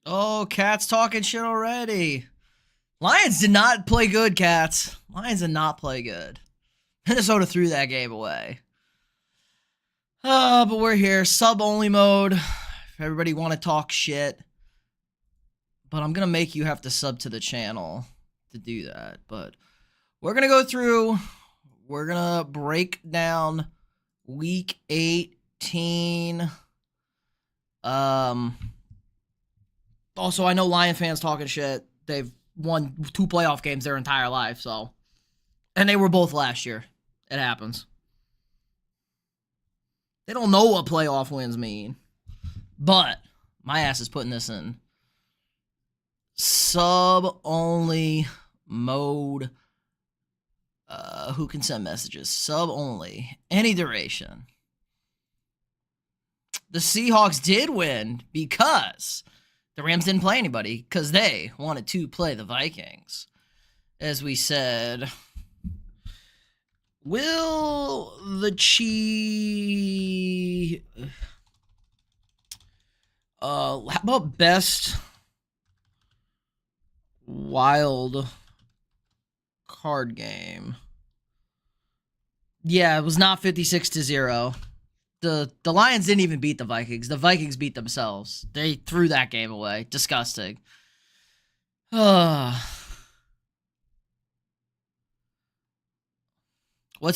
Oh, Cat's talking shit already. Lions did not play good, Cats. Lions did not play good. Minnesota threw that game away. But we're here. Sub-only mode. If everybody want to talk shit. But I'm going to make you have to sub to the channel to do that. But we're going to go through. We're going to break down Week 18. Also, I know Lion fans talking shit. They've won 2 playoff games their entire life, so. And they were both last year. It happens. They don't know what playoff wins mean. But my ass is putting this in sub-only mode. Who can send messages? Sub-only. Any duration. The Seahawks did win because the Rams didn't play anybody because they wanted to play the Vikings. As we said, will the how about best wild card game? Yeah, it was not 56-0. The Lions didn't even beat the Vikings. The Vikings beat themselves. They threw that game away. Disgusting. What's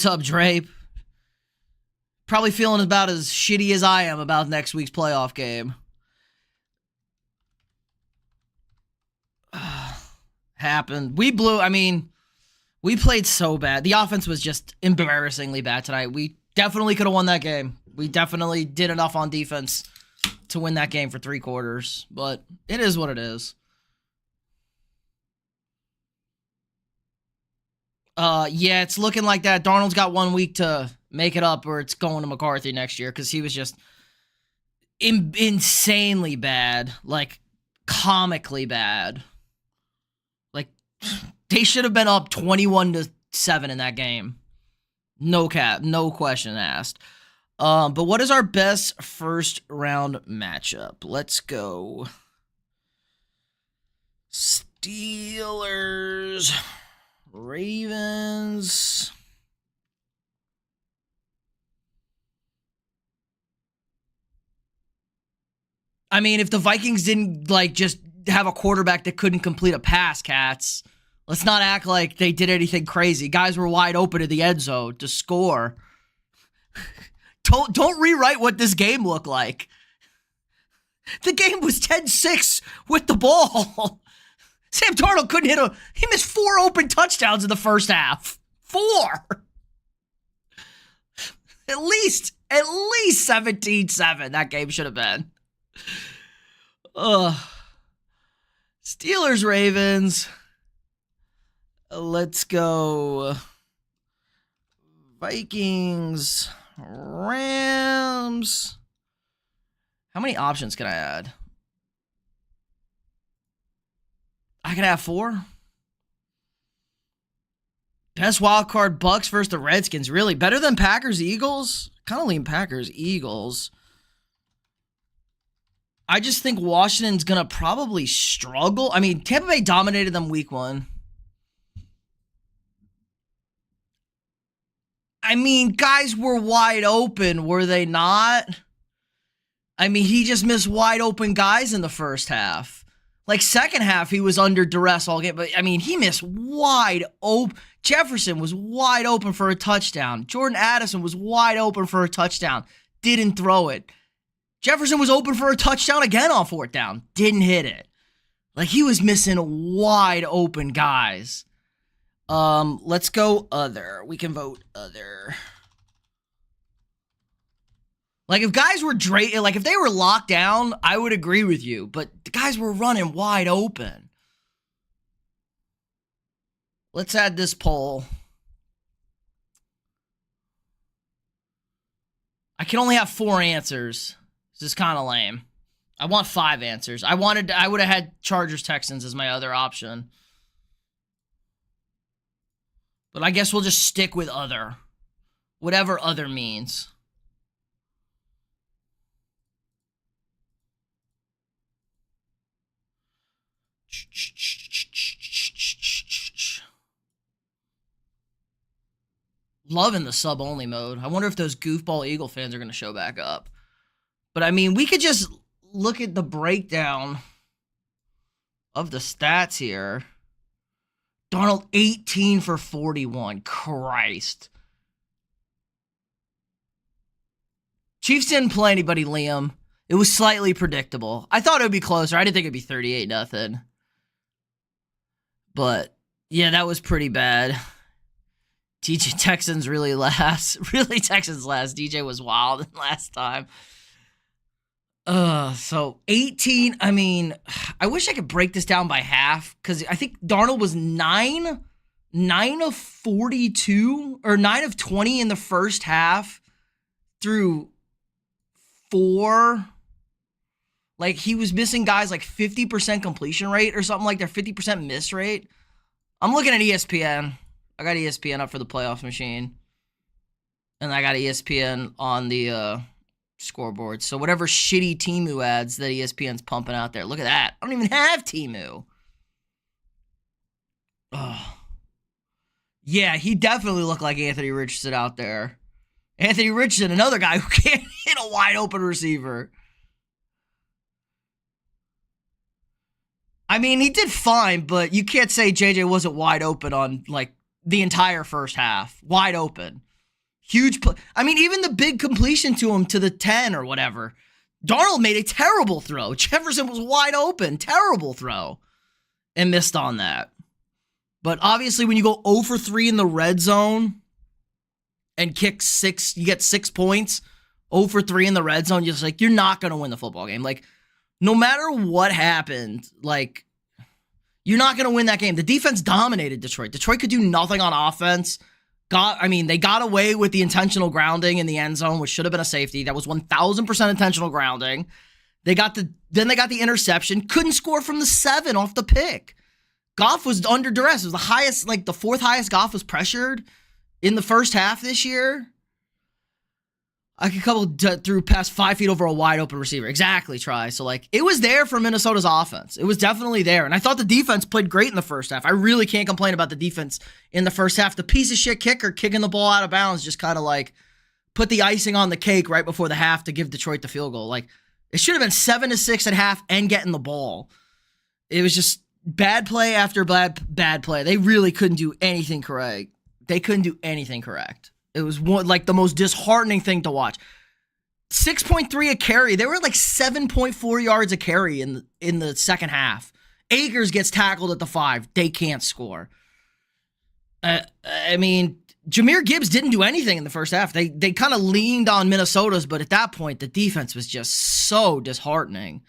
up, Drape? Probably feeling about as shitty as I am about next week's playoff game. Happened. We played so bad. The offense was just embarrassingly bad tonight. We definitely could have won that game. We definitely did enough on defense to win that game for 3 quarters. But it is what it is. Yeah, it's looking like that. Darnold's got 1 week to make it up, or it's going to McCarthy next year because he was just insanely bad. Like, comically bad. Like, they should have been up 21-7 in that game. No cap, no question asked. But what is our best first round matchup? Let's go. Steelers, Ravens. I mean, if the Vikings didn't just have a quarterback that couldn't complete a pass, Cats, let's not act like they did anything crazy. Guys were wide open in the end zone to score. Don't rewrite what this game looked like. The game was 10-6 with the ball. Sam Darnold couldn't hit he missed 4 open touchdowns in the first half. 4. At least 17-7 that game should have been. Steelers, Ravens. Let's go. Vikings, Rams. How many options can I add? I can have 4. Best wild card, Bucks versus the Redskins. Really? Better than Packers, Eagles? Kind of lean Packers, Eagles. I just think Washington's going to probably struggle. I mean, Tampa Bay dominated them week 1. I mean, guys were wide open, were they not? I mean, he just missed wide open guys in the first half. Like, second half, he was under duress all game. But, I mean, he missed wide open. Jefferson was wide open for a touchdown. Jordan Addison was wide open for a touchdown. Didn't throw it. Jefferson was open for a touchdown again on 4th down. Didn't hit it. Like, he was missing wide open guys. Let's go other. We can vote other. Like, if guys were if they were locked down, I would agree with you. But the guys were running wide open. Let's add this poll. I can only have 4 answers. This is kind of lame. I want 5 answers. I would have had Chargers Texans as my other option. But I guess we'll just stick with other. Whatever other means. Loving the sub-only mode. I wonder if those goofball Eagle fans are going to show back up. But, I mean, we could just look at the breakdown of the stats here. Darnold, 18 for 41. Christ. Chiefs didn't play anybody, Liam. It was slightly predictable. I thought it would be closer. I didn't think it would be 38-0. But, yeah, that was pretty bad. DJ Texans really last. Really Texans last. DJ was wild last time. So 18, I mean, I wish I could break this down by half, because I think Darnold was 9 of 42, or 9 of 20 in the first half through 4. Like, he was missing guys like 50% completion rate or something like their 50% miss rate. I'm looking at ESPN. I got ESPN up for the playoff machine. And I got ESPN on the scoreboard. So whatever shitty Temu ads that ESPN's pumping out there. Look at that. I don't even have Temu. Oh. Yeah, he definitely looked like Anthony Richardson out there. Anthony Richardson, another guy who can't hit a wide open receiver. I mean, he did fine, but you can't say JJ wasn't wide open on, like, the entire first half. Wide open. Huge play. I mean, even the big completion to him to the 10 or whatever. Darnold made a terrible throw. Jefferson was wide open. Terrible throw. And missed on that. But obviously, when you go 0 for 3 in the red zone and kick 6, you get 6 points. 0 for 3 in the red zone, you're just like, you're not going to win the football game. Like, no matter what happened, like, you're not going to win that game. The defense dominated Detroit. Detroit could do nothing on offense. They got away with the intentional grounding in the end zone, which should have been a safety. That was 1,000% intentional grounding. Then they got the interception. Couldn't score from the 7 off the pick. Goff was under duress. It was the highest, like the 4th highest Goff was pressured in the first half this year. I could threw past 5 feet over a wide open receiver. Exactly, Try. So, like, it was there for Minnesota's offense. It was definitely there. And I thought the defense played great in the first half. I really can't complain about the defense in the first half. The piece of shit kicker kicking the ball out of bounds just kind of, like, put the icing on the cake right before the half to give Detroit the field goal. Like, it should have been 7-6 at half and getting the ball. It was just bad play after bad play. They really couldn't do anything correct. It was like the most disheartening thing to watch. 6.3 a carry. They were like 7.4 yards a carry in the second half. Akers gets tackled at the 5. They can't score. I mean, Jahmyr Gibbs didn't do anything in the first half. They kind of leaned on Minnesota's, but at that point, the defense was just so disheartening.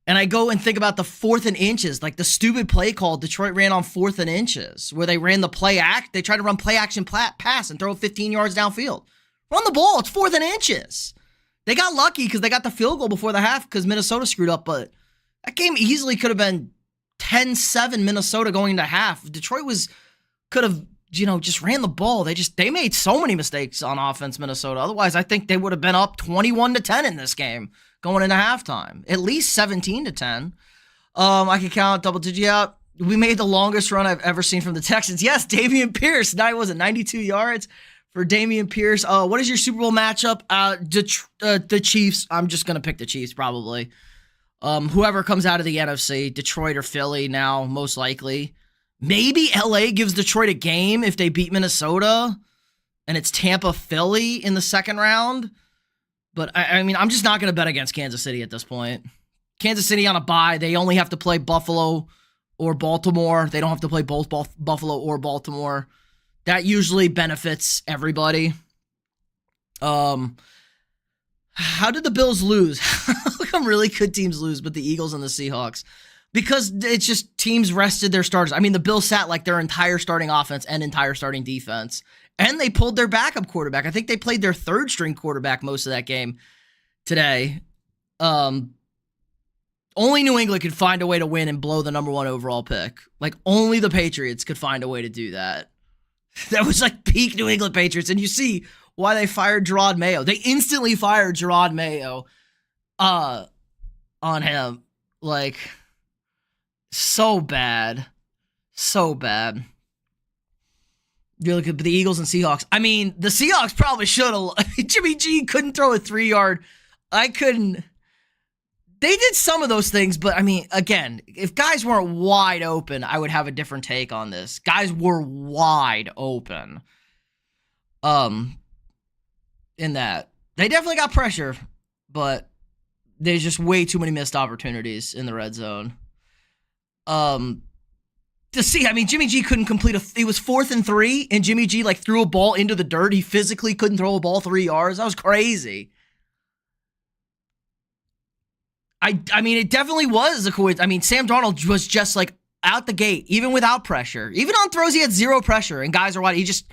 And I go and think about the 4th and inches, like the stupid play call Detroit ran on 4th and inches, where they ran the they tried to run play action pass and throw 15 yards downfield. Run the ball, it's 4th and inches. They got lucky because they got the field goal before the half because Minnesota screwed up, but that game easily could have been 10-7 Minnesota going into half. Detroit could have, just ran the ball. They made so many mistakes on offense, Minnesota. Otherwise, I think they would have been up 21-10 in this game going into halftime. At least 17-10. I can count double digit out. We made the longest run I've ever seen from the Texans. Yes, Dameon Pierce. 92 yards for Dameon Pierce. What is your Super Bowl matchup? The Chiefs. I'm just going to pick the Chiefs probably. Whoever comes out of the NFC, Detroit or Philly now, most likely. Maybe LA gives Detroit a game if they beat Minnesota, and it's Tampa-Philly in the second round. But, I mean, I'm just not going to bet against Kansas City at this point. Kansas City on a bye, they only have to play Buffalo or Baltimore. They don't have to play both Buffalo or Baltimore. That usually benefits everybody. How did the Bills lose? How come really good teams lose, but the Eagles and the Seahawks? Because it's just teams rested their starters. I mean, the Bills sat like their entire starting offense and entire starting defense. And they pulled their backup quarterback. I think they played their third-string quarterback most of that game today. Only New England could find a way to win and blow the number 1 overall pick. Like, only the Patriots could find a way to do that. That was like peak New England Patriots. And you see why they fired Gerard Mayo. They instantly fired Gerard Mayo on him. Like, So bad. So bad. You look at the Eagles and Seahawks. I mean, the Seahawks probably should have. Jimmy G couldn't throw a 3-yard. I couldn't. They did some of those things, but I mean, again, if guys weren't wide open, I would have a different take on this. Guys were wide open. In that. They definitely got pressure, but there's just way too many missed opportunities in the red zone. To see, I mean, Jimmy G couldn't complete it was 4th and 3, and Jimmy G like threw a ball into the dirt. He physically couldn't throw a ball 3 yards. That was crazy. I mean, it definitely was a coincidence. I mean, Sam Darnold was just like out the gate, even without pressure. Even on throws, he had 0 pressure, and guys are wide. He just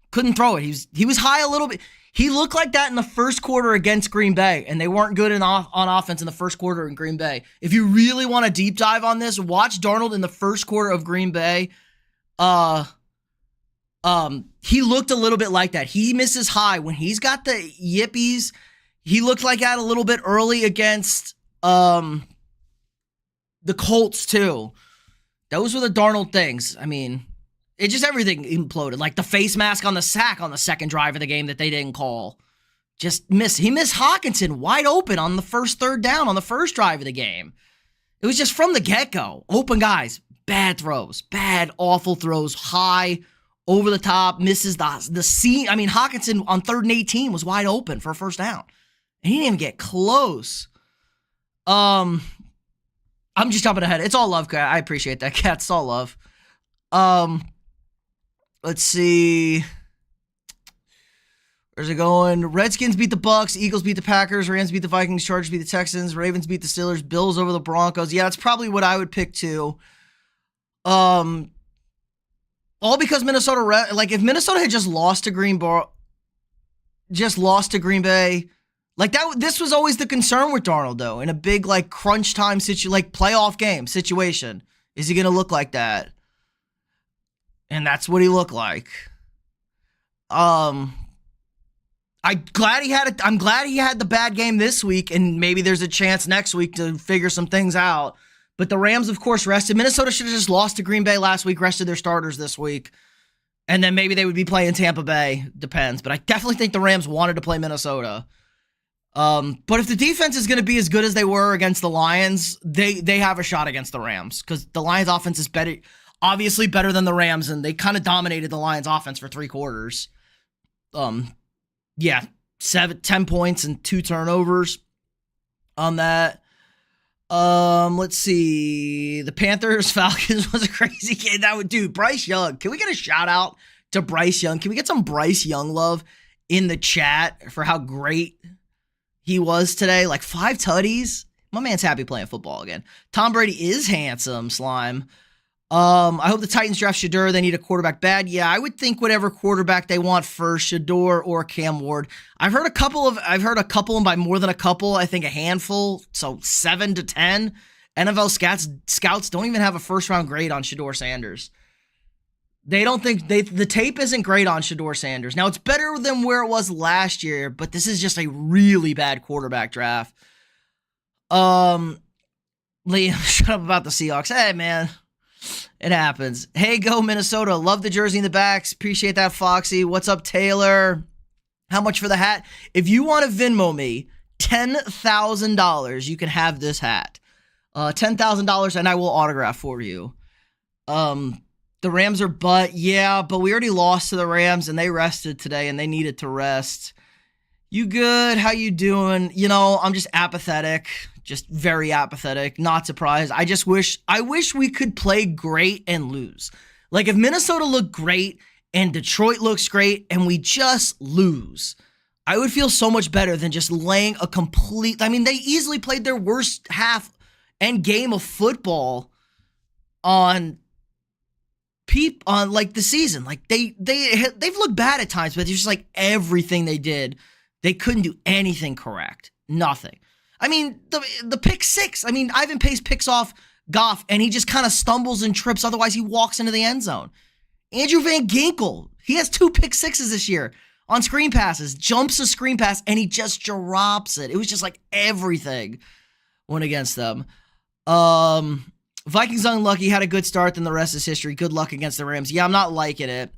couldn't throw it. He was high a little bit. He looked like that in the first quarter against Green Bay, and they weren't good on offense in the first quarter in Green Bay. If you really want to deep dive on this, watch Darnold in the first quarter of Green Bay. He looked a little bit like that. He misses high when he's got the yippies. He looked like that a little bit early against the Colts too. Those were the Darnold things. I mean, it just everything imploded. Like the face mask on the sack on the second drive of the game that they didn't call. Just miss. He missed Hawkinson wide open on the first 3rd down on the first drive of the game. It was just from the get-go. Open guys, bad throws, bad, awful throws, high, over the top, misses the seam. I mean, Hawkinson on 3rd and 18 was wide open for a first down. And he didn't even get close. I'm just jumping ahead. It's all love, Kat. I appreciate that, Kat. It's all love. Let's see. Where's it going? Redskins beat the Bucks. Eagles beat the Packers. Rams beat the Vikings. Chargers beat the Texans. Ravens beat the Steelers. Bills over the Broncos. Yeah, that's probably what I would pick too. All because Minnesota. Like if Minnesota had just lost to Green Bay, like that. This was always the concern with Darnold, though. In a big like crunch time like playoff game situation, is he going to look like that? And that's what he looked like. I'm glad he had the bad game this week, and maybe there's a chance next week to figure some things out. But the Rams, of course, rested. Minnesota should have just lost to Green Bay last week, rested their starters this week, and then maybe they would be playing Tampa Bay. Depends. But I definitely think the Rams wanted to play Minnesota. But if the defense is going to be as good as they were against the Lions, they have a shot against the Rams because the Lions' offense is better. Obviously better than the Rams, and they kind of dominated the Lions offense for 3 quarters. 10 points and 2 turnovers on that. Let's see. The Panthers Falcons was a crazy game. Bryce Young. Can we get a shout out to Bryce Young? Can we get some Bryce Young love in the chat for how great he was today? Like 5 tutties. My man's happy playing football again. Tom Brady is handsome, Slime. I hope the Titans draft Shedeur. They need a quarterback bad. Yeah, I would think whatever quarterback they want first, Shedeur or Cam Ward. I've heard a couple and by more than a couple, I think a handful, so 7 to 10 NFL scouts don't even have a first round grade on Shedeur Sanders. They don't think the tape isn't great on Shedeur Sanders. Now it's better than where it was last year, but this is just a really bad quarterback draft. Liam, shut up about the Seahawks. Hey man. It happens. Hey, go Minnesota. Love the jersey in the backs. Appreciate that, Foxy. What's up, Taylor? How much for the hat? If you want to Venmo me $10,000, you can have this hat. $10,000 and I will autograph for you. The Rams are but we already lost to the Rams and they rested today and they needed to rest. You good? How you doing? I'm just apathetic. Just very apathetic. Not surprised. I wish we could play great and lose. Like if Minnesota looked great and Detroit looks great and we just lose, I would feel so much better than just laying a complete. I mean, they easily played their worst half and game of football on like the season. Like they've looked bad at times, but it's just like everything they did, they couldn't do anything correct. Nothing. I mean, the pick 6. I mean, Ivan Pace picks off Goff, and he just kind of stumbles and trips. Otherwise, he walks into the end zone. Andrew Van Ginkel, he has 2 pick 6s this year on screen passes. Jumps a screen pass, and he just drops it. It was just like everything went against them. Vikings unlucky, had a good start, then the rest is history. Good luck against the Rams. Yeah, I'm not liking it.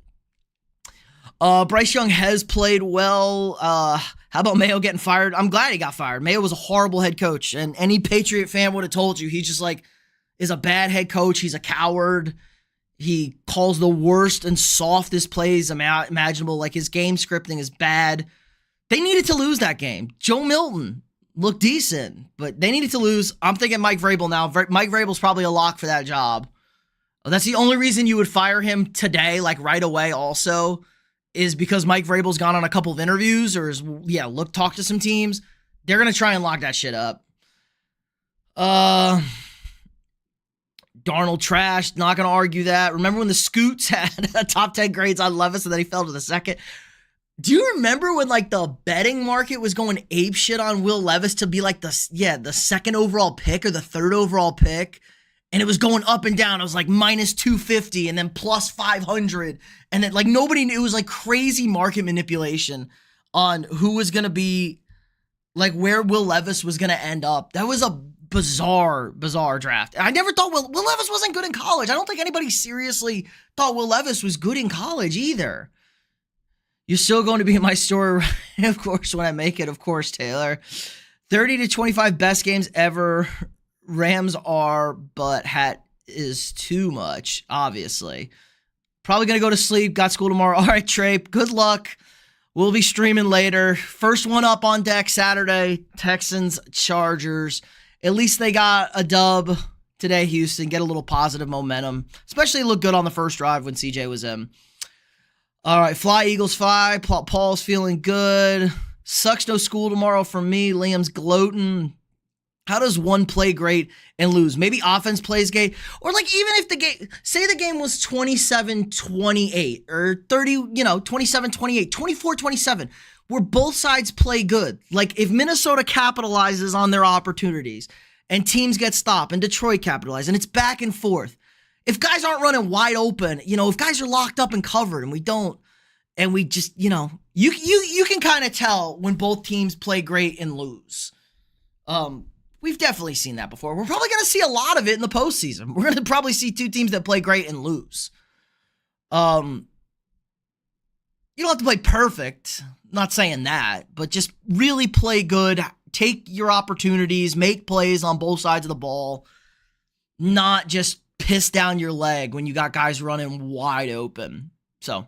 Bryce Young has played well. How about Mayo getting fired? I'm glad he got fired. Mayo was a horrible head coach, and any Patriot fan would have told you. He just is a bad head coach. He's a coward. He calls the worst and softest plays imaginable. Like, his game scripting is bad. They needed to lose that game. Joe Milton looked decent, but they needed to lose. I'm thinking Mike Vrabel now. Mike Vrabel's probably a lock for that job. That's the only reason you would fire him today, like right away also, is because Mike Vrabel's gone on a couple of interviews or talk to some teams. They're going to try and lock that shit up. Darnold trash. Not going to argue that. Remember when the Scoots had a top 10 grades on Levis and then he fell to the second? Do you remember when the betting market was going ape shit on Will Levis to be the second overall pick or the third overall pick? And it was going up and down. It was minus 250 and then plus 500. And then nobody knew. It was crazy market manipulation on who was going to be where Will Levis was going to end up. That was a bizarre draft. I never thought Will Levis wasn't good in college. I don't think anybody seriously thought Will Levis was good in college either. You're still going to be in my story, of course, when I make it, of course, Taylor. 30 to 25 best games ever. Rams are, but hat is too much, obviously. Probably going to go to sleep. Got school tomorrow. All right, Trey, good luck. We'll be streaming later. First one up on deck Saturday, Texans, Chargers. At least they got a dub today, Houston. Get a little positive momentum. Especially look good on the first drive when CJ was in. All right, fly, Eagles, fly. Paul's feeling good. Sucks no school tomorrow for me. Liam's gloating. How does one play great and lose? Maybe offense plays great. Or even if the game was 27-28 or 27-28, 24-27, where both sides play good. If Minnesota capitalizes on their opportunities and teams get stopped and Detroit capitalizes and it's back and forth. If guys aren't running wide open, if guys are locked up and covered and we don't, and we just, you can kind of tell when both teams play great and lose. We've definitely seen that before. We're probably going to see a lot of it in the postseason. We're going to probably see two teams that play great and lose. You don't have to play perfect. I'm not saying that, but just really play good. Take your opportunities, make plays on both sides of the ball. Not just piss down your leg when you got guys running wide open. So,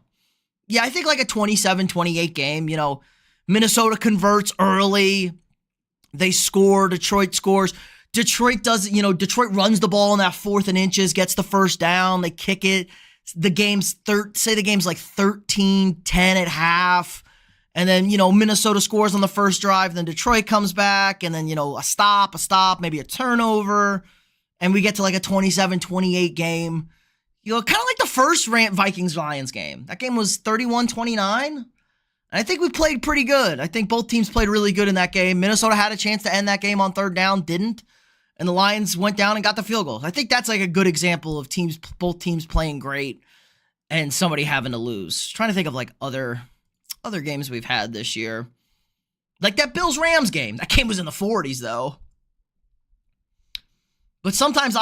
yeah, I think a 27-28 game, Minnesota converts early. They score. Detroit scores. Detroit Detroit runs the ball in that 4th and inches, gets the first down. They kick it. The game's 13-10 at half. And then, Minnesota scores on the first drive. Then Detroit comes back. And then, a stop, maybe a turnover. And we get to a 27-28 game. Kind of like the first Vikings-Lions game. That game was 31-29. I think we played pretty good. I think both teams played really good in that game. Minnesota had a chance to end that game on third down, didn't. And the Lions went down and got the field goal. I think that's a good example of both teams playing great and somebody having to lose. Trying to think of other games we've had this year. That Bills-Rams game. That game was in the 40s, though. But sometimes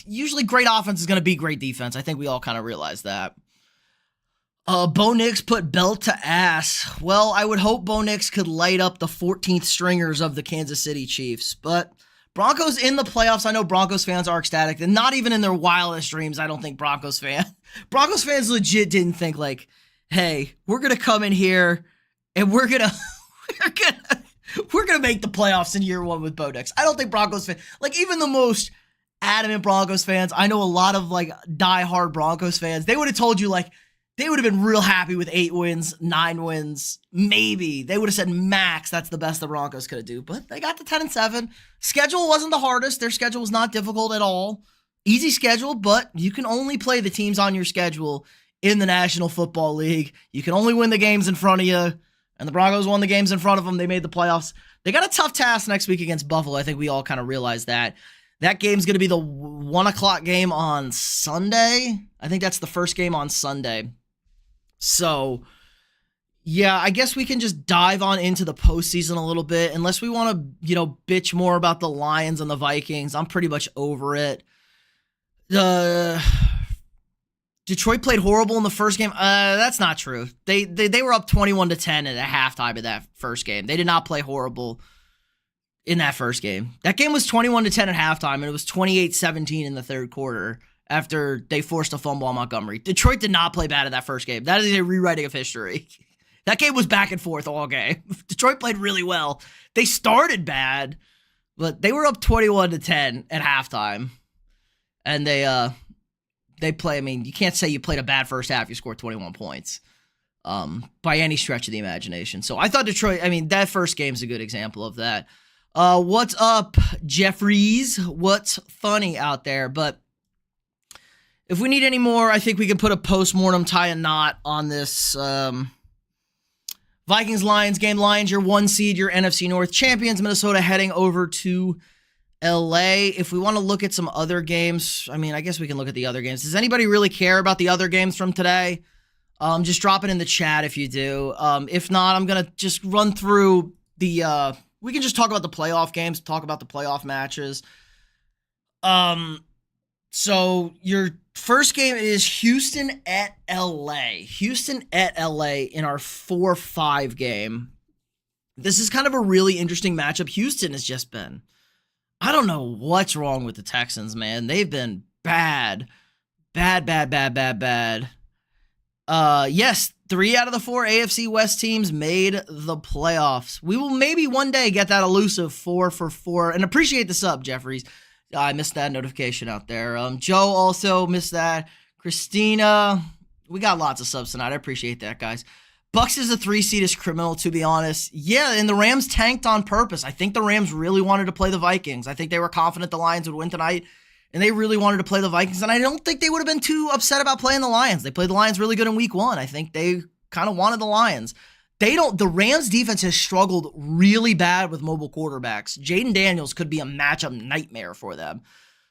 usually great offense is going to be great defense. I think we all kind of realize that. Bo Nix put belt to ass. Well, I would hope Bo Nix could light up the 14th stringers of the Kansas City Chiefs. But Broncos in the playoffs. I know Broncos fans are ecstatic. And not even in their wildest dreams, I don't think Broncos fans legit didn't think hey, we're going to come in here and we're going to make the playoffs in year one with Bo Nix. I don't think Broncos fans, even the most adamant Broncos fans, I know a lot of diehard Broncos fans, they would have told you they would have been real happy with 8 wins, 9 wins, maybe. They would have said max, that's the best the Broncos could do. But they got to 10-7. Schedule wasn't the hardest. Their schedule was not difficult at all. Easy schedule, but you can only play the teams on your schedule in the National Football League. You can only win the games in front of you. And the Broncos won the games in front of them. They made the playoffs. They got a tough task next week against Buffalo. I think we all kind of realize that. That game's going to be the 1 o'clock game on Sunday. I think that's the first game on Sunday. So, yeah, I guess we can just dive on into the postseason a little bit. Unless we want to, bitch more about the Lions and the Vikings. I'm pretty much over it. The Detroit played horrible in the first game. That's not true. They were up 21-10 at halftime of that first game. They did not play horrible in that first game. That game was 21-10 at halftime, and it was 28-17 in the third quarter after they forced a fumble on Montgomery. Detroit did not play bad in that first game. That is a rewriting of history. That game was back and forth all game. Detroit played really well. They started bad, but they were up 21-10 at halftime. And they play, I mean, you can't say you played a bad first half. You scored 21 points by any stretch of the imagination. So I thought Detroit, I mean, that first game's a good example of that. What's up, Jeffries? What's funny out there? But if we need any more, I think we can put a postmortem, tie a knot on this Vikings-Lions game. Lions, your 1 seed, your NFC North champions. Minnesota heading over to LA. If we want to look at some other games, I mean, I guess we can look at the other games. Does anybody really care about the other games from today? Just drop it in the chat if you do. If not, I'm going to just run through the, we can just talk about the playoff games, talk about the playoff matches. So your first game is Houston at LA. Houston at LA in our 4-5 game. This is kind of a really interesting matchup. Houston has just been, I don't know what's wrong with the Texans, man. They've been bad. Bad. Yes, 3 out of the 4 AFC West teams made the playoffs. We will maybe one day get that elusive 4 for 4. And appreciate the sub, Jeffries. I missed that notification out there. Joe also missed that. Christina, we got lots of subs tonight. I appreciate that, guys. Bucks is a 3 seed is criminal, to be honest. Yeah, and the Rams tanked on purpose. I think the Rams really wanted to play the Vikings. I think they were confident the Lions would win tonight, and they really wanted to play the Vikings. And I don't think they would have been too upset about playing the Lions. They played the Lions really good in week 1. I think they kind of wanted the Lions. The Rams defense has struggled really bad with mobile quarterbacks. Jaden Daniels could be a matchup nightmare for them.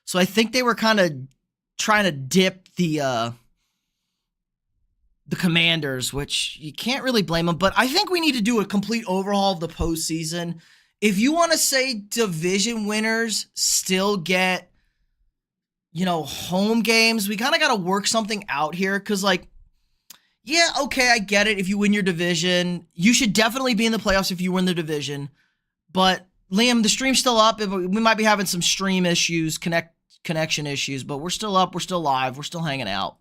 So I think they were kind of trying to dip the Commanders, which you can't really blame them. But I think we need to do a complete overhaul of the postseason. If you want to say division winners still get, home games, we kind of got to work something out here. Because, yeah, okay, I get it. If you win your division, you should definitely be in the playoffs if you win the division. But, Liam, the stream's still up. We might be having some stream issues, connection issues, but we're still up. We're still live. We're still hanging out.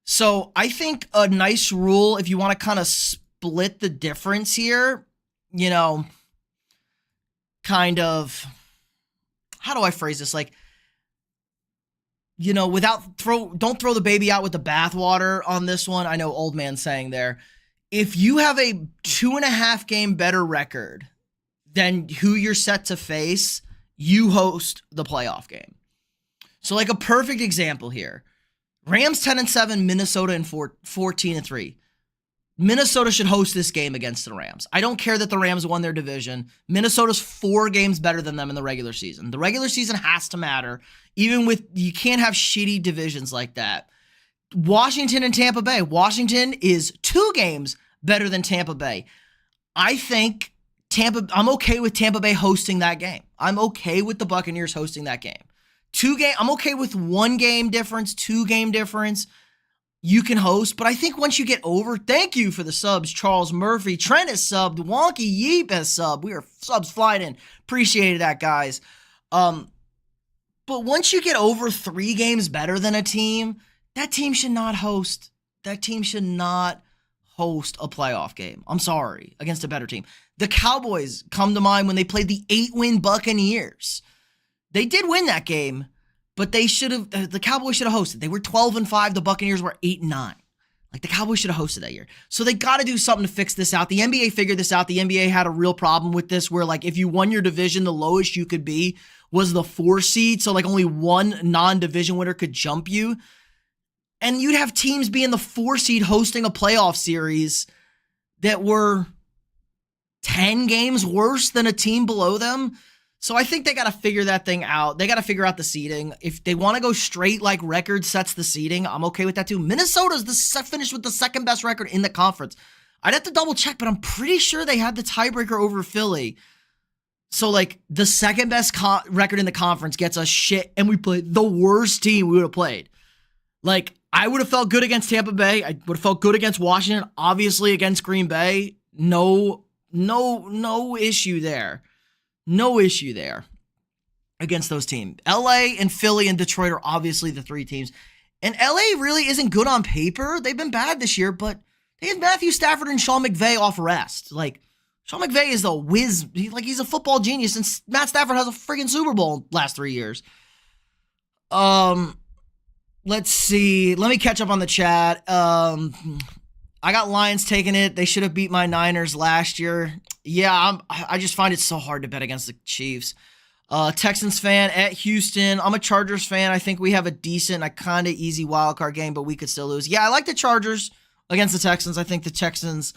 So I think a nice rule, if you want to kind of split the difference here, kind of, how do I phrase this? Don't throw the baby out with the bathwater on this one. I know old man saying there. If you have a 2.5 game better record than who you're set to face, you host the playoff game. So a perfect example here. Rams 10-7, Minnesota 14-3. Minnesota should host this game against the Rams. I don't care that the Rams won their division. Minnesota's 4 games better than them in the regular season. The regular season has to matter, you can't have shitty divisions like that. Washington and Tampa Bay. Washington is 2 games better than Tampa Bay. I think I'm okay with Tampa Bay hosting that game. I'm okay with the Buccaneers hosting that game. I'm okay with 1 game difference, 2 game difference. You can host, but I think once you get over, thank you for the subs, Charles Murphy. Trent is subbed. Wonky Yeep has subbed. We are subs flying in. Appreciated that, guys. But once you get over 3 games better than a team, that team should not host. That team should not host a playoff game. I'm sorry, against a better team. The Cowboys come to mind when they played the 8-win Buccaneers. They did win that game, but the Cowboys should have hosted. They were 12-5. The Buccaneers were 8-9. The Cowboys should have hosted that year. So they got to do something to fix this out. The NBA figured this out. The NBA had a real problem with this where, if you won your division, the lowest you could be was the 4 seed. So, only 1 non-division winner could jump you. And you'd have teams be in the 4 seed hosting a playoff series that were 10 games worse than a team below them. So I think they got to figure that thing out. They got to figure out the seeding. If they want to go straight record sets the seeding, I'm okay with that too. Minnesota's finished with the second best record in the conference. I'd have to double check, but I'm pretty sure they had the tiebreaker over Philly. So, like, the second best record in the conference gets us shit, and we played the worst team we would have played. Like, I would have felt good against Tampa Bay. I would have felt good against Washington. Obviously, against Green Bay, no issue there. No issue there against those teams. LA and Philly and Detroit are obviously the three teams. And LA really isn't good on paper. They've been bad this year, but they had Matthew Stafford and Sean McVay off rest. Like, Sean McVay is a whiz. He's a football genius, and Matt Stafford has a freaking Super Bowl last 3 years. Let's see. Let me catch up on the chat. I got Lions taking it. They should have beat my Niners last year. Yeah, I just find it so hard to bet against the Chiefs. Texans fan at Houston. I'm a Chargers fan. I think we have a decent, a kind of easy wildcard game, but we could still lose. Yeah, I like the Chargers against the Texans. I think the Texans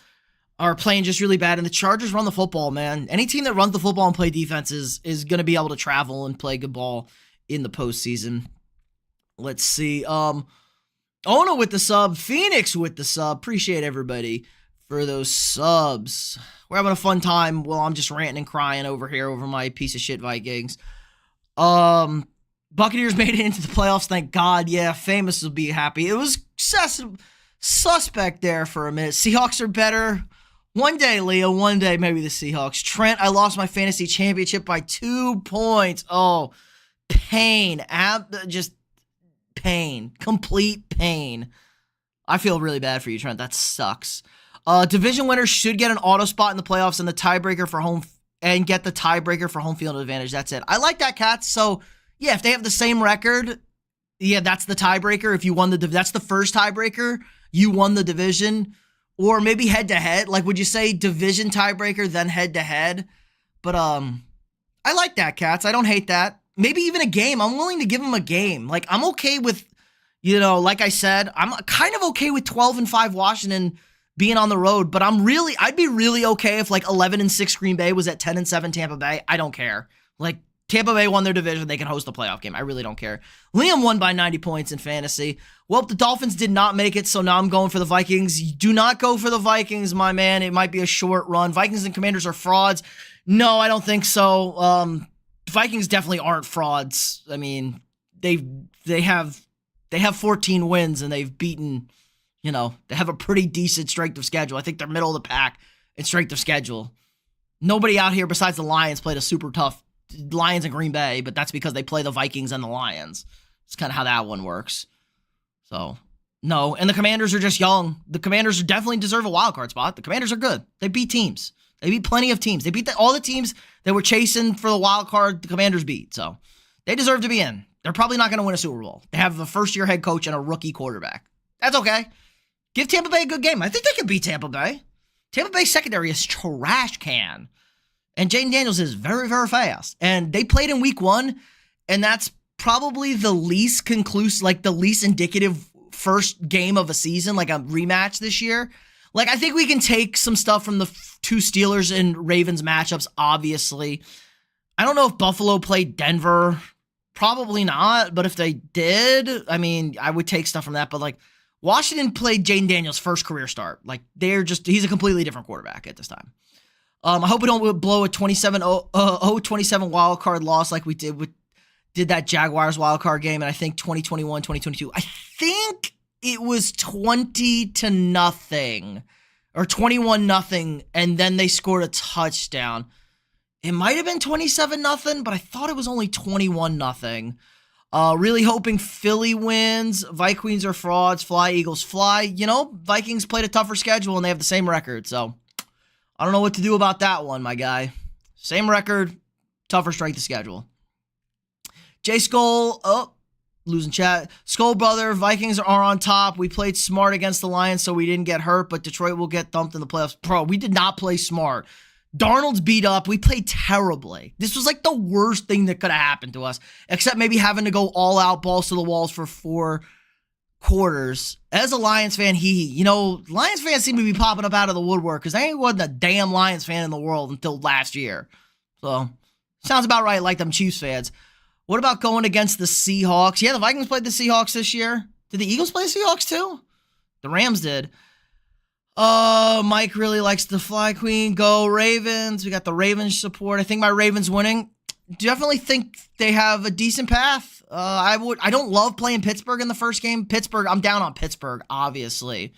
are playing just really bad, and the Chargers run the football, man. Any team that runs the football and play defense is going to be able to travel and play good ball in the postseason. Let's see. Ono with the sub. Phoenix with the sub. Appreciate everybody for those subs. We're having a fun time while I'm just ranting and crying over here over my piece of shit Vikings. Buccaneers made it into the playoffs, thank God. Yeah, Famous will be happy. It was suspect there for a minute. Seahawks are better. One day, Leo, one day, maybe the Seahawks. Trent, I lost my fantasy championship by 2 points. Oh, pain. Just pain. Complete pain. I feel really bad for you, Trent. That sucks. Division winners should get an auto spot in the playoffs and the tiebreaker for home and get the tiebreaker for home field advantage. That's it. I like that, Cats. So, yeah, if they have the same record, yeah, that's the tiebreaker. If you won that's the first tiebreaker. You won the division. Or maybe head-to-head. Like, would you say division tiebreaker, then head-to-head? But, I like that, Cats. I don't hate that. Maybe even a game. I'm willing to give them a game. Like, I'm okay with, like I said, I'm kind of okay with 12-5 Washington being on the road. But I'd be really okay if, like, 11-6 Green Bay was at 10-7 Tampa Bay. I don't care. Like, Tampa Bay won their division. They can host the playoff game. I really don't care. Liam won by 90 points in fantasy. Well, the Dolphins did not make it, so now I'm going for the Vikings. Do not go for the Vikings, my man. It might be a short run. Vikings and Commanders are frauds. No, I don't think so. Vikings definitely aren't frauds. I mean, they have 14 wins, and they've beaten, they have a pretty decent strength of schedule. I think they're middle of the pack in strength of schedule. Nobody out here besides the Lions played a super tough Lions and Green Bay, but that's because they play the Vikings and the Lions. It's kind of how that one works. So, no. And the Commanders are just young. The Commanders definitely deserve a wild card spot. The Commanders are good. They beat teams. They beat plenty of teams. They beat all the teams that were chasing for the wild card, the Commanders beat. So, they deserve to be in. They're probably not going to win a Super Bowl. They have a first-year head coach and a rookie quarterback. That's okay. Give Tampa Bay a good game. I think they can beat Tampa Bay. Tampa Bay secondary is trash can. And Jaden Daniels is very, very fast. And they played in week 1, and that's probably the least conclusive, like the least indicative first game of a season, like a rematch this year. Like, I think we can take some stuff from the two Steelers and Ravens matchups, obviously. I don't know if Buffalo played Denver. Probably not, but if they did, I mean, I would take stuff from that. But, like, Washington played Jaden Daniels' first career start. Like, he's a completely different quarterback at this time. I hope we don't blow a 27 wild card loss like we did that Jaguars wild card game, and I think 2021, 2022. I think it was 20-0 or 21-0, and then they scored a touchdown. It might have been 27-0, but I thought it was only 21-0. Really hoping Philly wins. Vikings are frauds. Fly, Eagles, fly. Vikings played a tougher schedule, and they have the same record, so I don't know what to do about that one, my guy. Same record, tougher strength of schedule. Jay Skull, losing chat. Skull brother, Vikings are on top. We played smart against the Lions, so we didn't get hurt, but Detroit will get thumped in the playoffs. Bro, we did not play smart. Darnold's beat up. We played terribly. This was like the worst thing that could have happened to us, except maybe having to go all out, balls to the walls for 4 quarters. As a Lions fan, Lions fans seem to be popping up out of the woodwork because they wasn't a damn Lions fan in the world until last year. So, sounds about right, like them Chiefs fans. What about going against the Seahawks? Yeah, the Vikings played the Seahawks this year. Did the Eagles play the Seahawks too? The Rams did. Mike really likes the Fly Queen. Go Ravens. We got the Ravens support. I think my Ravens winning. Definitely think they have a decent path. I don't love playing Pittsburgh in the first game. Pittsburgh, I'm down on Pittsburgh, obviously.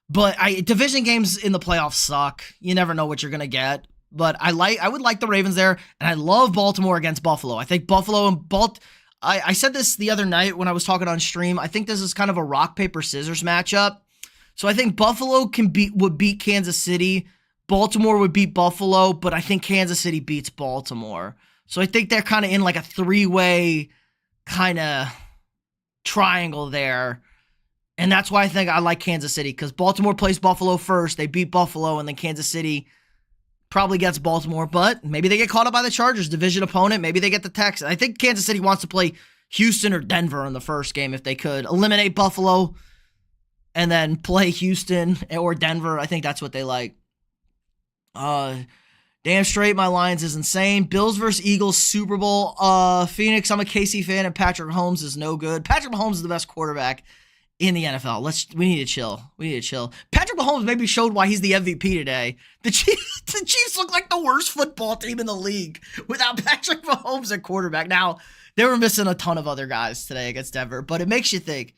But division games in the playoffs suck. You never know what you're gonna get. But I would like the Ravens there, and I love Baltimore against Buffalo. I think Buffalo and I said this the other night when I was talking on stream. I think this is kind of a rock, paper, scissors matchup. So I think Buffalo would beat Kansas City. Baltimore would beat Buffalo, but I think Kansas City beats Baltimore. So I think they're kind of in like a three-way kind of triangle there. And that's why I think I like Kansas City, because Baltimore plays Buffalo first. They beat Buffalo, and then Kansas City probably gets Baltimore. But maybe they get caught up by the Chargers, division opponent. Maybe they get the Texans. I think Kansas City wants to play Houston or Denver in the first game if they could. Eliminate Buffalo and then play Houston or Denver. I think that's what they like. Damn straight, my Lions is insane. Bills versus Eagles, Super Bowl. Phoenix, I'm a KC fan, and Patrick Mahomes is no good. Patrick Mahomes is the best quarterback in the NFL. We need to chill. Patrick Mahomes maybe showed why he's the MVP today. The Chiefs look like the worst football team in the league without Patrick Mahomes at quarterback. Now, they were missing a ton of other guys today against Denver, but it makes you think.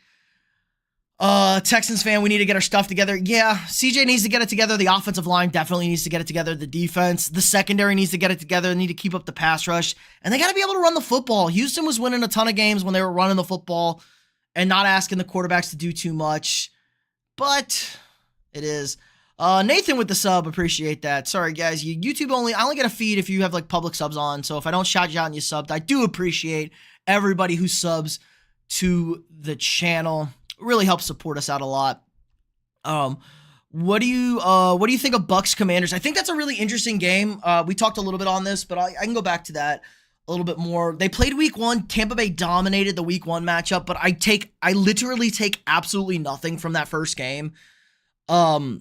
Texans fan, we need to get our stuff together. Yeah, CJ needs to get it together. The offensive line definitely needs to get it together. The defense, the secondary needs to get it together. They need to keep up the pass rush. And they got to be able to run the football. Houston was winning a ton of games when they were running the football and not asking the quarterbacks to do too much. But it is. Nathan with the sub, appreciate that. Sorry, guys. YouTube only. I only get a feed if you have like public subs on. So if I don't shout you out and you subbed, I do appreciate everybody who subs to the channel. Really helps support us out a lot. What do you think of Bucks Commanders? I think that's a really interesting game. We talked a little bit on this, but I can go back to that a little bit more. They played week one. Tampa Bay dominated the week one matchup, but I literally take absolutely nothing from that first game. Because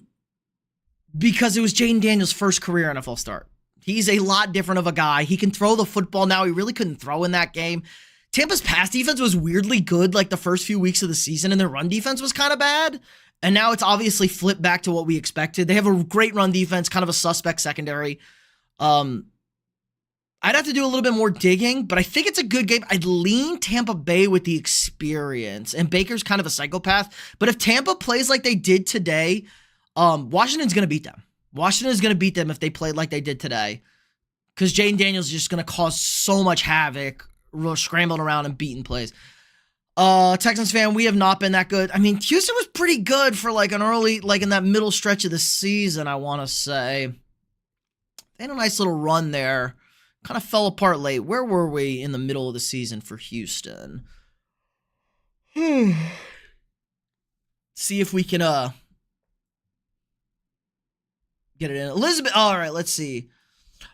it was Jaden Daniels' first career NFL start. He's a lot different of a guy. He can throw the football now. He really couldn't throw in that game. Tampa's pass defense was weirdly good like the first few weeks of the season, and their run defense was kind of bad. And now it's obviously flipped back to what we expected. They have a great run defense, kind of a suspect secondary. I'd have to do a little bit more digging, but I think it's a good game. I'd lean Tampa Bay with the experience, and Baker's kind of a psychopath. But if Tampa plays like they did today, Washington's going to beat them. Washington is going to beat them if they played like they did today, because Jaden Daniels is just going to cause so much havoc, scrambling around and beating plays. Texans fan, we have not been that good. I mean, Houston was pretty good for like an early, like in that middle stretch of the season, I want to say. They had a nice little run there. Kind of fell apart late. Where were we in the middle of the season for Houston? See if we can get it in. Elizabeth, all right, let's see.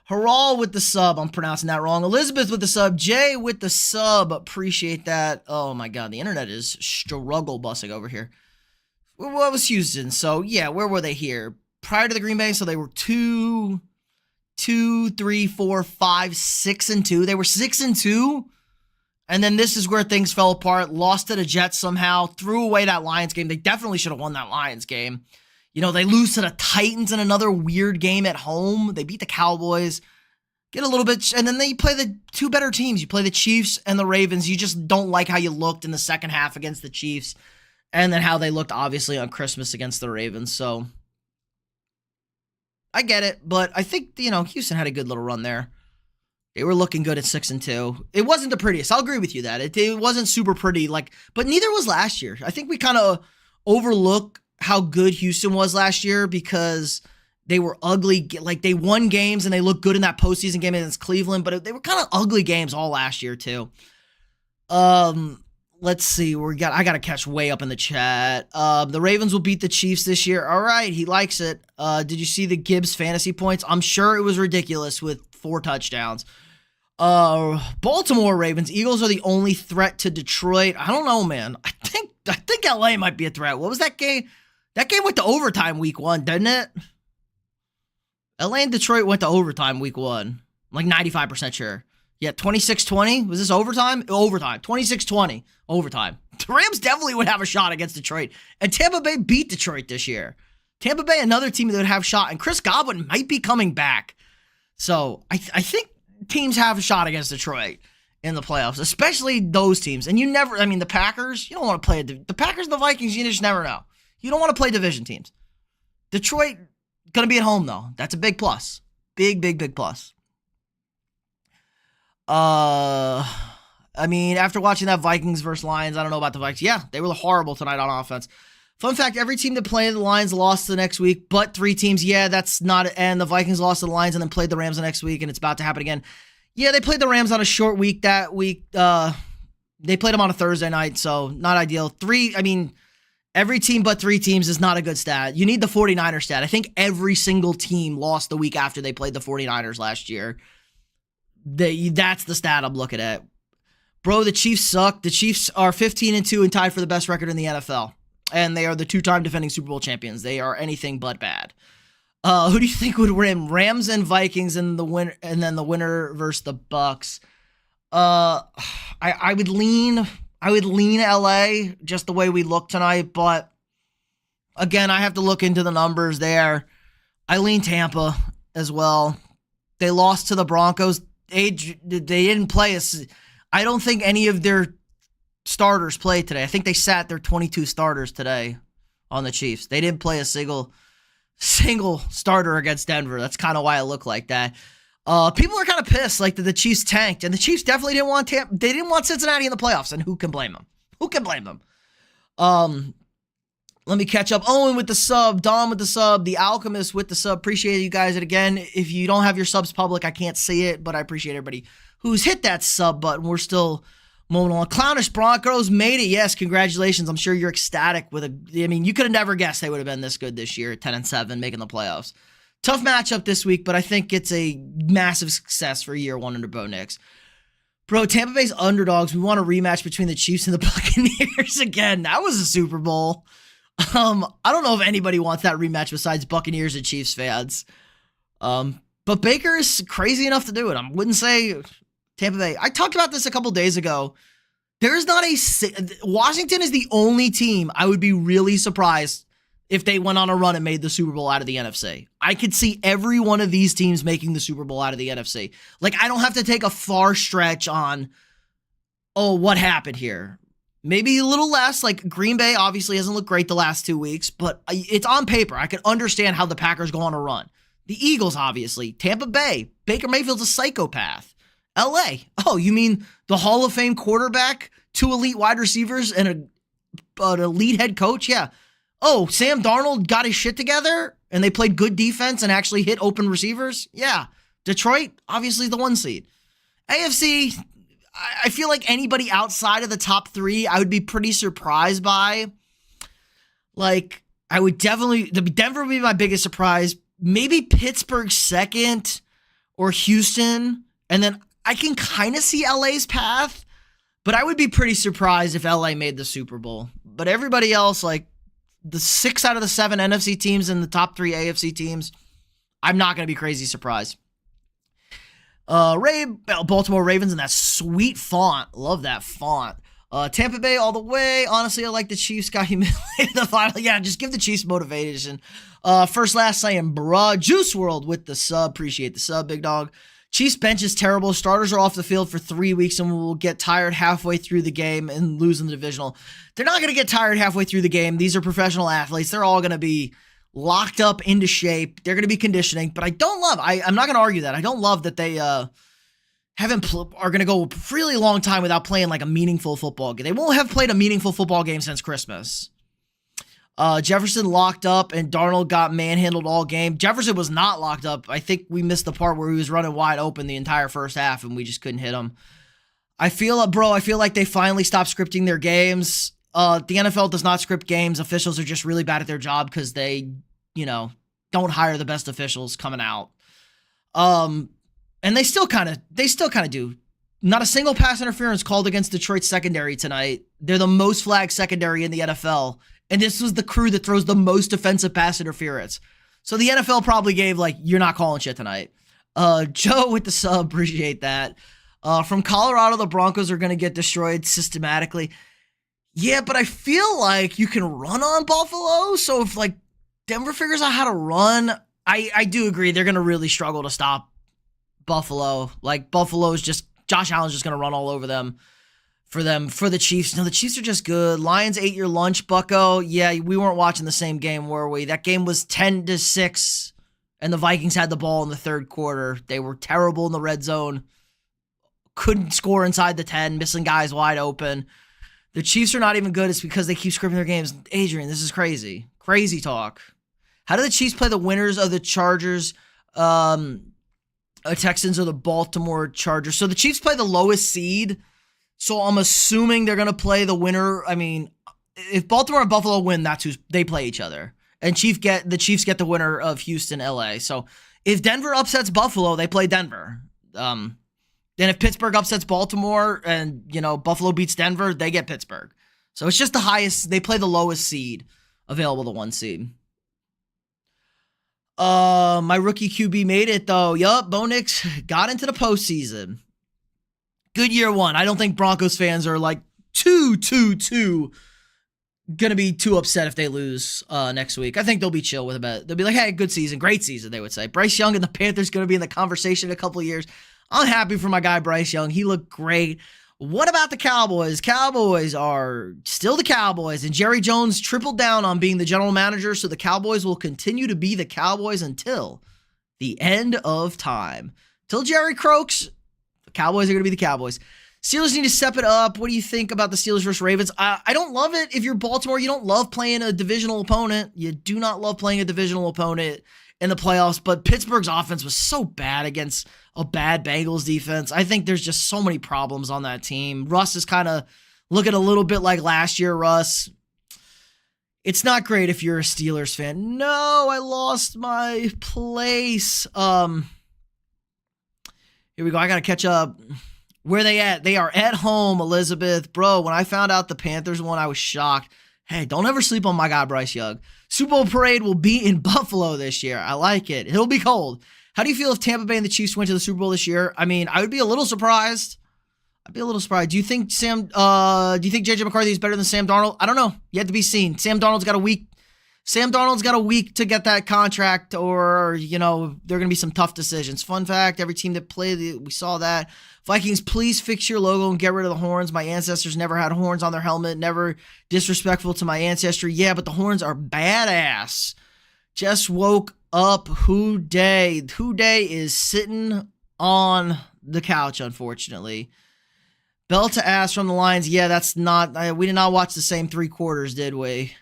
Haral with the sub. I'm pronouncing that wrong. Elizabeth with the sub. Jay with the sub. Appreciate that. Oh my God, the internet is struggle busing over here. What was Houston? So yeah, where were they here? Prior to the Green Bay, so they were 2, 3, 4, 5, 6-2. They were 6-2. And then this is where things fell apart. Lost to the Jets somehow. Threw away that Lions game. They definitely should have won that Lions game. You know, they lose to the Titans in another weird game at home. They beat the Cowboys. Get a little bit, and then they play the two better teams. You play the Chiefs and the Ravens. You just don't like how you looked in the second half against the Chiefs, and then how they looked, obviously, on Christmas against the Ravens. So, I get it, but I think, you know, Houston had a good little run there. They were looking good at 6-2. It wasn't the prettiest. I'll agree with you that. It wasn't super pretty, but neither was last year. I think we kind of overlook how good Houston was last year because they were ugly. Like, they won games and they looked good in that postseason game against Cleveland, but they were kind of ugly games all last year too. Let's see. I got to catch way up in the chat. The Ravens will beat the Chiefs this year. All right. He likes it. Did you see the Gibbs fantasy points? I'm sure it was ridiculous with 4 touchdowns. Baltimore Ravens. Eagles are the only threat to Detroit. I don't know, man. I think LA might be a threat. What was that game? That game went to overtime week 1, didn't it? LA and Detroit went to overtime week 1. I'm like 95% sure. Yeah, 26-20. Was this overtime? Overtime. 26-20. Overtime. The Rams definitely would have a shot against Detroit. And Tampa Bay beat Detroit this year. Tampa Bay, another team that would have a shot, and Chris Godwin might be coming back. So I think teams have a shot against Detroit in the playoffs, especially those teams. And the Packers, you don't want to play the Packers and the Vikings, you just never know. You don't want to play division teams. Detroit, going to be at home, though. That's a big plus. Big plus. After watching that Vikings versus Lions, I don't know about the Vikings. Yeah, they were horrible tonight on offense. Fun fact, every team that played the Lions lost the next week, but 3 teams, that's not it. And the Vikings lost to the Lions and then played the Rams the next week, and it's about to happen again. Yeah, they played the Rams on a short week that week. They played them on a Thursday night, so not ideal. Every team but 3 teams is not a good stat. You need the 49ers stat. I think every single team lost the week after they played the 49ers last year. That's the stat I'm looking at. Bro, the Chiefs suck. The Chiefs are 15-2 and tied for the best record in the NFL. And they are the 2-time defending Super Bowl champions. They are anything but bad. Who do you think would win? Rams and Vikings and then the winner versus the Bucks. I would lean LA just the way we look tonight, but again, I have to look into the numbers there. I lean Tampa as well. They lost to the Broncos. They didn't play us. I don't think any of their starters played today. I think they sat their 22 starters today on the Chiefs. They didn't play a single starter against Denver. That's kind of why it looked like that. People are kind of pissed, like that the Chiefs tanked, and the Chiefs definitely didn't want they didn't want Cincinnati in the playoffs, and who can blame them? Let me catch up. Owen with the sub, Dom with the sub, The Alchemist with the sub. Appreciate you guys. And again, if you don't have your subs public, I can't see it, but I appreciate everybody who's hit that sub button. We're still moving on. Clownish Broncos made it. Yes, congratulations. I'm sure you're ecstatic you could have never guessed they would have been this good this year, 10-7, making the playoffs. Tough matchup this week, but I think it's a massive success for year 1 under Bo Nix. Bro, Tampa Bay's underdogs. We want a rematch between the Chiefs and the Buccaneers again. That was a Super Bowl. I don't know if anybody wants that rematch besides Buccaneers and Chiefs fans. But Baker is crazy enough to do it. I wouldn't say Tampa Bay. I talked about this a couple days ago. Washington is the only team I would be really surprised if they went on a run and made the Super Bowl out of the NFC. I could see every one of these teams making the Super Bowl out of the NFC. I don't have to take a far stretch on, what happened here? Maybe a little less. Green Bay obviously hasn't looked great the last 2 weeks, but it's on paper. I can understand how the Packers go on a run. The Eagles, obviously. Tampa Bay. Baker Mayfield's a psychopath. LA. Oh, you mean the Hall of Fame quarterback, 2 elite wide receivers, and an elite head coach? Yeah. Oh, Sam Darnold got his shit together and they played good defense and actually hit open receivers? Yeah. Detroit, obviously the 1 seed. AFC, I feel like anybody outside of the top 3, I would be pretty surprised by. I would definitely, Denver would be my biggest surprise. Maybe Pittsburgh second or Houston. And then I can kind of see LA's path, but I would be pretty surprised if LA made the Super Bowl. But everybody else, the 6 out of the 7 NFC teams and the top 3 AFC teams, I'm not going to be crazy surprised. Baltimore Ravens in that sweet font. Love that font. Tampa Bay all the way. Honestly, I like the Chiefs got humiliated in the final. Yeah, just give the Chiefs motivation. First, last saying, bruh. Juice World with the sub. Appreciate the sub, big dog. Chiefs bench is terrible. Starters are off the field for 3 weeks and will get tired halfway through the game and lose in the divisional. They're not going to get tired halfway through the game. These are professional athletes. They're all going to be locked up into shape. They're going to be conditioning, but I'm not going to argue that. I don't love that they are going to go a really long time without playing a meaningful football game. They won't have played a meaningful football game since Christmas. Jefferson locked up and Darnold got manhandled all game. Jefferson was not locked up. I think we missed the part where he was running wide open the entire first half and we just couldn't hit him. I feel like they finally stopped scripting their games. The NFL does not script games. Officials are just really bad at their job because they, don't hire the best officials coming out. And they still kind of do. Not a single pass interference called against Detroit's secondary tonight. They're the most flagged secondary in the NFL. And this was the crew that throws the most offensive pass interference. So the NFL probably gave, you're not calling shit tonight. Joe with the sub, appreciate that. From Colorado, the Broncos are going to get destroyed systematically. Yeah, but I feel like you can run on Buffalo. So if, Denver figures out how to run. I do agree they're going to really struggle to stop Buffalo. Like, Buffalo's just, Josh Allen's just going to run all over them. For the Chiefs. No, the Chiefs are just good. Lions ate your lunch, bucko. Yeah, we weren't watching the same game, were we? That game was 10-6, and the Vikings had the ball in the third quarter. They were terrible in the red zone. Couldn't score inside the 10, missing guys wide open. The Chiefs are not even good. It's because they keep scripting their games. Adrian, this is crazy. Crazy talk. How do the Chiefs play the winners of the Chargers, Texans, or the Baltimore Chargers? So the Chiefs play the lowest seed. So I'm assuming they're going to play the winner. I mean, if Baltimore and Buffalo win, that's who they play each other. And the Chiefs get the winner of Houston, LA. So if Denver upsets Buffalo, they play Denver. Then if Pittsburgh upsets Baltimore and, Buffalo beats Denver, they get Pittsburgh. So it's just the highest. They play the lowest seed available to 1 seed. My rookie QB made it, though. Yup, Bo Nix got into the postseason. Good year 1. I don't think Broncos fans are like too gonna be too upset if they lose next week. I think they'll be chill with it. They'll be like, hey, good season, great season, they would say. Bryce Young and the Panthers gonna be in the conversation in a couple of years. I'm happy for my guy Bryce Young. He looked great. What about the Cowboys? Cowboys are still the Cowboys, and Jerry Jones tripled down on being the general manager, so the Cowboys will continue to be the Cowboys until the end of time. Till Jerry croaks, the Cowboys are going to be the Cowboys. Steelers need to step it up. What do you think about the Steelers versus Ravens? I don't love it. If you're Baltimore, you don't love playing a divisional opponent. You do not love playing a divisional opponent in the playoffs, but Pittsburgh's offense was so bad against a bad Bengals defense. I think there's just so many problems on that team. Russ is kind of looking a little bit like last year, Russ. It's not great if you're a Steelers fan. No, I lost my place. Here we go. I got to catch up. Where they at? They are at home, Elizabeth. Bro, when I found out the Panthers won, I was shocked. Hey, don't ever sleep on my guy, Bryce Young. Super Bowl parade will be in Buffalo this year. I like it. It'll be cold. How do you feel if Tampa Bay and the Chiefs went to the Super Bowl this year? I mean, I would be a little surprised. Do you think JJ McCarthy is better than Sam Darnold? I don't know. Yet to be seen. Sam Darnold's got a week to get that contract, or, there are going to be some tough decisions. Fun fact, every team that played, we saw that. Vikings, please fix your logo and get rid of the horns. My ancestors never had horns on their helmet. Never disrespectful to my ancestry. Yeah, but the horns are badass. Just woke up. Who day is sitting on the couch, unfortunately. Bell to ass from the Lions. Yeah, that's not, we did not watch the same 3 quarters, did we?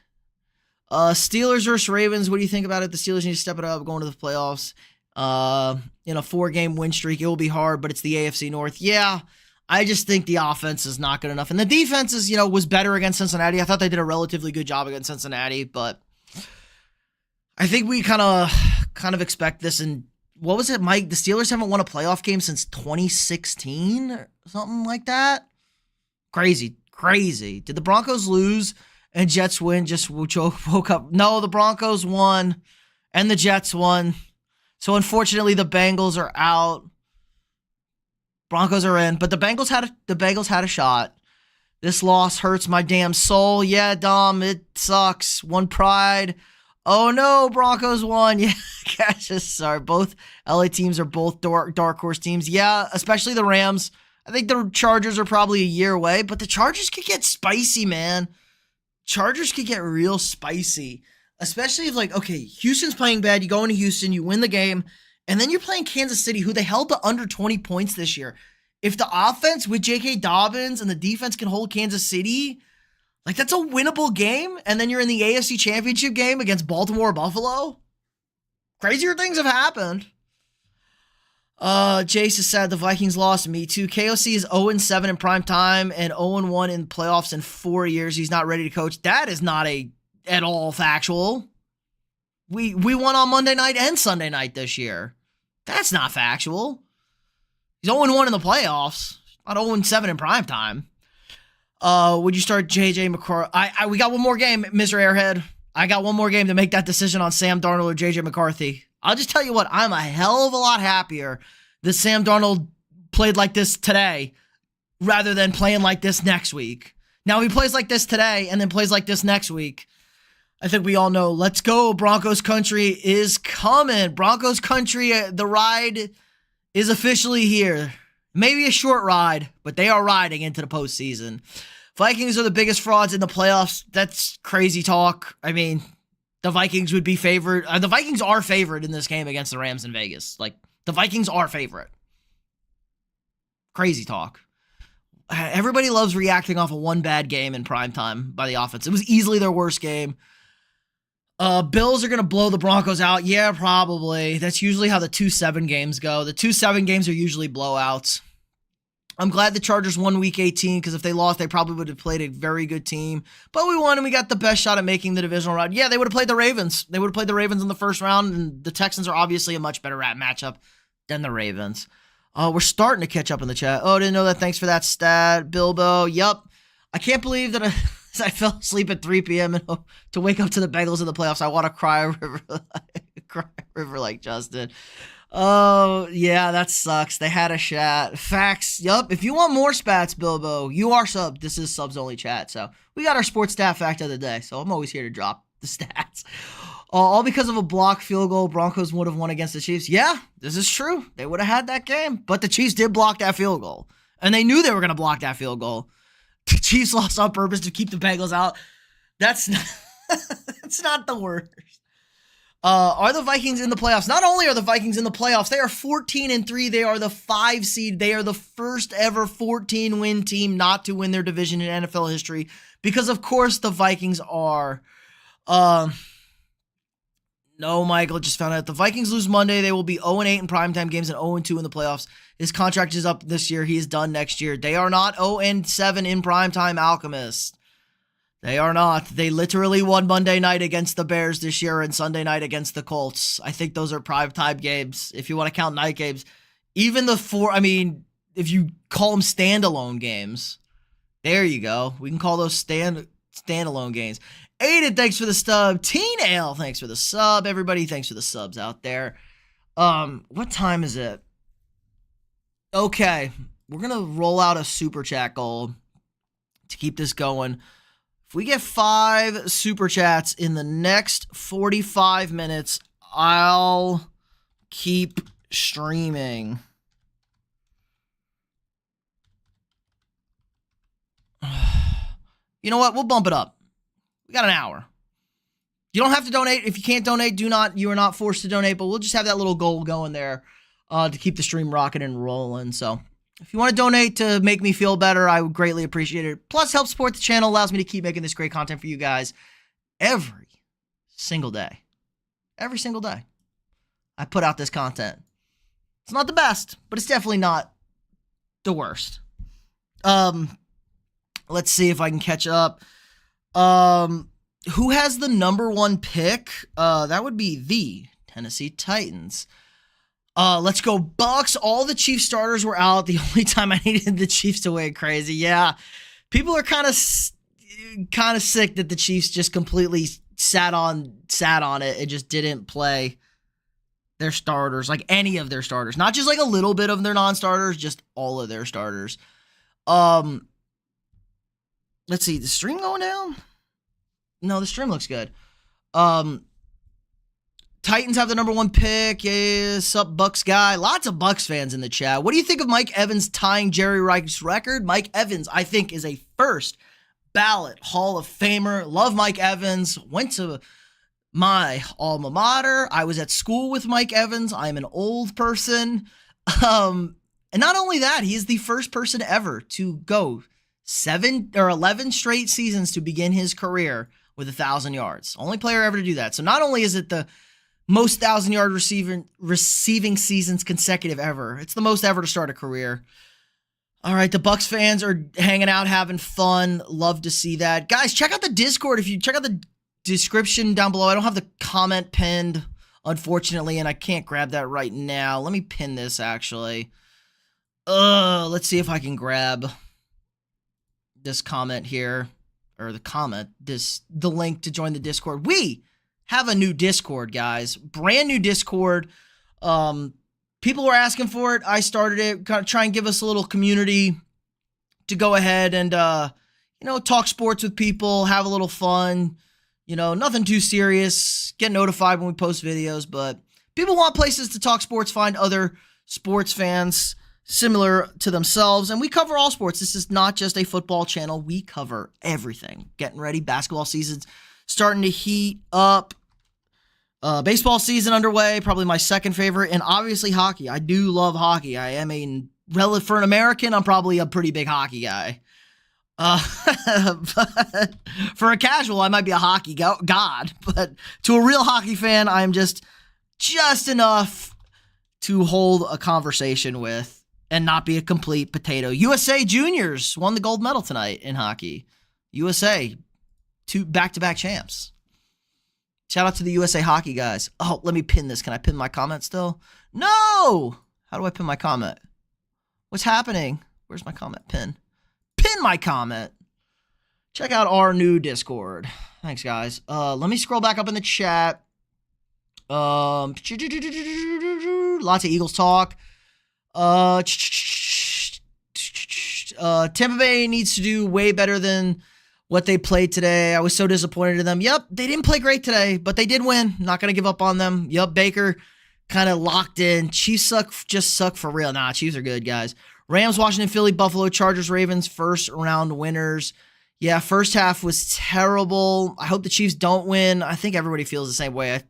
Steelers versus Ravens. What do you think about it? The Steelers need to step it up going to the playoffs. In a 4-game win streak, it will be hard, but it's the AFC North. Yeah, I just think the offense is not good enough. And the defense is, was better against Cincinnati. I thought they did a relatively good job against Cincinnati, but I think we kind of expect this. And what was it, Mike? The Steelers haven't won a playoff game since 2016 or something like that. Crazy. Did the Broncos lose and Jets win? Just woke up. No, the Broncos won and the Jets won. So unfortunately, the Bengals are out. Broncos are in, but the Bengals had a shot. This loss hurts my damn soul. Yeah, Dom, it sucks. One pride. Oh no, Broncos won. Yeah, gosh, sorry. Both LA teams are both dark horse teams. Yeah, especially the Rams. I think the Chargers are probably a year away, but the Chargers could get spicy, man. Chargers could get real spicy. Especially if, Houston's playing bad. You go into Houston, you win the game, and then you're playing Kansas City, who they held to under 20 points this year. If the offense with J.K. Dobbins and the defense can hold Kansas City, that's a winnable game, and then you're in the AFC Championship game against Baltimore or Buffalo. Crazier things have happened. Jace is sad the Vikings lost. Me too. KOC is 0-7 in prime time and 0-1 in playoffs in 4 years. He's not ready to coach. That is not at all factual. We won on Monday night and Sunday night this year. That's not factual. He's 0-1 in the playoffs, not 0-7 in prime time. Would you start JJ McCarthy? We got one more game, Mr. Airhead. I got one more game to make that decision on Sam Darnold or JJ McCarthy. I'll just tell you what, I'm a hell of a lot happier that Sam Darnold played like this today rather than playing like this next week. Now, if he plays like this today and then plays like this next week, I think we all know, let's go. Broncos country is coming. Broncos country, the ride is officially here. Maybe a short ride, but they are riding into the postseason. Vikings are the biggest frauds in the playoffs. That's crazy talk. I mean, the Vikings would be favored. The Vikings are favored in this game against the Rams in Vegas. Like, the Vikings are favorite. Crazy talk. Everybody loves reacting off of one bad game in primetime by the offense. It was easily their worst game. Bills are going to blow the Broncos out. Yeah, probably. That's usually how the 2-7 games go. The 2-7 games are usually blowouts. I'm glad the Chargers won Week 18 because if they lost, they probably would have played a very good team. But we won and we got the best shot at making the divisional round. Yeah, they would have played the Ravens. They would have played the Ravens in the first round, and the Texans are obviously a much better matchup than the Ravens. We're starting to catch up in the chat. Oh, didn't know that. Thanks for that stat, Bilbo. Yup. I can't believe that I fell asleep at 3 p.m. and to wake up to the Bengals in the playoffs. I want to cry river like Justin. Oh, yeah, that sucks. They had a chat. Facts. Yup. If you want more spats, Bilbo, you are sub. This is subs only chat. So we got our sports stat fact of the day. So I'm always here to drop the stats. All because of a blocked field goal, Broncos would have won against the Chiefs. Yeah, this is true. They would have had that game. But the Chiefs did block that field goal. And they knew they were going to block that field goal. The Chiefs lost on purpose to keep the Bengals out. That's not the worst. Are the Vikings in the playoffs? Not only are the Vikings in the playoffs, they are 14-3. They are the 5 seed. They are the first ever 14-win team not to win their division in NFL history. Because, of course, the Vikings are. No, Michael just found out. The Vikings lose Monday. They will be 0-8 in primetime games and 0-2 in the playoffs. His contract is up this year. He is done next year. They are not 0-7 in primetime, Alchemist. They are not. They literally won Monday night against the Bears this year and Sunday night against the Colts. I think those are primetime games, if you want to count night games. Even the 4, I mean, if you call them standalone games, there you go. We can call those standalone games. Aiden, thanks for the sub. Teen Ale, thanks for the sub. Everybody, thanks for the subs out there. What time is it? Okay, we're going to roll out a super chat goal to keep this going. If we get 5 super chats in the next 45 minutes, I'll keep streaming. You know what? We'll bump it up. We got an hour. You don't have to donate. If you can't donate, you are not forced to donate, but we'll just have that little goal going there to keep the stream rocking and rolling. So if you want to donate to make me feel better, I would greatly appreciate it. Plus, help support the channel, allows me to keep making this great content for you guys every single day. Every single day. I put out this content. It's not the best, but it's definitely not the worst. Let's see if I can catch up. Who has the number 1 pick? That would be the Tennessee Titans. Let's go Bucks. All the Chiefs starters were out. The only time I needed the Chiefs to win crazy. Yeah. People are kind of sick that the Chiefs just completely sat on it and just didn't play their starters, like any of their starters. Not just like a little bit of their non-starters, just all of their starters. Let's see, the stream going down? No, the stream looks good. Titans have the number 1 pick. Yeah, sup, Bucks guy. Lots of Bucks fans in the chat. What do you think of Mike Evans tying Jerry Rice's record? Mike Evans, I think, is a first ballot Hall of Famer. Love Mike Evans. Went to my alma mater. I was at school with Mike Evans. I'm an old person. And not only that, he is the first person ever to go 7 or 11 straight seasons to begin his career with 1,000 yards. Only player ever to do that. So not only is it the most 1,000-yard receiving seasons consecutive ever, it's the most ever to start a career. All right, the Bucks fans are hanging out, having fun. Love to see that. Guys, check out the Discord. If you check out the description down below, I don't have the comment pinned, unfortunately, and I can't grab that right now. Let me pin this, actually. Let's see if I can grab this comment here, or the link to join the Discord. We have a new Discord, guys. Brand new Discord. People were asking for it. I started it, kind of try and give us a little community to go ahead and, talk sports with people, have a little fun, Nothing too serious. Get notified when we post videos, but people want places to talk sports, find other sports fans similar to themselves, and we cover all sports. This is not just a football channel. We cover everything. Getting ready. Basketball season's starting to heat up. Baseball season underway, probably my second favorite, and obviously hockey. I do love hockey. I am for an American, I'm probably a pretty big hockey guy. But for a casual, I might be a hockey god, but to a real hockey fan, I'm just enough to hold a conversation with and not be a complete potato. USA Juniors won the gold medal tonight in hockey. USA, 2 back-to-back champs. Shout out to the USA hockey guys. Oh, let me pin this. Can I pin my comment still? No! How do I pin my comment? What's happening? Where's my comment pin? Pin my comment. Check out our new Discord. Thanks, guys. Let me scroll back up in the chat. Lots of Eagles talk. Tampa Bay needs to do way better than what they played today. I was so disappointed in them. Yep, they didn't play great today, but they did win. Not going to give up on them. Yep, Baker kind of locked in. Chiefs suck for real. Nah, Chiefs are good, guys. Rams, Washington, Philly, Buffalo, Chargers, Ravens, first round winners. Yeah, first half was terrible. I hope the Chiefs don't win. I think everybody feels the same way.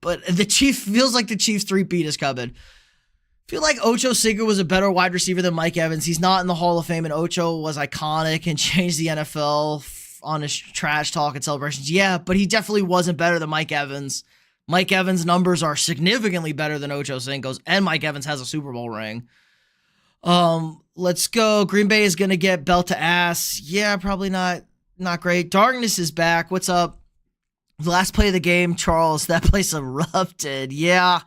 But the Chiefs feels like the Chiefs 3-peat is coming. I feel like Ocho Cinco was a better wide receiver than Mike Evans. He's not in the Hall of Fame, and Ocho was iconic and changed the NFL on his trash talk and celebrations. Yeah, but he definitely wasn't better than Mike Evans. Mike Evans' numbers are significantly better than Ocho Cinco's, and Mike Evans has a Super Bowl ring. Let's go. Green Bay is going to get belt to ass. Yeah, probably not great. Darkness is back. What's up? The last play of the game, Charles, that place erupted. Yeah.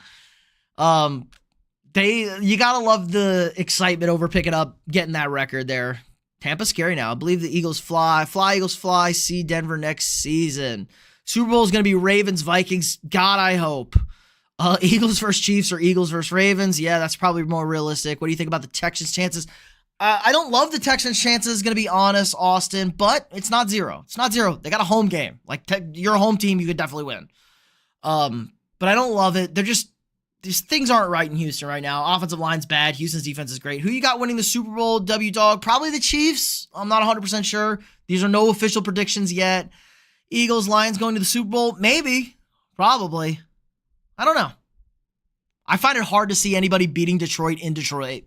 You gotta love the excitement over picking up, getting that record there. Tampa's scary now. I believe the Eagles fly, Eagles fly, see Denver next season. Super Bowl is going to be Ravens, Vikings. God, I hope. Eagles versus Chiefs or Eagles versus Ravens. Yeah, that's probably more realistic. What do you think about the Texans' chances? I don't love the Texans' chances, going to be honest, Austin, but it's not zero. It's not zero. They got a home game. Like, you're a home team, you could definitely win. But I don't love it. These things aren't right in Houston right now. Offensive line's bad. Houston's defense is great. Who you got winning the Super Bowl, W-Dog? Probably the Chiefs. I'm not 100% sure. These are no official predictions yet. Eagles, Lions going to the Super Bowl? Maybe. Probably. I don't know. I find it hard to see anybody beating Detroit in Detroit.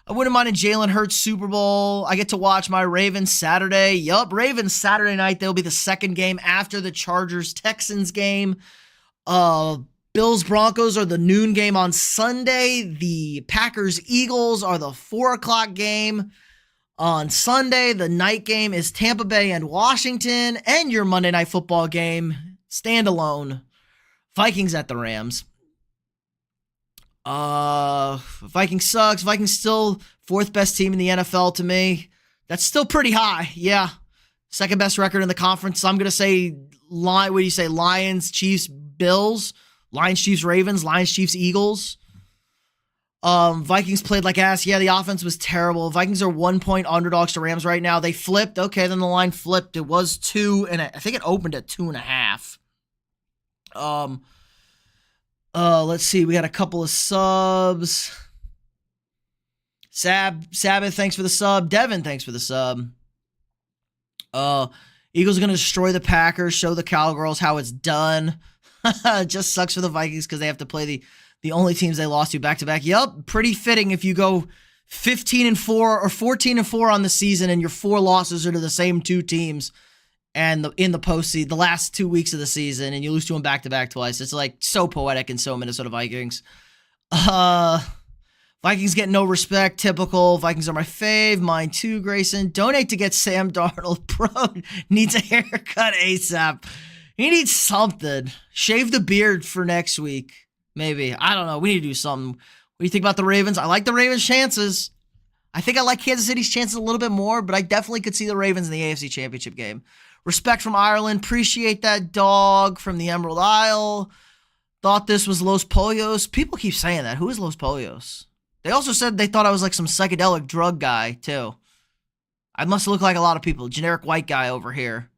I wouldn't mind a Jalen Hurts Super Bowl. I get to watch my Ravens Saturday. Yup, Ravens Saturday night. They'll be the second game after the Chargers-Texans game. Bills Broncos are the noon game on Sunday. The Packers Eagles are the 4:00 game on Sunday. The night game is Tampa Bay and Washington, and your Monday Night Football game standalone. Vikings at the Rams. Vikings sucks. Vikings still 4th best team in the NFL to me. That's still pretty high. Yeah. 2nd best record in the conference. So I'm going to say, what do you say? Lions, Chiefs, Bills. Lions, Chiefs, Ravens. Lions, Chiefs, Eagles. Vikings played like ass. Yeah, the offense was terrible. Vikings are 1-point underdogs to Rams right now. They flipped. Okay, then the line flipped. It was 2, and I think it opened at 2.5. Let's see. We got a couple of subs. Sabbath, thanks for the sub. Devin, thanks for the sub. Eagles are going to destroy the Packers, show the Cowgirls how it's done. It just sucks for the Vikings because they have to play the only teams they lost to back-to-back. Yup, pretty fitting if you go 15-4 or 14-4 on the season and your 4 losses are to the same 2 teams and in the postseason, the last 2 weeks of the season, and you lose to them back-to-back twice. It's like so poetic and so Minnesota Vikings. Vikings get no respect. Typical. Vikings are my fave. Mine too, Grayson. Donate to get Sam Darnold. Bro needs a haircut ASAP. He needs something. Shave the beard for next week. Maybe. I don't know. We need to do something. What do you think about the Ravens? I like the Ravens' chances. I think I like Kansas City's chances a little bit more, but I definitely could see the Ravens in the AFC Championship game. Respect from Ireland. Appreciate that dog from the Emerald Isle. Thought this was Los Pollos. People keep saying that. Who is Los Pollos? They also said they thought I was like some psychedelic drug guy, too. I must look like a lot of people. Generic white guy over here.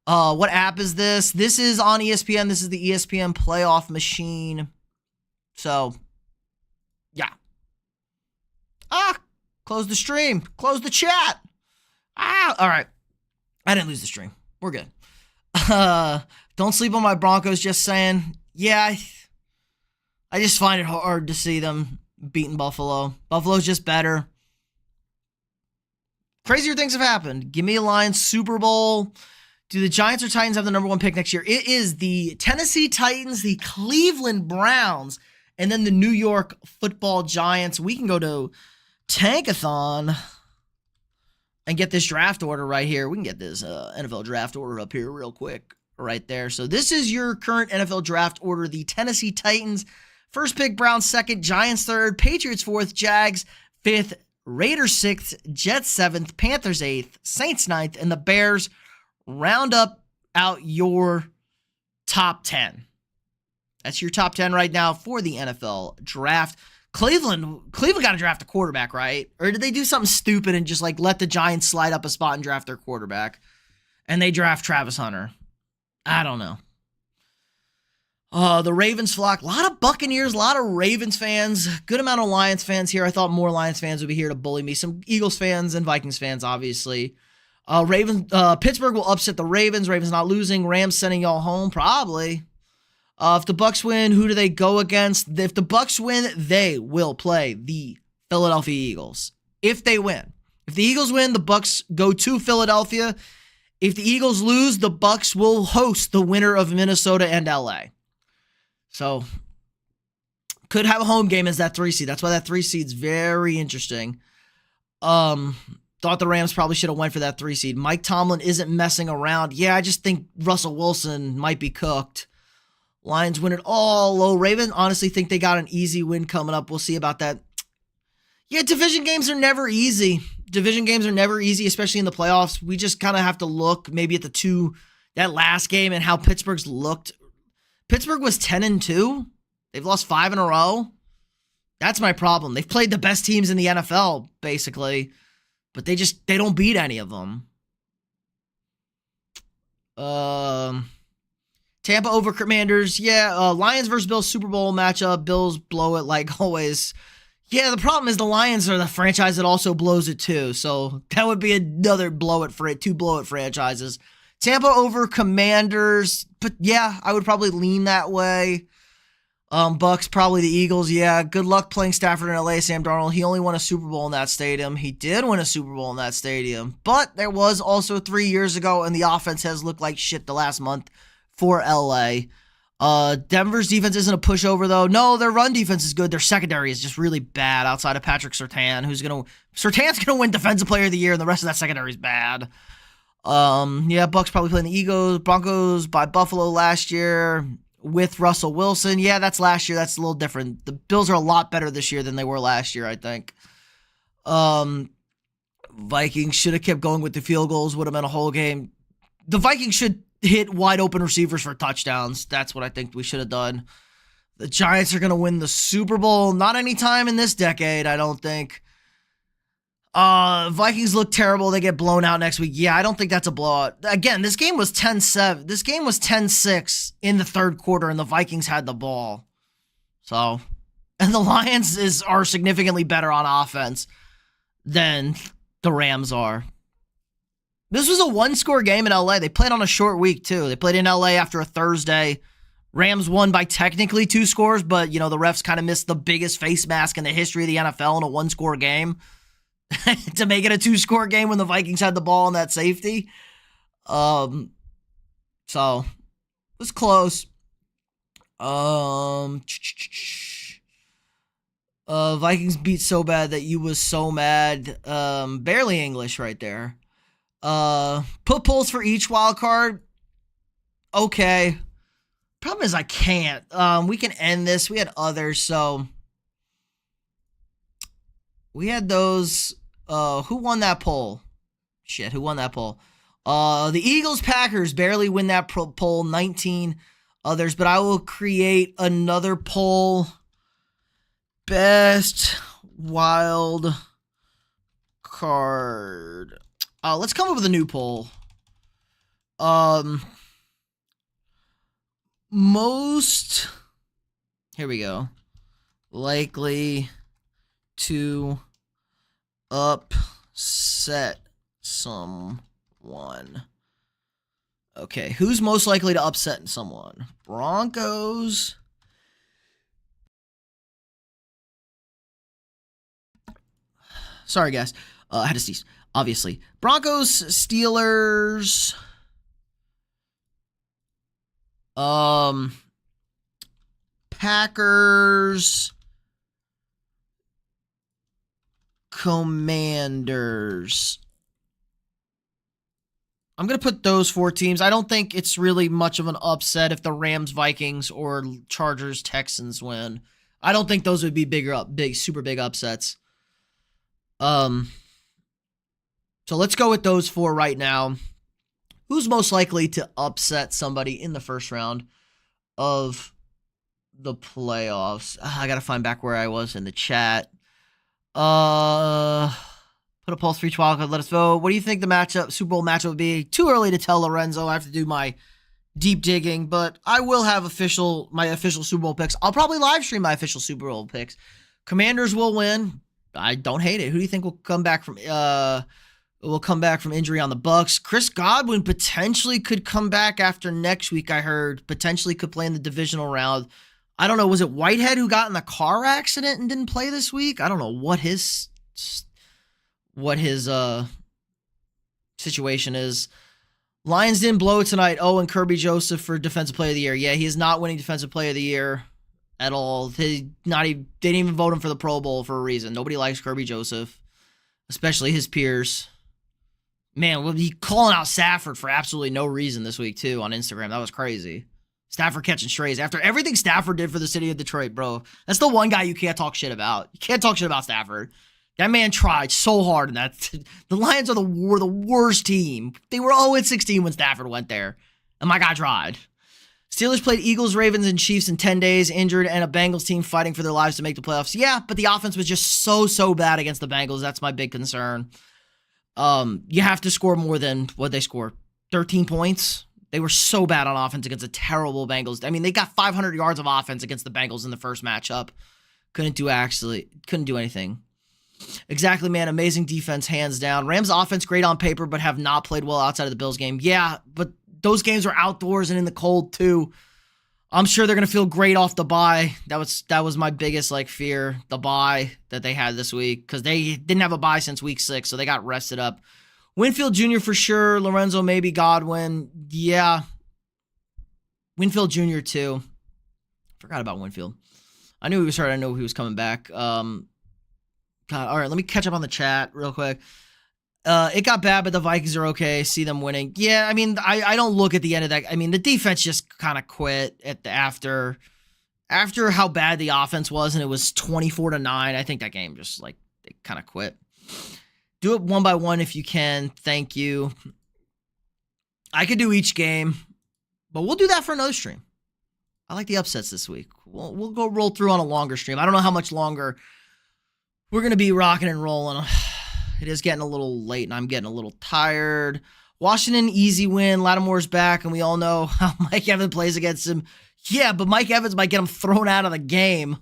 What app is this? This is on ESPN. This is the ESPN playoff machine. So, yeah. Close the stream. Close the chat. All right. I didn't lose the stream. We're good. Don't sleep on my Broncos, just saying. Yeah, I just find it hard to see them beating Buffalo. Buffalo's just better. Crazier things have happened. Give me a Lions Super Bowl. Do the Giants or Titans have the number 1 pick next year? It is the Tennessee Titans, the Cleveland Browns, and then the New York Football Giants. We can go to Tankathon and get this draft order right here. We can get this NFL draft order up here real quick right there. So this is your current NFL draft order. The Tennessee Titans, 1st pick, Browns 2nd, Giants 3rd, Patriots 4th, Jags 5th, Raiders 6th, Jets 7th, Panthers 8th, Saints 9th, and the Bears round out your top 10. That's your top 10 right now for the NFL draft. Cleveland got to draft a quarterback, right? Or did they do something stupid and just like let the Giants slide up a spot and draft their quarterback? And they draft Travis Hunter. I don't know. The Ravens flock. A lot of Buccaneers, a lot of Ravens fans. Good amount of Lions fans here. I thought more Lions fans would be here to bully me. Some Eagles fans and Vikings fans, obviously. Pittsburgh will upset the Ravens. Ravens not losing. Rams sending y'all home, probably. If the Bucs win, who do they go against? If the Bucs win, they will play the Philadelphia Eagles. If they win. If the Eagles win, the Bucs go to Philadelphia. If the Eagles lose, the Bucs will host the winner of Minnesota and LA. So, could have a home game as that 3 seed. That's why that 3 seed's very interesting. Thought the Rams probably should have went for that 3 seed. Mike Tomlin isn't messing around. Yeah, I just think Russell Wilson might be cooked. Lions win it all. Low Ravens honestly think they got an easy win coming up. We'll see about that. Yeah, division games are never easy. Especially in the playoffs. We just kind of have to look maybe at that last game and how Pittsburgh's looked. Pittsburgh was 10-2. They've lost 5 in a row. That's my problem. They've played the best teams in the NFL, basically, but they don't beat any of them. Tampa over Commanders. Yeah, Lions versus Bills Super Bowl matchup. Bills blow it like always. Yeah, the problem is the Lions are the franchise that also blows it too. So that would be another two blow it franchises. Tampa over Commanders. But yeah, I would probably lean that way. Bucks, probably the Eagles. Yeah, good luck playing Stafford in LA, Sam Darnold. He only won a Super Bowl in that stadium. He did win a Super Bowl in that stadium. But there was also 3 years ago, and the offense has looked like shit the last month for LA. Denver's defense isn't a pushover, though. No, their run defense is good. Their secondary is just really bad outside of Patrick Surtain, Surtain's going to win Defensive Player of the Year, and the rest of that secondary is bad. Yeah, Bucks probably playing the Eagles. Broncos by Buffalo last year with Russell Wilson. Yeah, that's last year. That's a little different. The Bills are a lot better this year than they were last year, I think. Vikings should have kept going with the field goals. Would have been a whole game. The Vikings should hit wide open receivers for touchdowns. That's what I think we should have done. The Giants are going to win the Super Bowl. Not anytime in this decade, I don't think. Vikings look terrible. They get blown out next week. Yeah, I don't think that's a blowout. Again, this game was 10-7. This game was 10-6 in the third quarter, and the Vikings had the ball. So, and the Lions are significantly better on offense than the Rams are. This was a one-score game in LA. They played on a short week, too. They played in LA after a Thursday. Rams won by technically 2 scores, but, the refs kind of missed the biggest face mask in the history of the NFL in a one-score game to make it a 2-score game when the Vikings had the ball on that safety. So, it was close. Vikings beat so bad that you was so mad. Barely English right there. Put polls for each wild card. Okay. Problem is I can't. We can end this. We had others, so we had those. Who won that poll? Shit, who won that poll? The Eagles Packers barely win that poll. 19 others, but I will create another poll. Best wild card. Let's come up with a new poll. Um, most, here we go, likely to upset someone. Okay, who's most likely to upset someone? Broncos. Sorry, guys. I had to sneeze. Obviously. Broncos, Steelers. Packers. Commanders. I'm going to put those 4 teams. I don't think it's really much of an upset if the Rams, Vikings, or Chargers, Texans win. I don't think those would be super big upsets. So let's go with those 4 right now. Who's most likely to upset somebody in the first round of the playoffs? I got to find back where I was in the chat. Put a pulse for each wildcard. Let us vote. What do you think the Super Bowl matchup would be? Too early to tell, Lorenzo. I have to do my deep digging, but I will have my official Super Bowl picks. I'll probably live stream my official Super Bowl picks. Commanders will win. I don't hate it. Who do you think will come back from injury on the Bucks? Chris Godwin potentially could come back after next week, I heard. Potentially could play in the divisional round. I don't know. Was it Whitehead who got in the car accident and didn't play this week? I don't know what his situation is. Lions didn't blow tonight. Oh, and Kirby Joseph for Defensive Player of the Year. Yeah, he is not winning Defensive Player of the Year at all. They didn't even vote him for the Pro Bowl for a reason. Nobody likes Kirby Joseph, especially his peers. Man, he calling out Stafford for absolutely no reason this week, too, on Instagram. That was crazy. Stafford catching strays. After everything Stafford did for the city of Detroit, bro, that's the one guy you can't talk shit about. You can't talk shit about Stafford. That man tried so hard, and the Lions were the worst team. They were 0-16 when Stafford went there, and my guy tried. Steelers played Eagles, Ravens, and Chiefs in 10 days, injured, and a Bengals team fighting for their lives to make the playoffs. Yeah, but the offense was just so bad against the Bengals. That's my big concern. You have to score more than what they scored. 13 points. They were so bad on offense against a terrible Bengals. I mean, they got 500 yards of offense against the Bengals in the first matchup. Couldn't do anything. Exactly, man. Amazing defense, hands down. Rams offense great on paper, but have not played well outside of the Bills game. Yeah, but those games were outdoors and in the cold too. I'm sure they're gonna feel great off the bye. That was my biggest fear, the bye that they had this week, because they didn't have a bye since week 6, so they got rested up. Winfield Jr. for sure. Lorenzo, maybe Godwin. Yeah. Winfield Jr. too. Forgot about Winfield. I knew he was hurt. I know he was coming back. God, all right, let me catch up on the chat real quick. It got bad, but the Vikings are okay. See them winning. Yeah, I mean, I don't look at the end of that. I mean, the defense just kind of quit after how bad the offense was, and it was 24-9. I think that game just they kind of quit. Do it one by one if you can. Thank you. I could do each game, but we'll do that for another stream. I like the upsets this week. We'll go roll through on a longer stream. I don't know how much longer we're going to be rocking and rolling. It is getting a little late, and I'm getting a little tired. Washington, easy win. Lattimore's back, and we all know how Mike Evans plays against him. Yeah, but Mike Evans might get him thrown out of the game.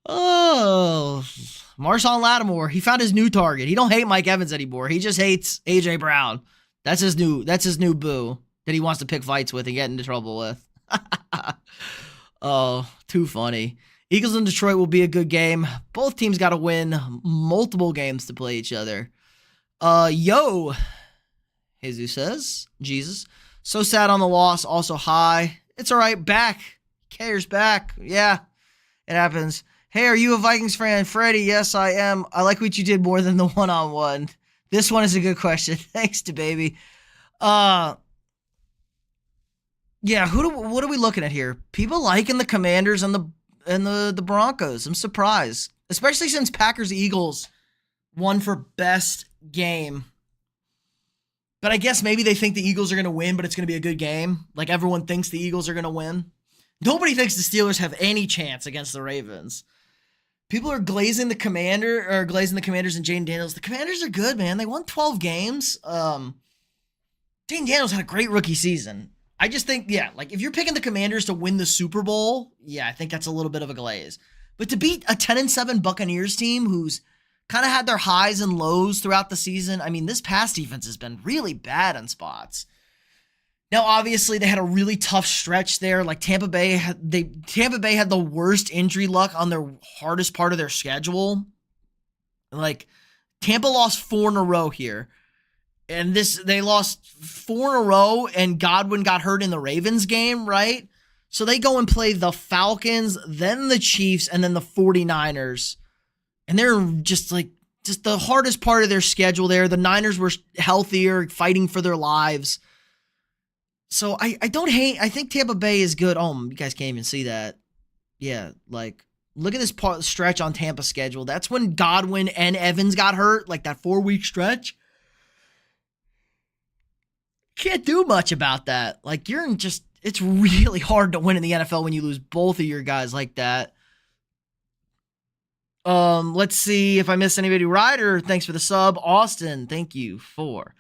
Oh, Marshawn Lattimore. He found his new target. He don't hate Mike Evans anymore. He just hates A.J. Brown. That's his new boo that he wants to pick fights with and get into trouble with. Oh, too funny. Eagles and Detroit will be a good game. Both teams got to win multiple games to play each other. Yo, Jesus says, Jesus. So sad on the loss. Also, hi. It's all right. Back. Cares back. Yeah, it happens. Hey, are you a Vikings fan? Freddie, yes, I am. I like what you did more than the one-on-one. This one is a good question. Thanks to baby. Yeah, what are we looking at here? People liking the Commanders and the Broncos. I'm surprised, especially since Packers-Eagles won for best game. But I guess maybe they think the Eagles are going to win, but it's going to be a good game. Like everyone thinks the Eagles are going to win. Nobody thinks the Steelers have any chance against the Ravens. People are glazing the Commanders and Jaden Daniels. The Commanders are good, man. They won 12 games. Jane Daniels had a great rookie season. I just think, yeah, like if you're picking the Commanders to win the Super Bowl, yeah, I think that's a little bit of a glaze. But to beat a 10-7 Buccaneers team who's kind of had their highs and lows throughout the season, I mean, this pass defense has been really bad in spots. Now, obviously, they had a really tough stretch there. Like Tampa Bay had the worst injury luck on their hardest part of their schedule. Like Tampa lost 4 in a row here. And they lost 4 in a row, and Godwin got hurt in the Ravens game, right? So they go and play the Falcons, then the Chiefs, and then the 49ers. And they're just the hardest part of their schedule there. The Niners were healthier, fighting for their lives. So I don't hate. I think Tampa Bay is good. Oh, you guys can't even see that. Yeah, like look at this stretch on Tampa's schedule. That's when Godwin and Evans got hurt, like that 4-week stretch. Can't do much about that. Like it's really hard to win in the NFL when you lose both of your guys like that. Let's see if I missed anybody. Ryder, thanks for the sub. Austin, thank you for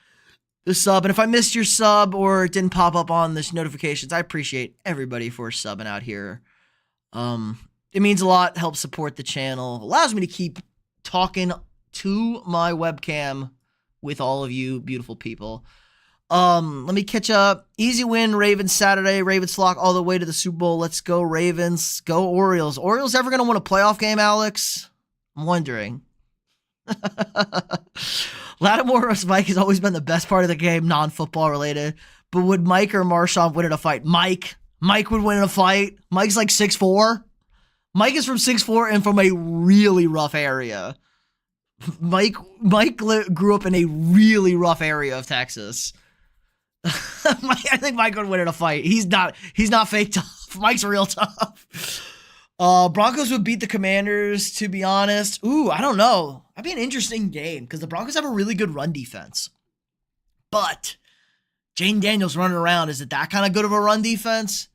the sub. And if I missed your sub or it didn't pop up on this notifications, I appreciate everybody for subbing out here. It means a lot, helps support the channel, allows me to keep talking to my webcam with all of you beautiful people. Let me catch up. Easy win, Ravens Saturday. Ravens lock all the way to the Super Bowl. Let's go, Ravens. Go, Orioles. Orioles ever going to win a playoff game, Alex? I'm wondering. Lattimore's Mike has always been the best part of the game, non-football related. But would Mike or Marshawn win in a fight? Mike would win in a fight. Mike's like 6'4". Mike is from 6'4" and from a really rough area. Mike grew up in a really rough area of Texas. I think Mike would win in a fight. He's not fake tough. Mike's real tough. Broncos would beat the Commanders, to be honest. Ooh, I don't know. That'd be an interesting game because the Broncos have a really good run defense. But Jane Daniels running around, is it that kind of good of a run defense?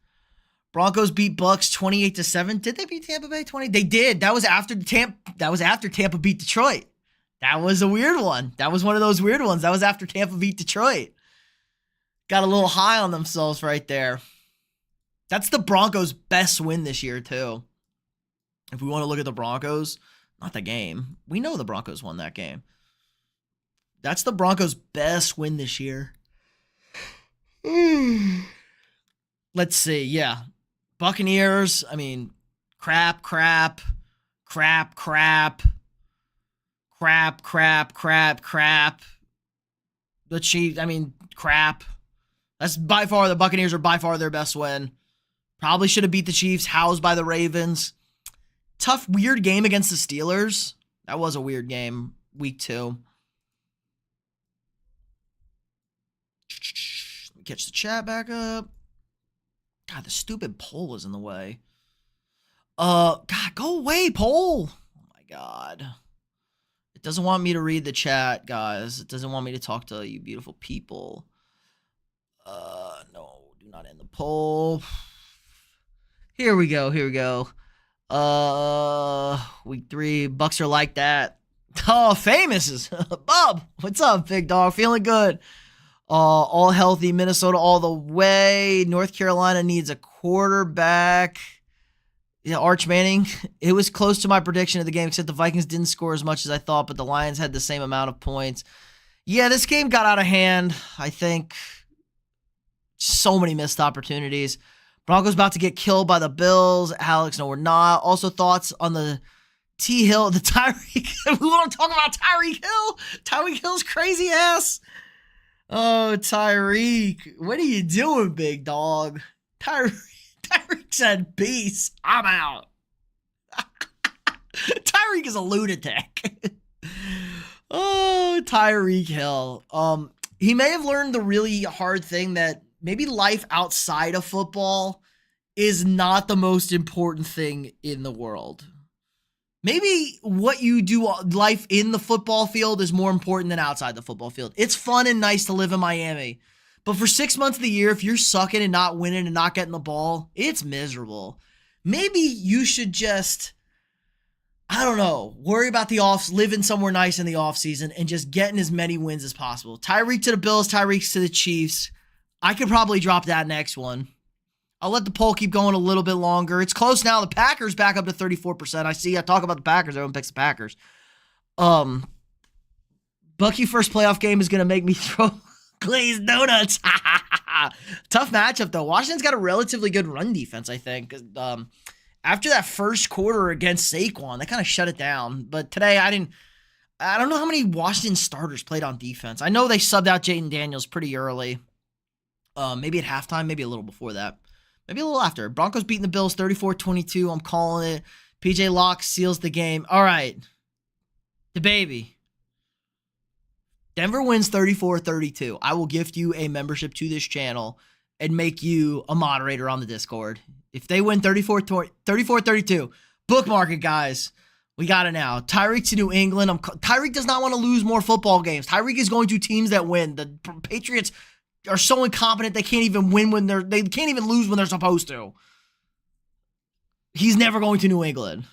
Broncos beat Bucks 28-7. Did they beat Tampa Bay 20? They did. That was after Tampa beat Detroit. That was a weird one. That was one of those weird ones. That was after Tampa beat Detroit. Got a little high on themselves right there. That's the Broncos' best win this year, too. If we want to look at the Broncos, not the game. We know the Broncos won that game. That's the Broncos' best win this year. Let's see. Yeah. Buccaneers, I mean, crap. The Chiefs, I mean, crap. That's by far, the Buccaneers are by far their best win. Probably should have beat the Chiefs, housed by the Ravens. Tough, weird game against the Steelers. That was a weird game, week 2. Let me catch the chat back up. God, the stupid poll was in the way. God, go away, poll. Oh my God. It doesn't want me to read the chat, guys. It doesn't want me to talk to you beautiful people. No, do not end the poll. Here we go. Week 3, Bucks are like that. Oh, famous is Bob. What's up, big dog? Feeling good. All healthy. Minnesota all the way. North Carolina needs a quarterback. Yeah, Arch Manning. It was close to my prediction of the game, except the Vikings didn't score as much as I thought, but the Lions had the same amount of points. Yeah, this game got out of hand, I think. So many missed opportunities. Broncos about to get killed by the Bills. Alex, no, we're not. Also, thoughts on the T. Hill, the Tyreek. We want to talk about Tyreek Hill. Tyreek Hill's crazy ass. Oh, Tyreek. What are you doing, big dog? Tyreek said, peace. I'm out. Tyreek is a lunatic. Oh, Tyreek Hill. He may have learned the really hard thing that maybe life outside of football is not the most important thing in the world. Maybe what you do, life in the football field, is more important than outside the football field. It's fun and nice to live in Miami. But for 6 months of the year, if you're sucking and not winning and not getting the ball, it's miserable. Maybe you should just I don't know. Worry about the offs, living somewhere nice in the offseason, and just getting as many wins as possible. Tyreek to the Bills, Tyreek to the Chiefs. I could probably drop that next one. I'll let the poll keep going a little bit longer. It's close now. The Packers back up to 34%. I talk about the Packers. Everyone picks the Packers. Bucky first playoff game is going to make me throw glazed donuts. Tough matchup, though. Washington's got a relatively good run defense, I think. After that first quarter against Saquon, they kind of shut it down. But today, I don't know how many Washington starters played on defense. I know they subbed out Jaden Daniels pretty early. Maybe at halftime, maybe a little before that. Maybe a little after. Broncos beating the Bills 34-22. I'm calling it. PJ Locke seals the game. All right. The baby. Denver wins 34-32. I will gift you a membership to this channel and make you a moderator on the Discord. If they win 34-32, bookmark it, guys. We got it now. Tyreek to New England. Tyreek does not want to lose more football games. Tyreek is going to teams that win. The Patriots are so incompetent they can't even win they can't even lose when they're supposed to. He's never going to New England.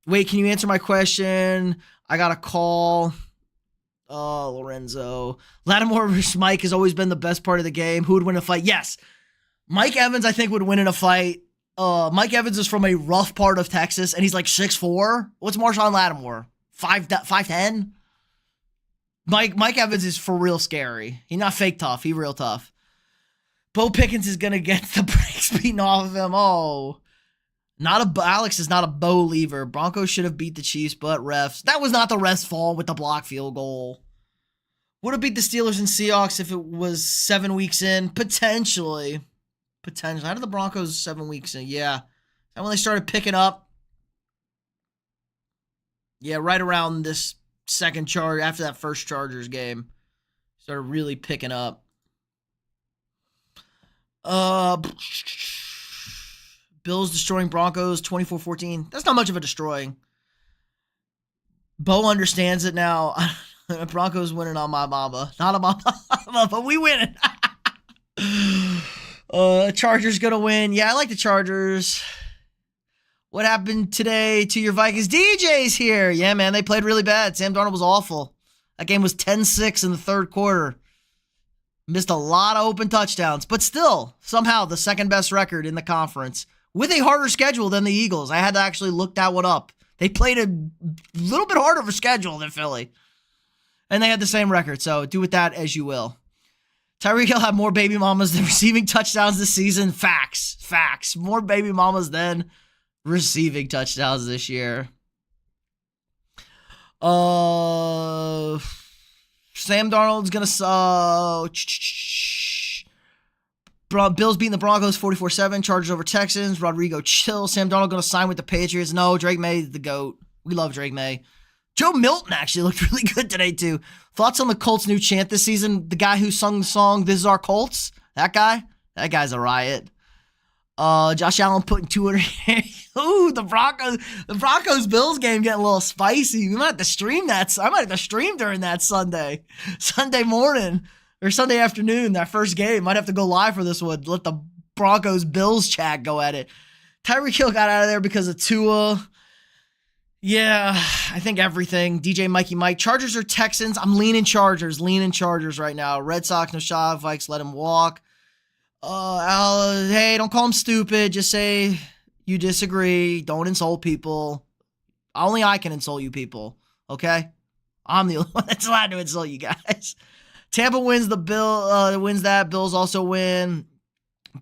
Wait, can you answer my question? I got a call. Lorenzo. Lattimore versus Mike has always been the best part of the game. Who would win a fight? Yes. Mike Evans, I think, would win in a fight. Mike Evans is from a rough part of Texas, and he's like 6'4". What's Marshawn Lattimore? 5'10"? Mike Evans is for real scary. He's not fake tough. He's real tough. Bo Pickens is going to get the brakes beaten off of him. Oh. Alex is not a Bo lever. Broncos should have beat the Chiefs, but refs. That was not the refs' fault with the block field goal. Would have beat the Steelers and Seahawks if it was 7 weeks in. Potentially. How did the Broncos 7 weeks in? Yeah. And when they started picking up. Yeah, right around this second charge, after that first Chargers game. Started really picking up. Bills destroying Broncos 24-14. That's not much of a destroying. Bo understands it now. Broncos winning on my mama. Not on my mama, but we winning. Chargers gonna win. Yeah, I like the Chargers. What happened today to your Vikings? DJ's here. Yeah, man, they played really bad. Sam Darnold was awful. That game was 10-6 in the third quarter. Missed a lot of open touchdowns, but still, somehow, the second best record in the conference with a harder schedule than the Eagles. I had to actually look that one up. They played a little bit harder of a schedule than Philly. And they had the same record, so do with that as you will. Tyreek Hill had more baby mamas than receiving touchdowns this season. Facts. More baby mamas than receiving touchdowns this year. Sam Darnold's going to... Bills beating the Broncos 44-7. Chargers over Texans. Rodrigo chill. Sam Darnold going to sign with the Patriots. No, Drake May's the GOAT. We love Drake May. Joe Milton actually looked really good today, too. Thoughts on the Colts' new chant this season? The guy who sung the song, "This is our Colts"? That guy? That guy's a riot. Josh Allen putting 200. Ooh, the Broncos Bills game getting a little spicy. We might have to stream that. I might have to stream during that Sunday morning or Sunday afternoon. That first game, might have to go live for this one. Let the Broncos Bills chat go at it. Tyreek Hill got out of there because of Tua. Yeah, I think everything. DJ Mikey Mike. Chargers or Texans? I'm leaning Chargers right now. Red Sox, no shot. Vikes, let him walk. Hey, don't call him stupid. Just say you disagree. Don't insult people. Only I can insult you people. Okay? I'm the only one that's allowed to insult you guys. Tampa wins wins that. Bills also win.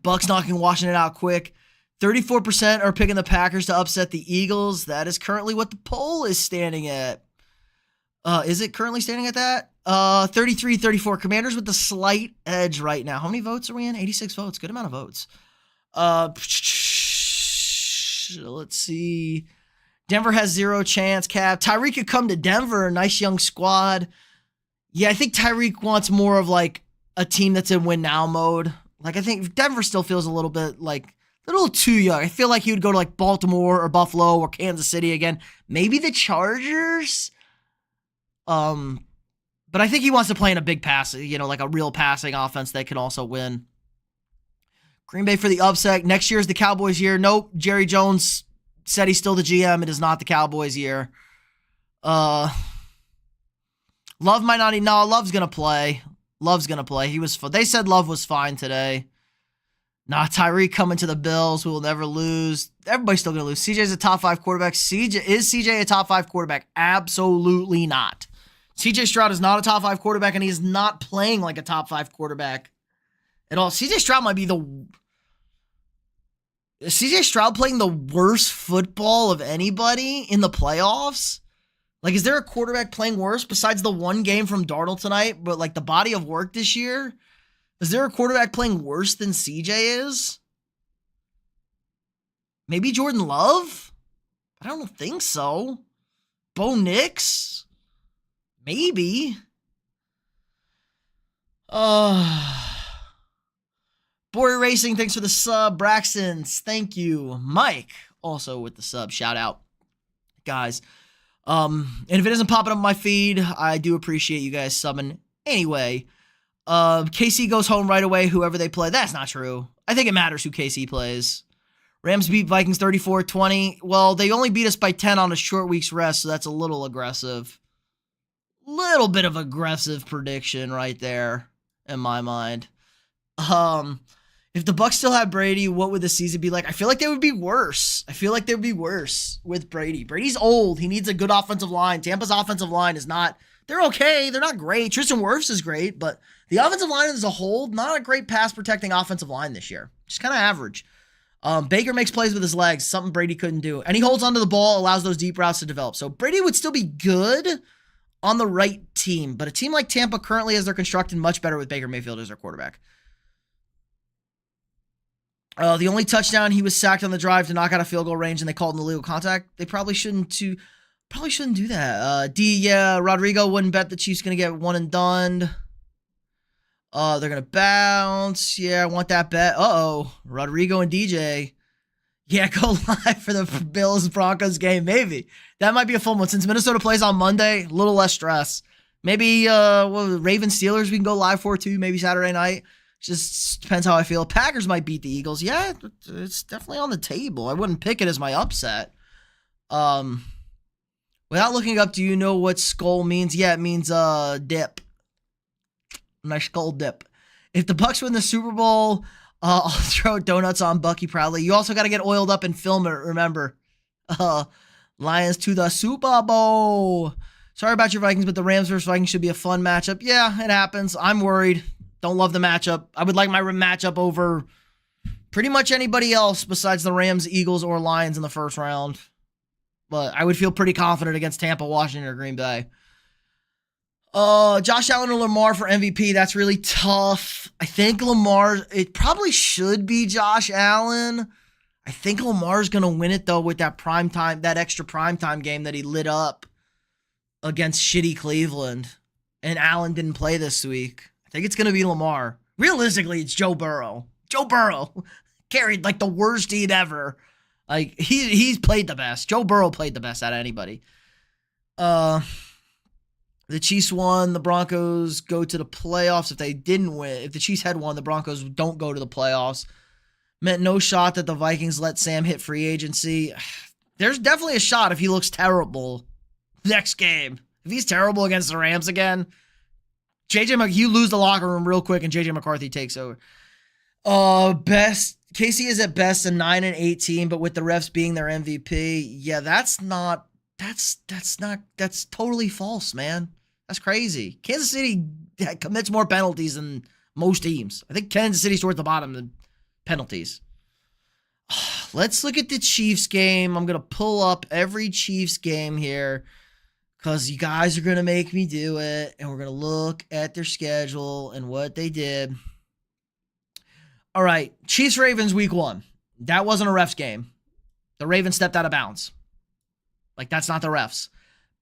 Bucks knocking Washington out quick. 34% are picking the Packers to upset the Eagles. That is currently what the poll is standing at. Is it currently standing at that? 33-34. Commanders with the slight edge right now. How many votes are we in? 86 votes. Good amount of votes. Let's see. Denver has 0 chance, Cap. Tyreek could come to Denver. Nice young squad. Yeah, I think Tyreek wants more of like a team that's in win now mode. Like, I think Denver still feels a little bit like a little too young. I feel like he would go to like Baltimore or Buffalo or Kansas City again. Maybe the Chargers. But I think he wants to play in a big pass, like a real passing offense that can also win. Green Bay for the upset. Next year is the Cowboys year. Nope. Jerry Jones said he's still the GM. It is not the Cowboys' year. Love might not. No, Love's gonna play. Love's gonna play. He was. They said Love was fine today. Nah, Tyreek coming to the Bills, who will never lose. Everybody's still gonna lose. CJ's a top 5 quarterback. Is CJ a top 5 quarterback? Absolutely not. CJ Stroud is not a top 5 quarterback, and he is not playing like a top 5 quarterback at all. CJ Stroud might be Is CJ Stroud playing the worst football of anybody in the playoffs? Like, is there a quarterback playing worse besides the one game from Darnold tonight? But, like, the body of work this year? Is there a quarterback playing worse than CJ is? Maybe Jordan Love? I don't think so. Bo Nix? Maybe. Bory Racing, thanks for the sub. Braxton's, thank you. Mike, also with the sub. Shout out, guys. And if it isn't popping up my feed, I do appreciate you guys subbing. Anyway, KC goes home right away, whoever they play. That's not true. I think it matters who KC plays. Rams beat Vikings 34-20. Well, they only beat us by 10 on a short week's rest, so that's a little aggressive. Little bit of aggressive prediction right there in my mind. If the Bucs still had Brady, what would the season be like? I feel like they would be worse. I feel like they would be worse with Brady. Brady's old. He needs a good offensive line. Tampa's offensive line is not, they're okay. They're not great. Tristan Wirfs is great, but the offensive line as a whole, not a great pass protecting offensive line this year. Just kind of average. Baker makes plays with his legs, something Brady couldn't do. And he holds onto the ball, allows those deep routes to develop. So Brady would still be good on the right team, but a team like Tampa currently, as they're constructed, much better with Baker Mayfield as their quarterback. The only touchdown, he was sacked on the drive to knock out a field goal range, and they called an illegal contact. They probably shouldn't do that. Rodrigo wouldn't bet the Chiefs going to get one and done. They're going to bounce. Yeah, I want that bet. Rodrigo and DJ. Yeah, go live for the Bills-Broncos game. Maybe. That might be a full one. Since Minnesota plays on Monday, a little less stress. Maybe Ravens-Steelers we can go live for, too. Maybe Saturday night. Just depends how I feel. Packers might beat the Eagles. Yeah, it's definitely on the table. I wouldn't pick it as my upset. Without looking up, do you know what skull means? Yeah, it means dip. Nice skull dip. If the Bucs win the Super Bowl, I'll throw donuts on Bucky proudly. You also got to get oiled up and film it, remember. Lions to the Super Bowl. Sorry about your Vikings, but the Rams versus Vikings should be a fun matchup. Yeah, it happens. I'm worried. Don't love the matchup. I would like my matchup over pretty much anybody else besides the Rams, Eagles, or Lions in the first round. But I would feel pretty confident against Tampa, Washington, or Green Bay. Josh Allen or Lamar for MVP. That's really tough. I think Lamar, it probably should be Josh Allen. I think Lamar's going to win it, though, with that primetime, that extra primetime game that he lit up against shitty Cleveland. And Allen didn't play this week. I think it's going to be Lamar. Realistically, it's Joe Burrow. Joe Burrow carried like the worst team ever. Like he's played the best. Joe Burrow played the best out of anybody. The Chiefs won. The Broncos go to the playoffs. If they didn't win, if the Chiefs had won, the Broncos don't go to the playoffs. Meant no shot that the Vikings let Sam hit free agency. There's definitely a shot if he looks terrible next game. If he's terrible against the Rams again, you lose the locker room real quick and JJ McCarthy takes over. KC is at best a 9-8 but with the refs being their MVP, yeah, that's totally false, man. That's crazy. Kansas City commits more penalties than most teams. I think Kansas City's towards the bottom in penalties. Let's look at the Chiefs game. I'm going to pull up every Chiefs game here, because you guys are going to make me do it, and we're going to look at their schedule and what they did. All right, Chiefs-Ravens week 1. That wasn't a refs game. The Ravens stepped out of bounds. Like, that's not the refs.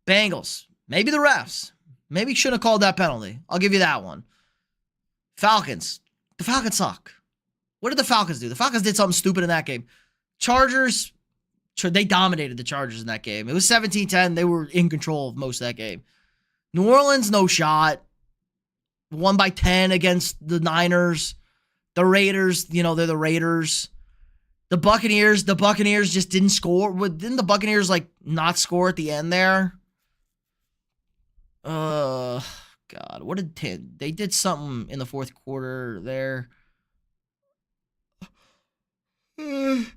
Bengals, maybe the refs. Maybe shouldn't have called that penalty. I'll give you that one. Falcons. The Falcons suck. What did the Falcons do? The Falcons did something stupid in that game. Chargers, they dominated the Chargers in that game. It was 17-10. They were in control of most of that game. New Orleans, no shot. Won by 10 against the Niners. The Raiders, they're the Raiders. The Buccaneers just didn't score. Didn't the Buccaneers like not score at the end there? God, what did they did something in the fourth quarter there? That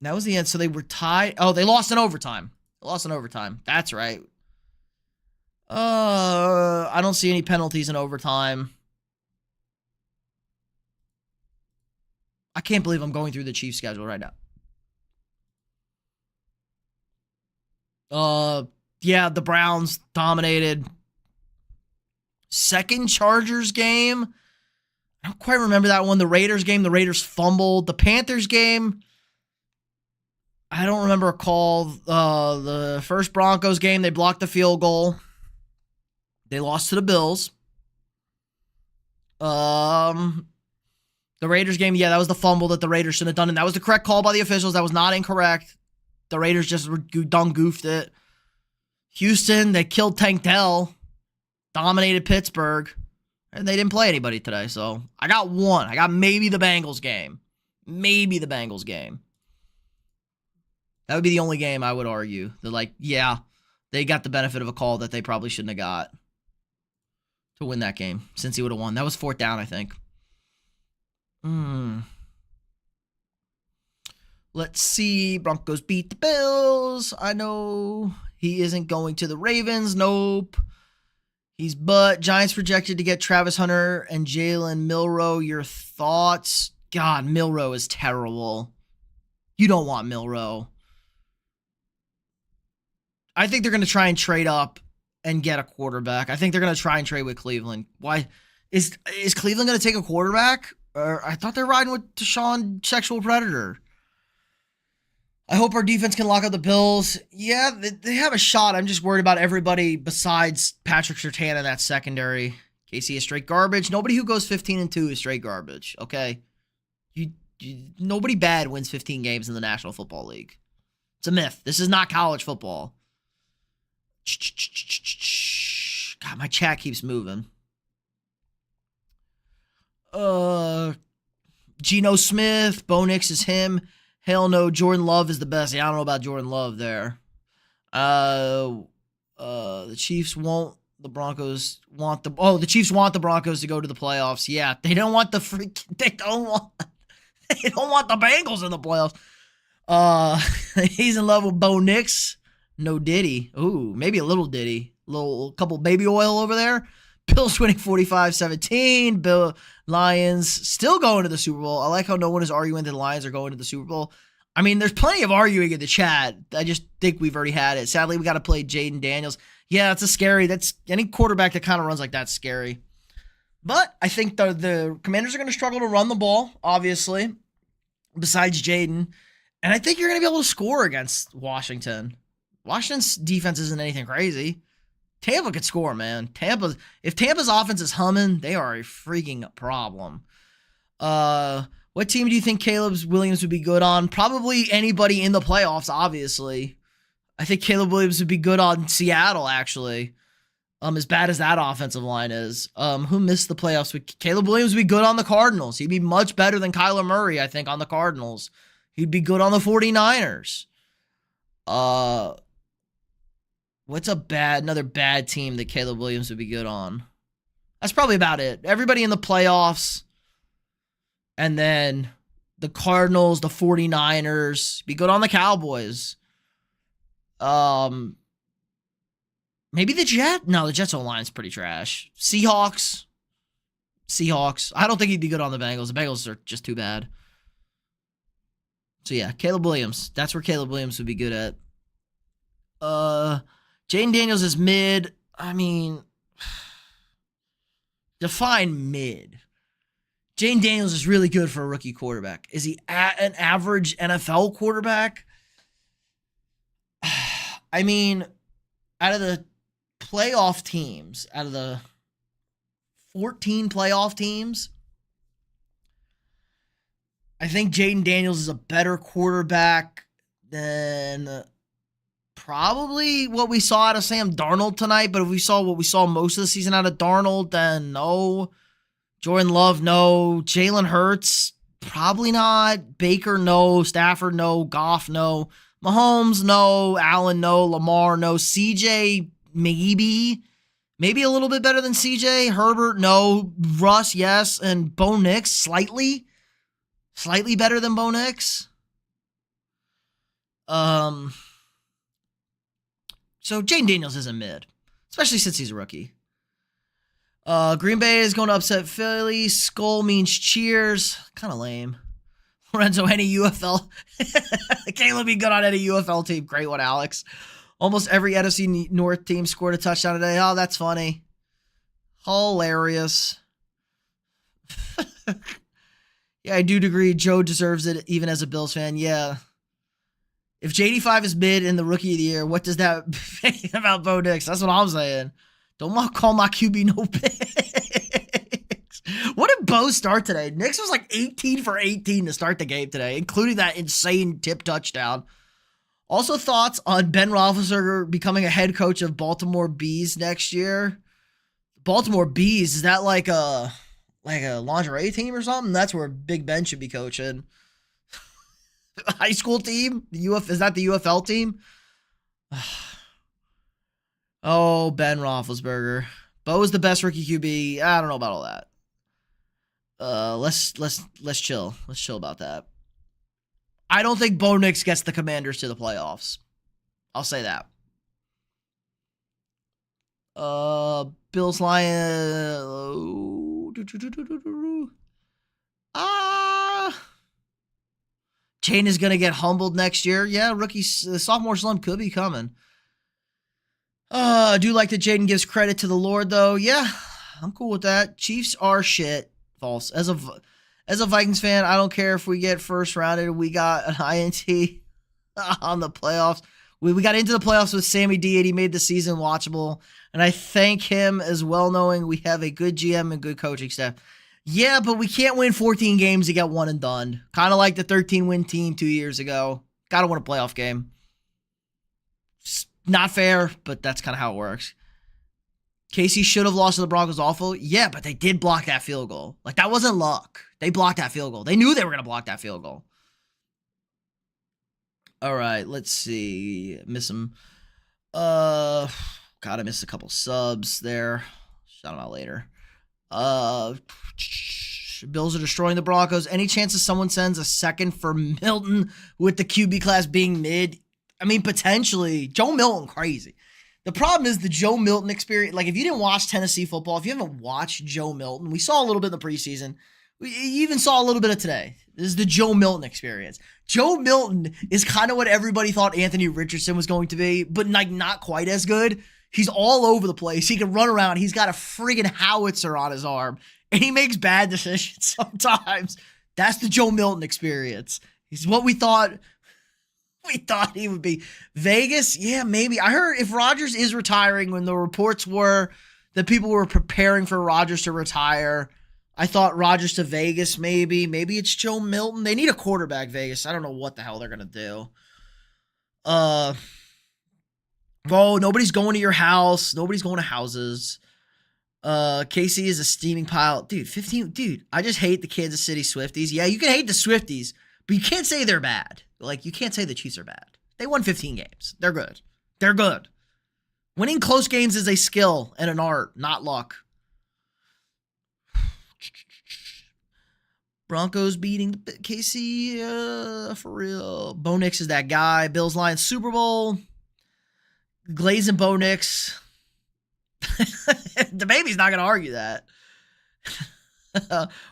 was the end. So they were tied. Oh, they lost in overtime. That's right. I don't see any penalties in overtime. I can't believe I'm going through the Chiefs schedule right now. Yeah, the Browns dominated. Second Chargers game. I don't quite remember that one. The Raiders game, the Raiders fumbled. The Panthers game, I don't remember a call. The first Broncos game, they blocked the field goal. They lost to the Bills. The Raiders game, yeah, that was the fumble that the Raiders shouldn't have done, and that was the correct call by the officials. That was not incorrect. The Raiders just done goofed it. Houston, they killed Tank Dell, dominated Pittsburgh, and they didn't play anybody today. So I got one. I got maybe the Bengals game. That would be the only game I would argue. They're like, yeah, they got the benefit of a call that they probably shouldn't have got to win that game, since he would have won. That was fourth down, I think. Let's see. Broncos beat the Bills. I know he isn't going to the Ravens. Nope. Giants projected to get Travis Hunter and Jalen Milroe. Your thoughts? God, Milroe is terrible. You don't want Milroe. I think they're going to try and trade up and get a quarterback. I think they're going to try and trade with Cleveland. Why? Is Cleveland going to take a quarterback? Or I thought they're riding with Deshaun, sexual predator. I hope our defense can lock up the Bills. Yeah, they have a shot. I'm just worried about everybody besides Patrick Surtain in that secondary. KC is straight garbage. Nobody who goes 15-2 is straight garbage, okay? Nobody bad wins 15 games in the National Football League. It's a myth. This is not college football. God, my chat keeps moving. Geno Smith, Bo Nix is him. Hell no, Jordan Love is the best. Yeah, I don't know about Jordan Love there. The Chiefs won't. The Broncos want the. Oh, the Chiefs want the Broncos to go to the playoffs. Yeah, they don't want the freak. They don't want the Bengals in the playoffs. He's in love with Bo Nix. No Diddy. Ooh, maybe a little Diddy. Couple baby oil over there. Bills winning 45-17. Bill Lions still going to the Super Bowl. I like how no one is arguing that the Lions are going to the Super Bowl. I mean, there's plenty of arguing in the chat. I just think we've already had it. Sadly, we got to play Jaden Daniels. Yeah, that's any quarterback that kind of runs like that's scary. But I think the Commanders are going to struggle to run the ball, obviously, besides Jaden. And I think you're going to be able to score against Washington. Washington's defense isn't anything crazy. Tampa could score, man. If Tampa's offense is humming, they are a freaking problem. What team do you think Caleb Williams would be good on? Probably anybody in the playoffs, obviously. I think Caleb Williams would be good on Seattle, actually. As bad as that offensive line is. Who missed the playoffs? Caleb Williams would be good on the Cardinals. He'd be much better than Kyler Murray, I think, on the Cardinals. He'd be good on the 49ers. What's another bad team that Caleb Williams would be good on? That's probably about it. Everybody in the playoffs. And then the Cardinals, the 49ers. Be good on the Cowboys. Maybe the Jets? No, the Jets O-line is pretty trash. Seahawks. I don't think he'd be good on the Bengals. The Bengals are just too bad. So yeah, Caleb Williams. That's where Caleb Williams would be good at. Jaden Daniels is mid. I mean, define mid. Jaden Daniels is really good for a rookie quarterback. Is he an average NFL quarterback? I mean, out of the playoff teams, out of the 14 playoff teams, I think Jaden Daniels is a better quarterback than probably what we saw out of Sam Darnold tonight, but if we saw what we saw most of the season out of Darnold, then no. Jordan Love, no. Jalen Hurts, probably not. Baker, no. Stafford, no. Goff, no. Mahomes, no. Allen, no. Lamar, no. CJ, maybe. Maybe a little bit better than CJ. Herbert, no. Russ, yes. And Bo Nix, slightly. Slightly better than Bo Nix. So Jaden Daniels isn't mid, especially since he's a rookie. Green Bay is going to upset Philly. Skull means cheers. Kind of lame. Lorenzo, any UFL. Caleb be good on any UFL team. Great one, Alex. Almost every NFC North team scored a touchdown today. Oh, that's funny. Hilarious. Yeah, I do agree. Joe deserves it even as a Bills fan. Yeah. If JD5 is mid in the rookie of the year, what does that say about Bo Nix? That's what I'm saying. Don't call my QB no picks. What did Bo start today? Nix was like 18 for 18 to start the game today, including that insane tip touchdown. Also, thoughts on Ben Roethlisberger becoming a head coach of Baltimore Bees next year? Baltimore Bees, is that like a lingerie team or something? That's where Big Ben should be coaching. High school team? Is that the UFL team? Oh, Ben Roethlisberger. Bo is the best rookie QB. I don't know about all that. Let's chill. Let's chill about that. I don't think Bo Nix gets the Commanders to the playoffs. I'll say that. Bills Lions. Chain is going to get humbled next year. Yeah, the sophomore slump could be coming. I do like that Jaden gives credit to the Lord, though. Yeah, I'm cool with that. Chiefs are shit. False. As a Vikings fan, I don't care if we get first rounded. We got an INT on the playoffs. We got into the playoffs with Sammy D, and he made the season watchable. And I thank him as well, knowing we have a good GM and good coaching staff. Yeah, but we can't win 14 games to get one and done. Kind of like the 13-win team 2 years ago. Got to win a playoff game. It's not fair, but that's kind of how it works. KC should have lost to the Broncos awful. Yeah, but they did block that field goal. Like, that wasn't luck. They blocked that field goal. They knew they were going to block that field goal. All right, let's see. Miss him. God, I missed a couple subs there. Shout them out later. Bills are destroying the Broncos. Any chances someone sends a second for Milton with the QB class being mid? I mean, potentially. Joe Milton, crazy. The problem is the Joe Milton experience. Like, if you didn't watch Tennessee football, if you haven't watched Joe Milton, we saw a little bit in the preseason. We even saw a little bit of today. This is the Joe Milton experience. Joe Milton is kind of what everybody thought Anthony Richardson was going to be, but like not quite as good. He's all over the place. He can run around. He's got a friggin' howitzer on his arm, and he makes bad decisions sometimes. That's the Joe Milton experience. He's what we thought he would be. Vegas, yeah, maybe. I heard if Rodgers is retiring, when the reports were that people were preparing for Rodgers to retire, I thought Rodgers to Vegas, maybe. Maybe it's Joe Milton. They need a quarterback, Vegas. I don't know what the hell they're going to do. Oh, nobody's going to your house. Nobody's going to houses. KC is a steaming pile. Dude, 15. Dude, I just hate the Kansas City Swifties. Yeah, you can hate the Swifties, but you can't say they're bad. Like, you can't say the Chiefs are bad. They won 15 games. They're good. They're good. Winning close games is a skill and an art, not luck. Broncos beating KC, for real. Bo Nix is that guy. Bills Lions Super Bowl. Glaze and Bo Nix. The baby's not going to argue that.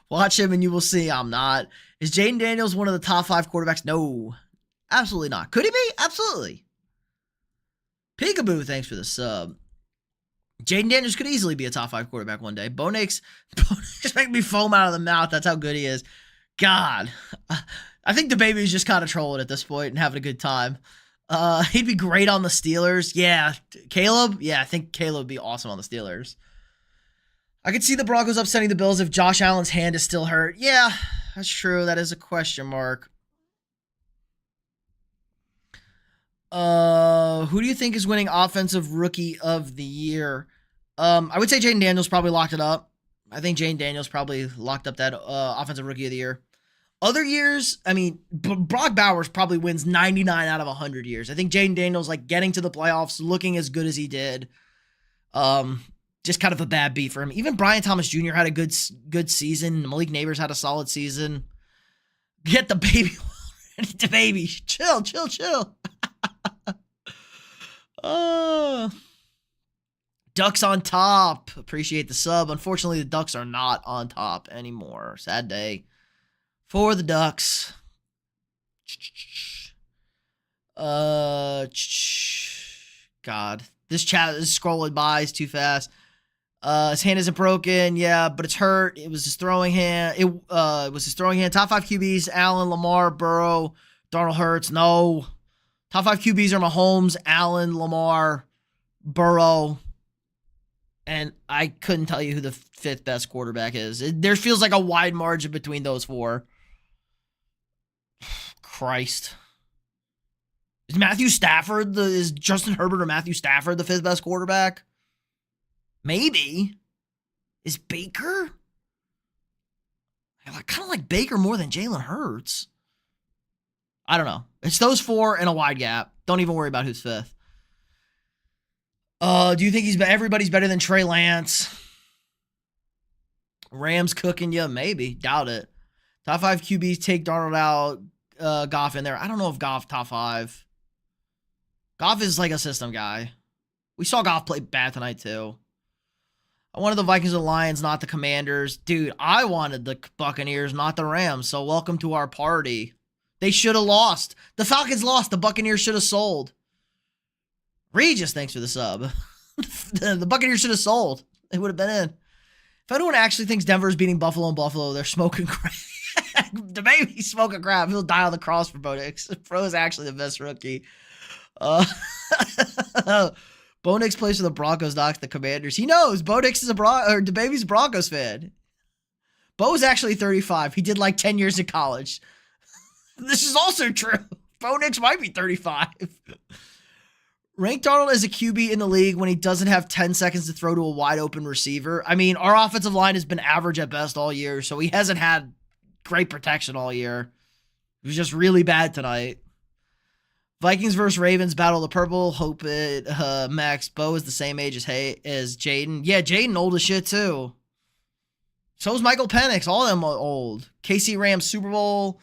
Watch him and you will see I'm not. Is Jaden Daniels one of the top 5 quarterbacks? No, absolutely not. Could he be? Absolutely. Peekaboo, thanks for the sub. Jaden Daniels could easily be a top 5 quarterback one day. Bo Nix make me foam out of the mouth. That's how good he is. God, I think the baby's just kind of trolling at this point and having a good time. He'd be great on the Steelers. Yeah. Caleb? Yeah, I think Caleb would be awesome on the Steelers. I could see the Broncos upsetting the Bills if Josh Allen's hand is still hurt. Yeah, that's true. That is a question mark. Who do you think is winning offensive rookie of the year? I would say Jaden Daniels probably locked it up. I think Jaden Daniels probably locked up that offensive rookie of the year. Other years, I mean, Brock Bowers probably wins 99 out of 100 years. I think Jaden Daniels, like, getting to the playoffs, looking as good as he did. Just kind of a bad beat for him. Even Brian Thomas Jr. had a good season. Malik Neighbors had a solid season. Get the baby. The baby. Chill. Ducks on top. Appreciate the sub. Unfortunately, the Ducks are not on top anymore. Sad day for the Ducks. God. This chat is scrolling by. It's too fast. His hand isn't broken. Yeah, but it's hurt. It was his throwing hand. It was his throwing hand. Top 5 QBs: Allen, Lamar, Burrow, Darnold, Hurts. No. Top 5 QBs are Mahomes, Allen, Lamar, Burrow. And I couldn't tell you who the 5th best quarterback is. There feels like a wide margin between those 4. Christ. Is Matthew Stafford, is Justin Herbert or Matthew Stafford the 5th best quarterback? Maybe. Is Baker? I kind of like Baker more than Jalen Hurts. I don't know. It's those 4 and a wide gap. Don't even worry about who's 5th. Do you think everybody's better than Trey Lance? Rams cooking you? Maybe. Doubt it. Top 5 QBs, take Darnold out. Goff in there. I don't know if Goff top 5. Goff is like a system guy. We saw Goff play bad tonight too. I wanted the Vikings or the Lions, not the Commanders. Dude, I wanted the Buccaneers, not the Rams. So welcome to our party. They should have lost. The Falcons lost. The Buccaneers should have sold. Regis, thanks for the sub. The Buccaneers should have sold. They would have been in. If anyone actually thinks Denver is beating Buffalo and Buffalo, they're smoking crack. The baby's smoking crap. He'll die on the cross for Bo Nix. Pro is actually the best rookie. Bo Nix plays for the Broncos, not the Commanders. He knows. Bo Nix is the baby's a Broncos fan. Bo is actually 35. He did like 10 years in college. This is also true. Bo Nix might be 35. Rank Darnold as a QB in the league when he doesn't have 10 seconds to throw to a wide open receiver. I mean, our offensive line has been average at best all year, so he hasn't had great protection all year. It was just really bad tonight. Vikings versus Ravens, battle of the purple. Hope it, Max. Bo is the same age as Jaden. Yeah, Jaden old as shit too. So is Michael Penix. All of them are old. KC Rams Super Bowl.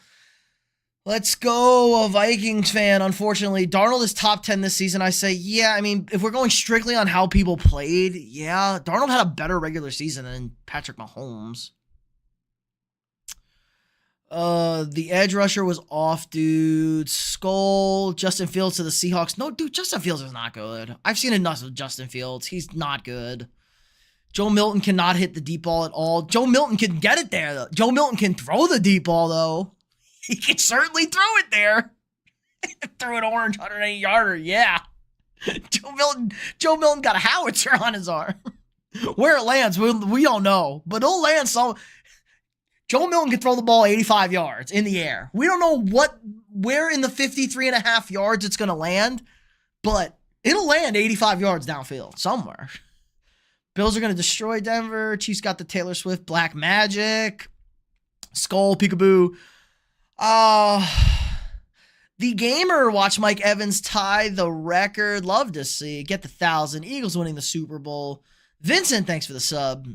Let's go, a Vikings fan. Unfortunately, Darnold is top 10 this season. I say, yeah, I mean, if we're going strictly on how people played, yeah, Darnold had a better regular season than Patrick Mahomes. The edge rusher was off, dude. Skull, Justin Fields to the Seahawks. No, dude, Justin Fields is not good. I've seen enough of Justin Fields. He's not good. Joe Milton cannot hit the deep ball at all. Joe Milton can get it there, though. Joe Milton can throw the deep ball, though. He can certainly throw it there. Throw an orange 180-yarder, yeah. Joe Milton got a howitzer on his arm. Where it lands, we don't know. But it'll land some. Joe Milton can throw the ball 85 yards in the air. We don't know where in the 53.5 yards it's going to land, but it'll land 85 yards downfield somewhere. Bills are going to destroy Denver. Chiefs got the Taylor Swift Black Magic. Skull, peekaboo. The Gamer, watch Mike Evans tie the record. Love to see. Get the 1,000. Eagles winning the Super Bowl. Vincent, thanks for the sub.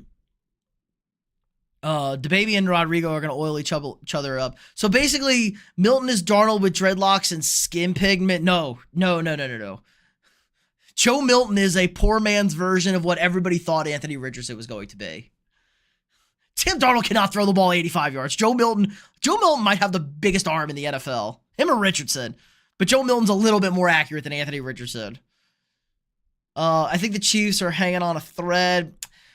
DeBaby and Rodrigo are going to oil each other up. So basically, Milton is Darnold with dreadlocks and skin pigment. No. Joe Milton is a poor man's version of what everybody thought Anthony Richardson was going to be. Tim Darnold cannot throw the ball 85 yards. Joe Milton might have the biggest arm in the NFL. Him or Richardson. But Joe Milton's a little bit more accurate than Anthony Richardson. I think the Chiefs are hanging on a thread.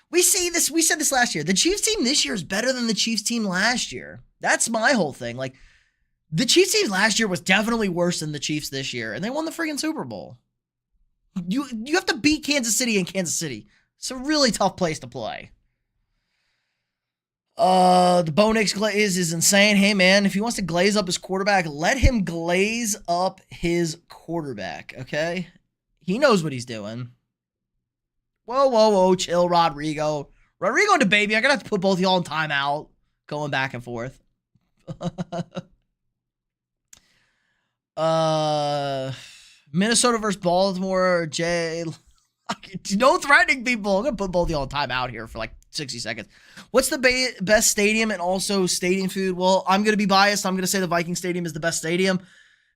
We said this last year. The Chiefs team this year is better than the Chiefs team last year. That's my whole thing. Like, the Chiefs team last year was definitely worse than the Chiefs this year, and they won the friggin' Super Bowl. You have to beat Kansas City in Kansas City. It's a really tough place to play. The Bo Nix glaze is insane. Hey, man, if he wants to glaze up his quarterback, let him glaze up his quarterback, okay? He knows what he's doing. Whoa, whoa, whoa, chill, Rodrigo. Rodrigo and the baby, I'm going to have to put both of y'all in timeout. Going back and forth. Minnesota versus Baltimore, Jay. No threatening people. I'm going to put both of y'all in timeout here for like 60 seconds. What's the best stadium and also stadium food? Well, I'm going to be biased. I'm going to say the Viking Stadium is the best stadium.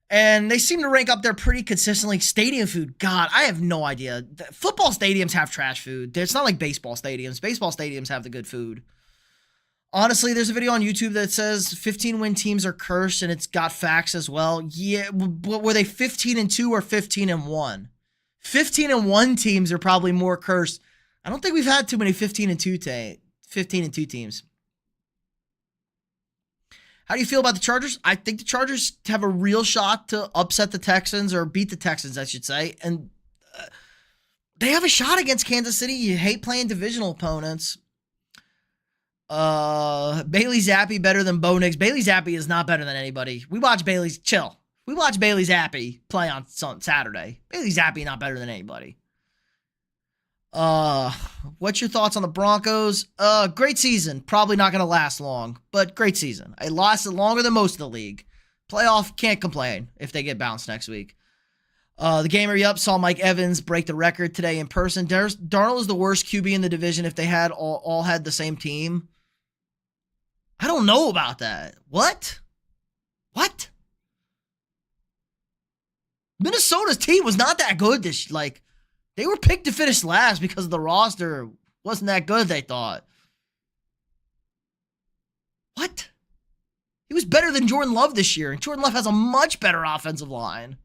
And they seem to rank up there pretty consistently. Stadium food, God, I have no idea. Football stadiums have trash food. It's not like baseball stadiums. Baseball stadiums have the good food. Honestly, there's a video on YouTube that says 15-win teams are cursed, and it's got facts as well. Yeah, were they 15-2 or 15-1? 15-1 teams are probably more cursed. I don't think we've had too many 15-2 teams. How do you feel about the Chargers? I think the Chargers have a real shot to upset the Texans, or beat the Texans, I should say. And they have a shot against Kansas City. You hate playing divisional opponents. Bailey Zappi better than Bo Nix. Bailey Zappi is not better than anybody. We watch Bailey's chill. We watch Bailey Zappi play on Saturday. Bailey Zappi not better than anybody. What's your thoughts on the Broncos? Great season. Probably not going to last long, but great season. It lasted longer than most of the league. Playoff, can't complain if they get bounced next week. The gamer, yep, saw Mike Evans break the record today in person. Darnold is the worst QB in the division if they had all had the same team. I don't know about that. What? Minnesota's team was not that good they were picked to finish last because the roster wasn't that good, they thought. What? He was better than Jordan Love this year, and Jordan Love has a much better offensive line.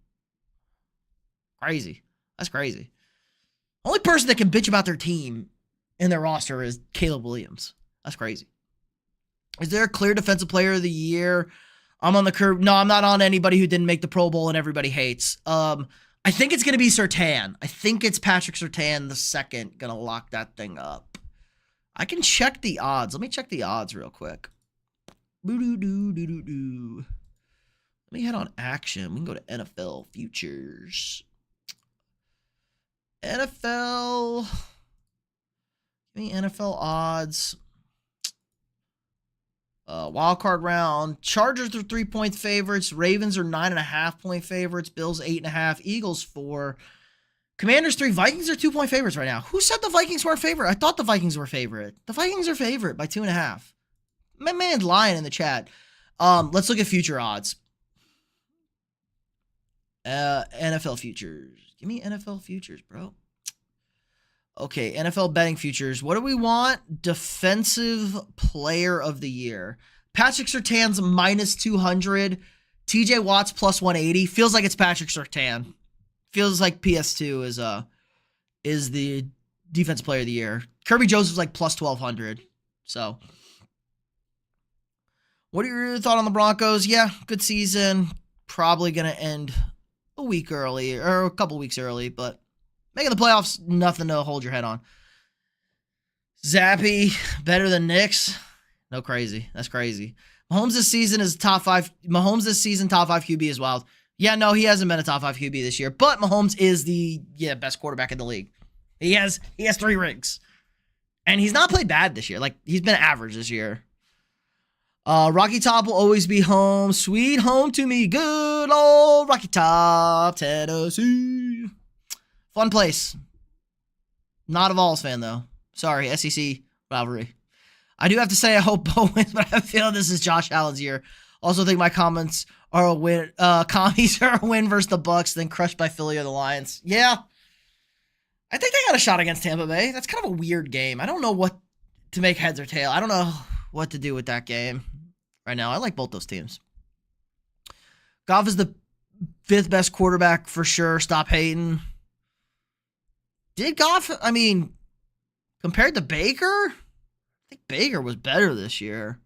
Crazy. That's crazy. Only person that can bitch about their team and their roster is Caleb Williams. That's crazy. Is there a clear defensive player of the year? I'm on the curve. No, I'm not on anybody who didn't make the Pro Bowl and everybody hates. I think it's going to be Surtain. I think it's Patrick Surtain the second going to lock that thing up. I can check the odds. Let me check the odds real quick. Let me head on action. We can go to NFL futures. NFL. Give me NFL odds. Wild card round. Chargers are 3-point favorites. Ravens are 9.5-point favorites. Bills 8.5. Eagles 4. Commanders 3. Vikings are 2-point favorites right now. Who said the Vikings weren't favorite? I thought the Vikings were favorite. The Vikings are favorite by 2.5. My man's lying in the chat. Let's look at future odds. NFL futures. Give me NFL futures, bro. Okay, NFL betting futures. What do we want? Defensive player of the year. Patrick Surtain's -200. TJ Watt's +180. Feels like it's Patrick Surtain. Feels like PS2 is the defensive player of the year. Kirby Joseph's like +1200. So, what are your thoughts on the Broncos? Yeah, good season. Probably going to end a week early or a couple weeks early, but making the playoffs, nothing to hold your head on. Zappy, better than Knicks. No, crazy. That's crazy. Mahomes this season is top 5. Mahomes this season, top 5 QB is wild. Yeah, no, he hasn't been a top 5 QB this year, but Mahomes is the best quarterback in the league. He has 3 rings. And he's not played bad this year. Like, he's been average this year. Rocky Top will always be home. Sweet home to me. Good old Rocky Top, Tennessee. Fun place. Not a Vols fan, though. Sorry, SEC rivalry. I do have to say I hope Bo wins, but I feel this is Josh Allen's year. Also think my comments are a win. Commies are a win versus the Bucks, then crushed by Philly or the Lions. Yeah. I think they got a shot against Tampa Bay. That's kind of a weird game. I don't know what to make heads or tail. I don't know what to do with that game right now. I like both those teams. Goff is the 5th best quarterback for sure. Stop hating. Did Goff, compared to Baker, I think Baker was better this year.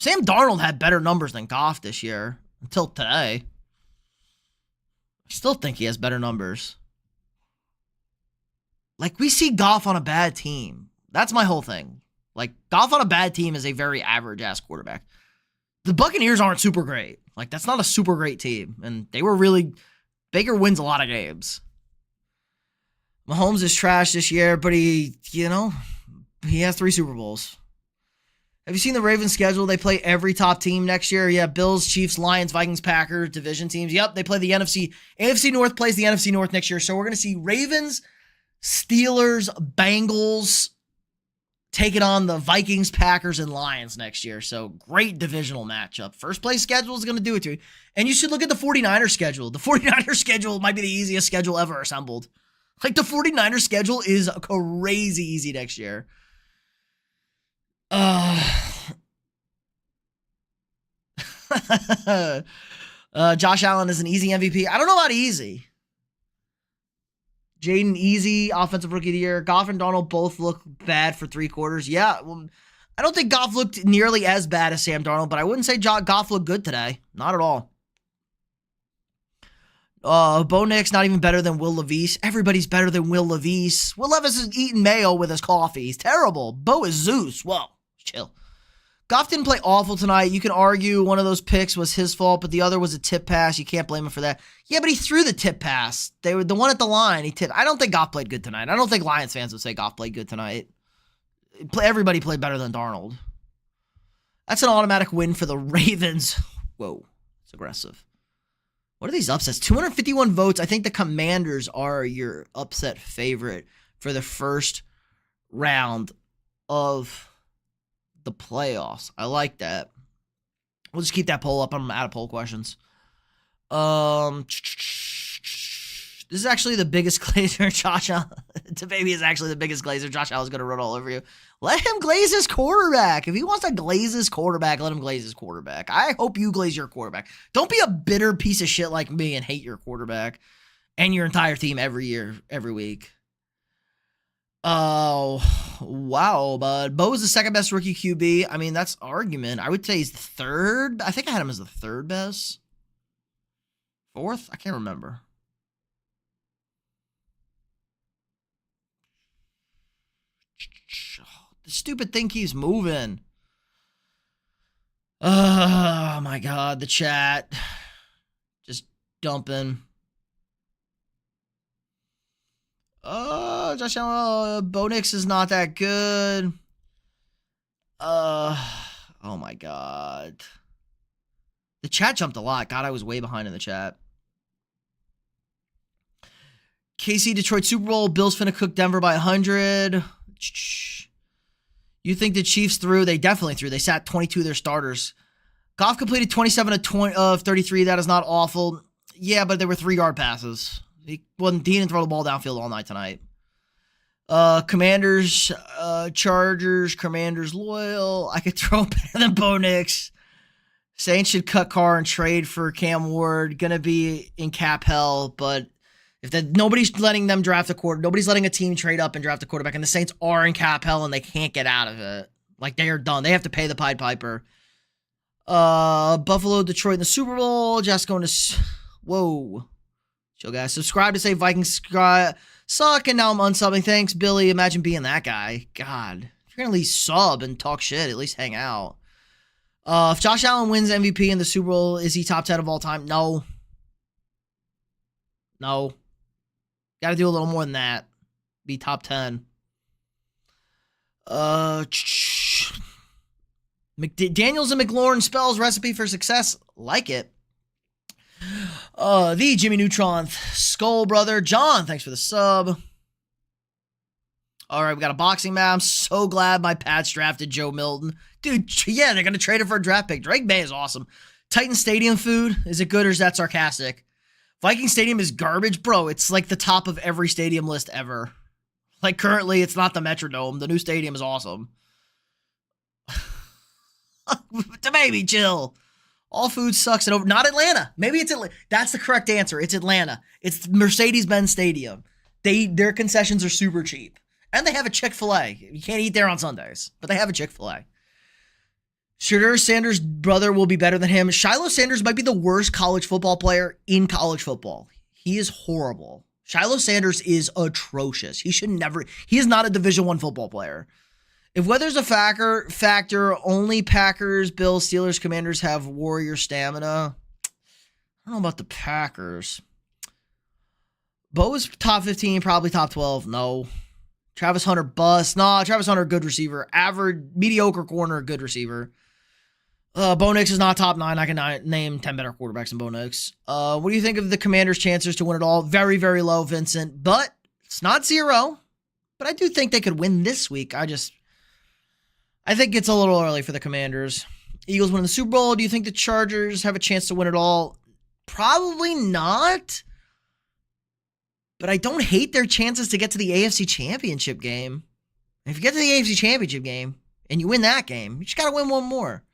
Sam Darnold had better numbers than Goff this year until today. I still think he has better numbers. Like, we see Goff on a bad team. That's my whole thing. Like, Goff on a bad team is a very average-ass quarterback. The Buccaneers aren't super great. Like, that's not a super great team. And they were really... Baker wins a lot of games. Mahomes is trash this year, but he has 3 Super Bowls. Have you seen the Ravens schedule? They play every top team next year. Yeah, Bills, Chiefs, Lions, Vikings, Packers, division teams. Yep, they play the NFC. AFC North plays the NFC North next year. So we're going to see Ravens, Steelers, Bengals taking on the Vikings, Packers, and Lions next year. So great divisional matchup. First place schedule is going to do it to you. And you should look at the 49ers schedule. The 49ers schedule might be the easiest schedule ever assembled. Like, the 49ers schedule is crazy easy next year. Josh Allen is an easy MVP. I don't know about easy. Jaden easy, offensive rookie of the year. Goff and Darnold both look bad for 3 quarters. Yeah, well, I don't think Goff looked nearly as bad as Sam Darnold, but I wouldn't say Goff looked good today. Not at all. Bo Nix not even better than Will Levis. Everybody's better than Will Levis. Will Levis is eating mayo with his coffee. He's terrible. Bo is Zeus. Whoa, chill. Goff didn't play awful tonight. You can argue one of those picks was his fault, but the other was a tip pass. You can't blame him for that. Yeah, but he threw the tip pass. They were the one at the line. He tipped. I don't think Goff played good tonight. I don't think Lions fans would say Goff played good tonight. Everybody played better than Darnold. That's an automatic win for the Ravens. Whoa, it's aggressive. What are these upsets? 251 votes. I think the Commanders are your upset favorite for the first round of the playoffs. I like that. We'll just keep that poll up. I'm out of poll questions. This is actually the biggest glazer. Josh Allen. DeBaby is actually the biggest glazer. Josh Allen's going to run all over you. Let him glaze his quarterback. If he wants to glaze his quarterback, let him glaze his quarterback. I hope you glaze your quarterback. Don't be a bitter piece of shit like me and hate your quarterback and your entire team every year, every week. Oh, wow, bud. Bo is the second best rookie QB. I mean, that's argument. I would say he's the third. I think I had him as the third best. Fourth? I can't remember. The stupid thing keeps moving. Oh, my God. The chat. Just dumping. Josh Allen, Bo Nix is not that good. Oh, my God. The chat jumped a lot. God, I was way behind in the chat. KC, Detroit Super Bowl. Bills finna cook Denver by 100. You think the Chiefs threw? They definitely threw. They sat 22 of their starters. Goff completed 27 of 33. That is not awful. Yeah, but there were 3-yard passes. He didn't throw the ball downfield all night tonight. Commanders, Chargers, Commanders loyal. I could throw better than Bo Nix. Saints should cut Carr and trade for Cam Ward. Gonna be in cap hell, but nobody's letting them draft a quarterback. Nobody's letting a team trade up and draft a quarterback, and the Saints are in cap hell and they can't get out of it. Like, they are done. They have to pay the Pied Piper. Buffalo, Detroit in the Super Bowl. Just going to... Whoa. Chill, guys. Subscribe to say Vikings suck, and now I'm unsubbing. Thanks, Billy. Imagine being that guy. God. If you're going to at least sub and talk shit, at least hang out. If Josh Allen wins MVP in the Super Bowl, is he top 10 of all time? No. No. Got to do a little more than that. Be top 10. Daniels and McLaurin spells recipe for success. Like it. The Jimmy Neutron Skull Brother. John, thanks for the sub. All right, we got a boxing match. I'm so glad my Pats drafted Joe Milton. Dude, yeah, they're going to trade it for a draft pick. Drake May is awesome. Titan Stadium food. Is it good or is that sarcastic? Viking Stadium is garbage. Bro, it's like the top of every stadium list ever. Like, currently, it's not the Metrodome. The new stadium is awesome. Maybe, chill. All food sucks. Not Atlanta. Maybe it's Atlanta. That's the correct answer. It's Atlanta. It's Mercedes-Benz Stadium. Their concessions are super cheap. And they have a Chick-fil-A. You can't eat there on Sundays, but they have a Chick-fil-A. Shadur Sanders' brother will be better than him. Shiloh Sanders might be the worst college football player in college football. He is horrible. Shiloh Sanders is atrocious. He is not a Division I football player. If weather's a factor, only Packers, Bills, Steelers, Commanders have warrior stamina. I don't know about the Packers. Bo's top 15, probably top 12. No. Travis Hunter bust. Nah, Travis Hunter, good receiver. Average, mediocre corner, good receiver. Bo Nix is not top 9. I can name 10 better quarterbacks than Bo Nix. What do you think of the Commanders' chances to win it all? Very, very low, Vincent. But it's not 0. But I do think they could win this week. I think it's a little early for the Commanders. Eagles win the Super Bowl. Do you think the Chargers have a chance to win it all? Probably not. But I don't hate their chances to get to the AFC Championship game. If you get to the AFC Championship game and you win that game, you just got to win one more.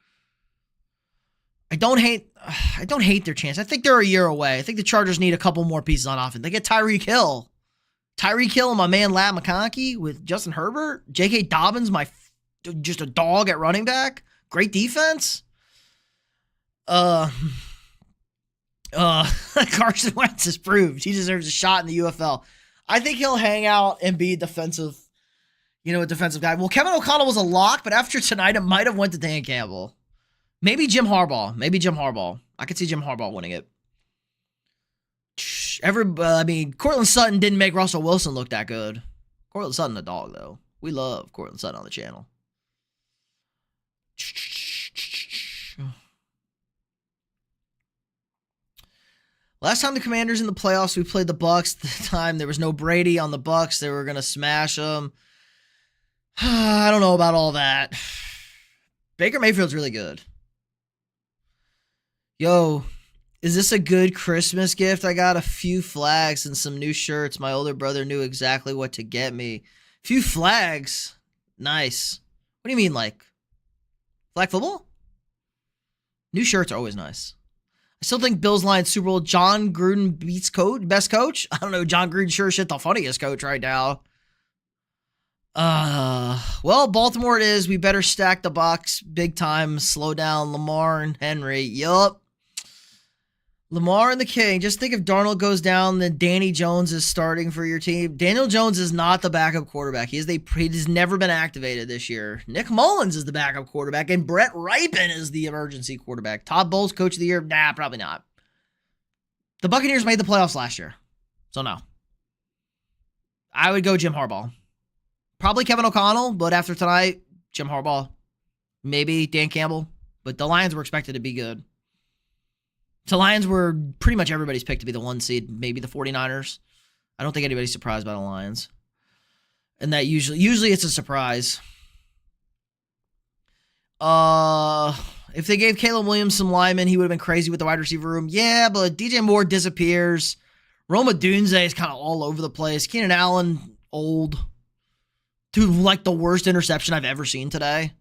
I don't hate their chance. I think they're a year away. I think the Chargers need a couple more pieces on offense. They get Tyreek Hill. Tyreek Hill and my man Lab McConkey with Justin Herbert. J.K. Dobbins, just a dog at running back. Great defense. Carson Wentz has proved he deserves a shot in the UFL. I think he'll hang out and be a defensive guy. Well, Kevin O'Connell was a lock, but after tonight, it might have went to Dan Campbell. Maybe Jim Harbaugh. I could see Jim Harbaugh winning it. Cortland Sutton didn't make Russell Wilson look that good. Cortland Sutton, a dog, though. We love Cortland Sutton on the channel. Last time the Commanders in the playoffs, we played the Bucs. The time there was no Brady on the Bucs, they were going to smash them. I don't know about all that. Baker Mayfield's really good. Yo, is this a good Christmas gift? I got a few flags and some new shirts. My older brother knew exactly what to get me. Few flags? Nice. What do you mean, like flag football? New shirts are always nice. I still think Bills Lions Super Bowl. John Gruden beats best coach? I don't know. John Gruden sure shit the funniest coach right now. Well, Baltimore it is. We better stack the box big time. Slow down Lamar and Henry. Yup. Lamar and the King. Just think if Darnold goes down, then Danny Jones is starting for your team. Daniel Jones is not the backup quarterback. He has never been activated this year. Nick Mullins is the backup quarterback, and Brett Rypien is the emergency quarterback. Todd Bowles, coach of the year? Nah, probably not. The Buccaneers made the playoffs last year, so no. I would go Jim Harbaugh. Probably Kevin O'Connell, but after tonight, Jim Harbaugh. Maybe Dan Campbell, but the Lions were expected to be good. The Lions were pretty much everybody's pick to be the 1 seed, maybe the 49ers. I don't think anybody's surprised by the Lions. And that usually it's a surprise. If they gave Caleb Williams some linemen, he would have been crazy with the wide receiver room. Yeah, but DJ Moore disappears. Roma Dunze is kind of all over the place. Keenan Allen, old. Dude, like the worst interception I've ever seen today.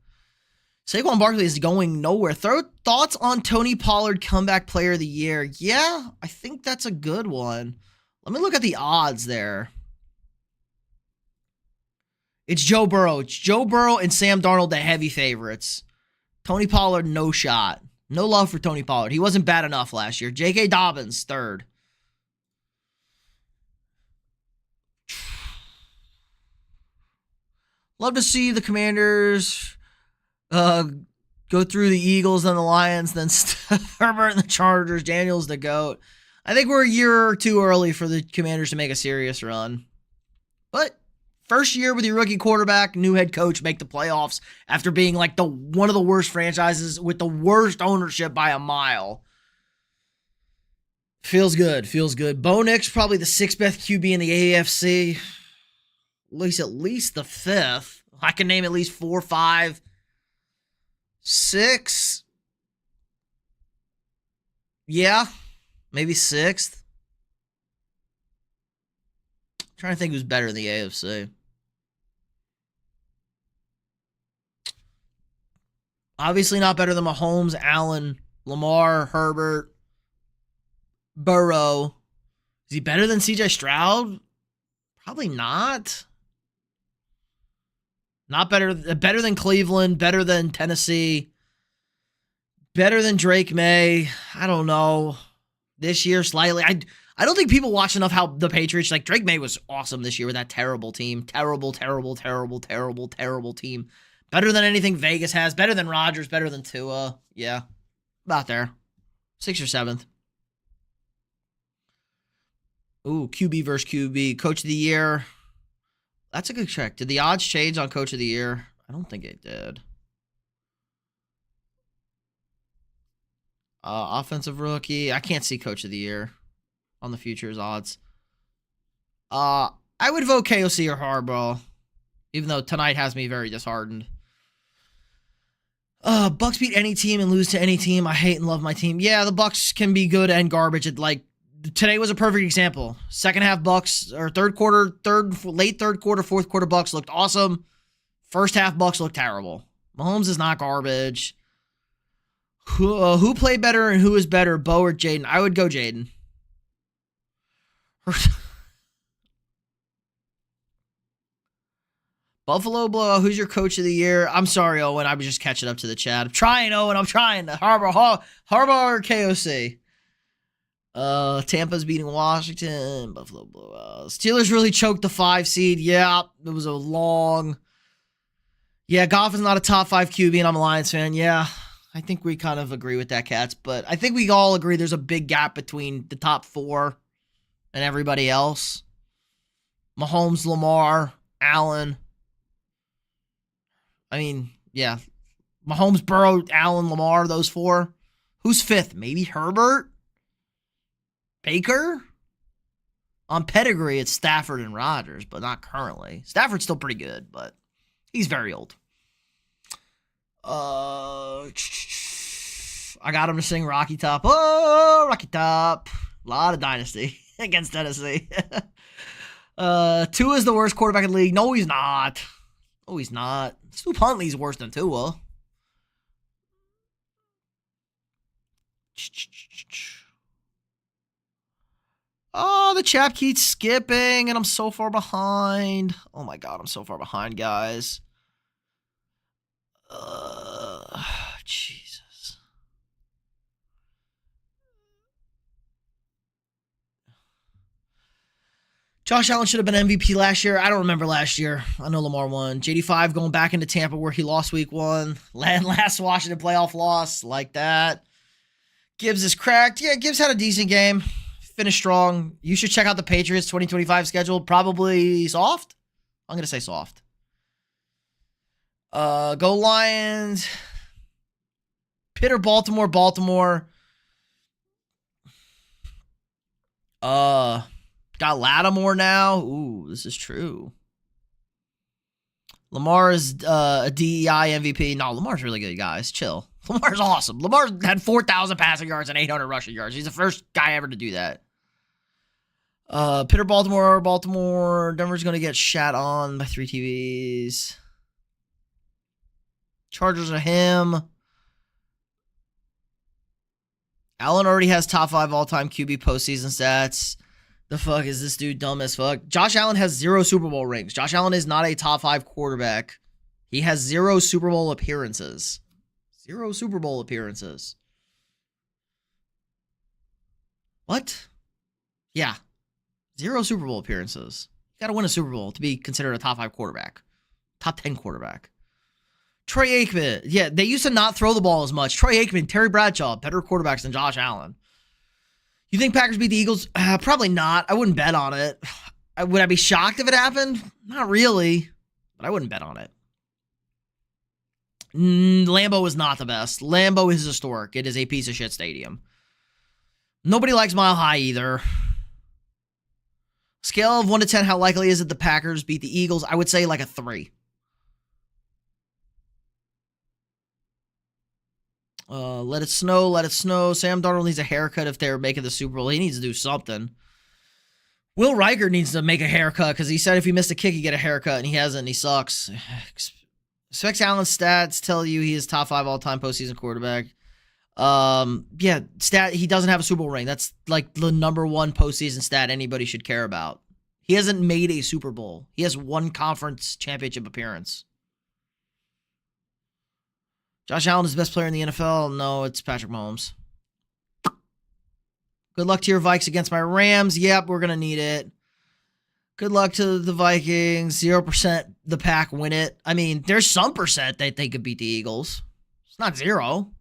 Saquon Barkley is going nowhere. Thoughts on Tony Pollard comeback player of the year? Yeah, I think that's a good one. Let me look at the odds there. It's Joe Burrow. It's Joe Burrow and Sam Darnold, the heavy favorites. Tony Pollard, no shot. No love for Tony Pollard. He wasn't bad enough last year. J.K. Dobbins, third. Love to see the Commanders go through the Eagles, then the Lions, then Herbert and the Chargers. Daniel's the GOAT. I think we're a year or two early for the Commanders to make a serious run. But first year with your rookie quarterback, new head coach, make the playoffs after being like one of the worst franchises with the worst ownership by a mile. Feels good. Bo Nix, probably the 6th best QB in the AFC. At least the 5th. I can name at least 4, 5, 6. Yeah, maybe 6th. I'm trying to think who's better in the AFC. Obviously not better than Mahomes, Allen, Lamar, Herbert, Burrow. Is he better than CJ Stroud? Probably not. Not better than Cleveland, better than Tennessee, better than Drake May. I don't know. This year, slightly. I don't think people watch enough how the Patriots, like Drake May was awesome this year with that terrible team. Terrible team. Better than anything Vegas has. Better than Rodgers. Better than Tua. Yeah. About there. 6th or 7th. Ooh, QB versus QB. Coach of the year. That's a good check. Did the odds change on Coach of the year? I don't think it did. Offensive rookie. I can't see Coach of the year on the futures odds. I would vote KOC or Harbaugh, even though tonight has me very disheartened. Bucks beat any team and lose to any team. I hate and love my team. Yeah, the Bucks can be good and garbage. Today was a perfect example. Second half Bucks, or late third quarter, fourth quarter Bucks looked awesome. First half Bucks looked terrible. Mahomes is not garbage. Who played better and who is better, Bo or Jaden? I would go Jaden. Buffalo blowout. Who's your coach of the year? I'm sorry, Owen. I was just catching up to the chat. I'm trying, Owen. I'm trying. Harbaugh or KOC? Tampa's beating Washington. Buffalo blowout. Steelers really choked the 5 seed. Yeah, it was a long. Yeah, Goff is not a top 5 QB, and I'm a Lions fan. Yeah, I think we kind of agree with that, Cats. But I think we all agree there's a big gap between the top 4 and everybody else. Mahomes, Lamar, Allen. I mean, yeah. Mahomes, Burrow, Allen, Lamar, those 4. Who's 5th? Maybe Herbert? Baker? On pedigree, it's Stafford and Rodgers, but not currently. Stafford's still pretty good, but he's very old. I got him to sing Rocky Top. Oh, Rocky Top. A lot of dynasty against Tennessee. Tua is the worst quarterback in the league. No, he's not. Oh, he's not. Stu Huntley's worse than Tua. Oh, the chat keeps skipping, and I'm so far behind. Oh my god, I'm so far behind, guys. Jesus. Josh Allen should have been MVP last year. I don't remember last year. I know Lamar won. JD5 going back into Tampa where he lost week 1. Last Washington playoff loss. Like that. Gibbs is cracked. Yeah, Gibbs had a decent game. Finished strong. You should check out the Patriots 2025 schedule. Probably soft. I'm going to say soft. Go Lions. Pitt or Baltimore. Baltimore. Got Lattimore now. Ooh, this is true. Lamar is a DEI MVP. No, Lamar's really good, guys. Chill. Lamar's awesome. Lamar had 4,000 passing yards and 800 rushing yards. He's the first guy ever to do that. Pitt or Baltimore. Baltimore. Denver's going to get shat on by 3 TVs. Chargers are him. Allen already has top 5 all-time QB postseason stats. The fuck is this dude dumb as fuck? Josh Allen has 0 Super Bowl rings. Josh Allen is not a top 5 quarterback. He has 0 Super Bowl appearances. 0 Super Bowl appearances. What? Yeah. 0 Super Bowl appearances. You got to win a Super Bowl to be considered a top 5 quarterback. Top 10 quarterback. Troy Aikman. Yeah, they used to not throw the ball as much. Troy Aikman, Terry Bradshaw, better quarterbacks than Josh Allen. You think Packers beat the Eagles? Probably not. I wouldn't bet on it. Would I be shocked if it happened? Not really, but I wouldn't bet on it. Lambeau is not the best. Lambeau is historic. It is a piece of shit stadium. Nobody likes Mile High either. Scale of 1 to 10, how likely is it the Packers beat the Eagles? I would say like a 3. Let it snow, let it snow. Sam Darnold needs a haircut if they're making the Super Bowl. He needs to do something. Will Riker needs to make a haircut because he said if he missed a kick, he'd get a haircut, and he hasn't, and he sucks. Specs Allen's stats tell you he is top 5 all-time postseason quarterback. He doesn't have a Super Bowl ring. That's like the number 1 postseason stat anybody should care about. He hasn't made a Super Bowl. He has 1 conference championship appearance. Josh Allen is the best player in the NFL? No, it's Patrick Mahomes. Good luck to your Vikes against my Rams. Yep, we're going to need it. Good luck to the Vikings. 0% the Pack win it. I mean, there's some percent that they could beat the Eagles. It's not 0.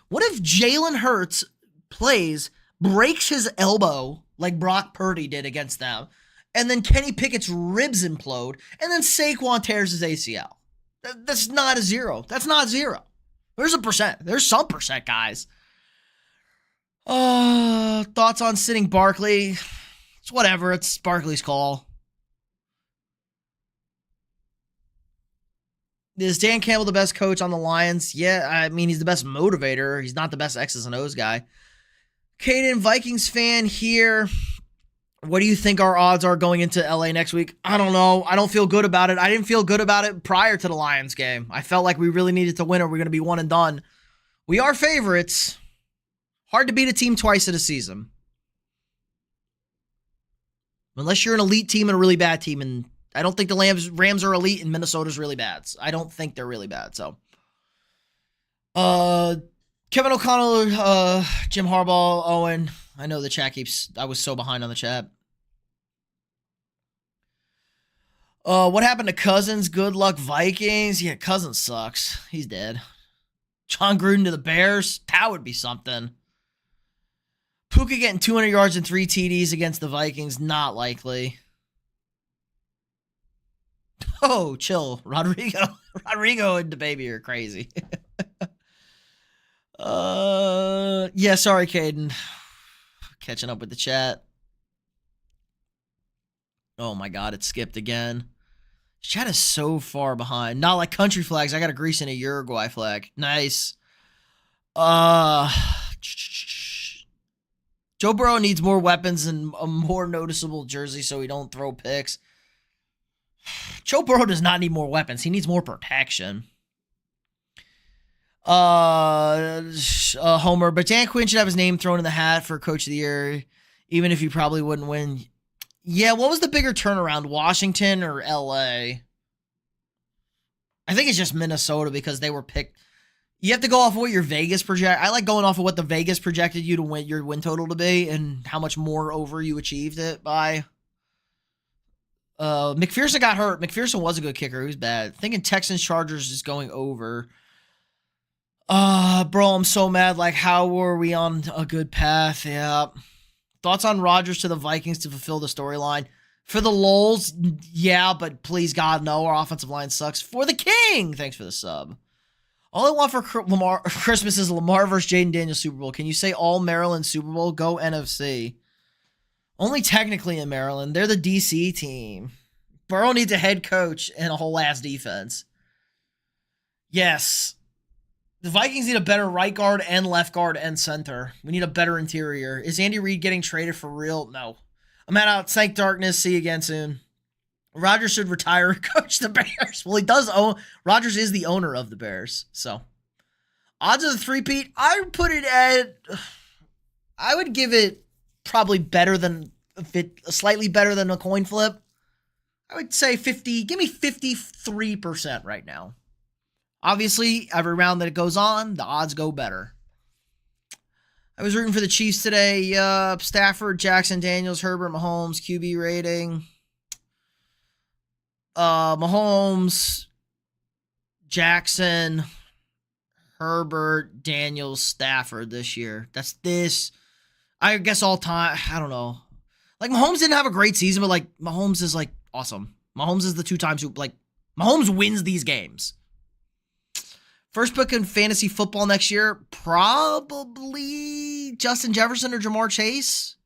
What if Jalen Hurts plays, breaks his elbow like Brock Purdy did against them, and then Kenny Pickett's ribs implode, and then Saquon tears his ACL? That's not a 0. That's not 0. There's a percent. There's some percent, guys. Thoughts on sitting Barkley? It's whatever. It's Barkley's call. Is Dan Campbell the best coach on the Lions? Yeah, I mean, he's the best motivator. He's not the best X's and O's guy. Caden, Vikings fan here. What do you think our odds are going into LA next week? I don't know. I don't feel good about it. I didn't feel good about it prior to the Lions game. I felt like we really needed to win or we're going to be one and done. We are favorites. Hard to beat a team twice in a season. Unless you're an elite team and a really bad team, and I don't think the Rams are elite and Minnesota's really bad. So I don't think they're really bad. So, Kevin O'Connell, Jim Harbaugh, Owen. I know the chat keeps. I was so behind on the chat. What happened to Cousins? Good luck, Vikings. Yeah, Cousins sucks. He's dead. John Gruden to the Bears. That would be something. Puka getting 200 yards and 3 TDs against the Vikings. Not likely. Oh, chill. Rodrigo and the baby are crazy. Yeah, sorry, Caden. Catching up with the chat. Oh my God, it skipped again. Chat is so far behind. Not like country flags. I got a Greece and a Uruguay flag. Nice. Joe Burrow needs more weapons and a more noticeable jersey so he don't throw picks. Joe Burrow does not need more weapons. He needs more protection. Homer, but Dan Quinn should have his name thrown in the hat for Coach of the Year, even if he probably wouldn't win. Yeah, what was the bigger turnaround, Washington or LA? I think it's just Minnesota because they were picked. You have to go off of what your Vegas project. I like going off of what the Vegas projected you to win your win total to be and how much more over you achieved it by. McPherson got hurt. McPherson was a good kicker. He was bad. Thinking Texans Chargers is going over. Bro, I'm so mad. Like, how were we on a good path? Yeah. Thoughts on Rodgers to the Vikings to fulfill the storyline? For the lulz, yeah, but please God, no. Our offensive line sucks. For the king, thanks for the sub. All I want for Christmas is Lamar versus Jaden Daniels Super Bowl. Can you say all Maryland Super Bowl? Go NFC. Only technically in Maryland. They're the DC team. Burrow needs a head coach and a whole ass defense. Yes. The Vikings need a better right guard and left guard and center. We need a better interior. Is Andy Reid getting traded for real? No. I'm out. Thank darkness. See you again soon. Rodgers should retire and coach the Bears. Well, he does own. Rodgers is the owner of the Bears. So, odds of the three-peat, I would put it at. I would give it probably better than slightly better than a coin flip. I would say 50. Give me 53% right now. Obviously, every round that it goes on, the odds go better. I was rooting for the Chiefs today. Stafford, Jackson, Daniels, Herbert, Mahomes, QB rating. Mahomes, Jackson, Herbert, Daniels, Stafford this year. That's this. I guess all time. I don't know. Like, Mahomes didn't have a great season, but, like, Mahomes is, like, awesome. Mahomes is the 2 times who, like, Mahomes wins these games. First pick in fantasy football next year, probably Justin Jefferson or Jamar Chase.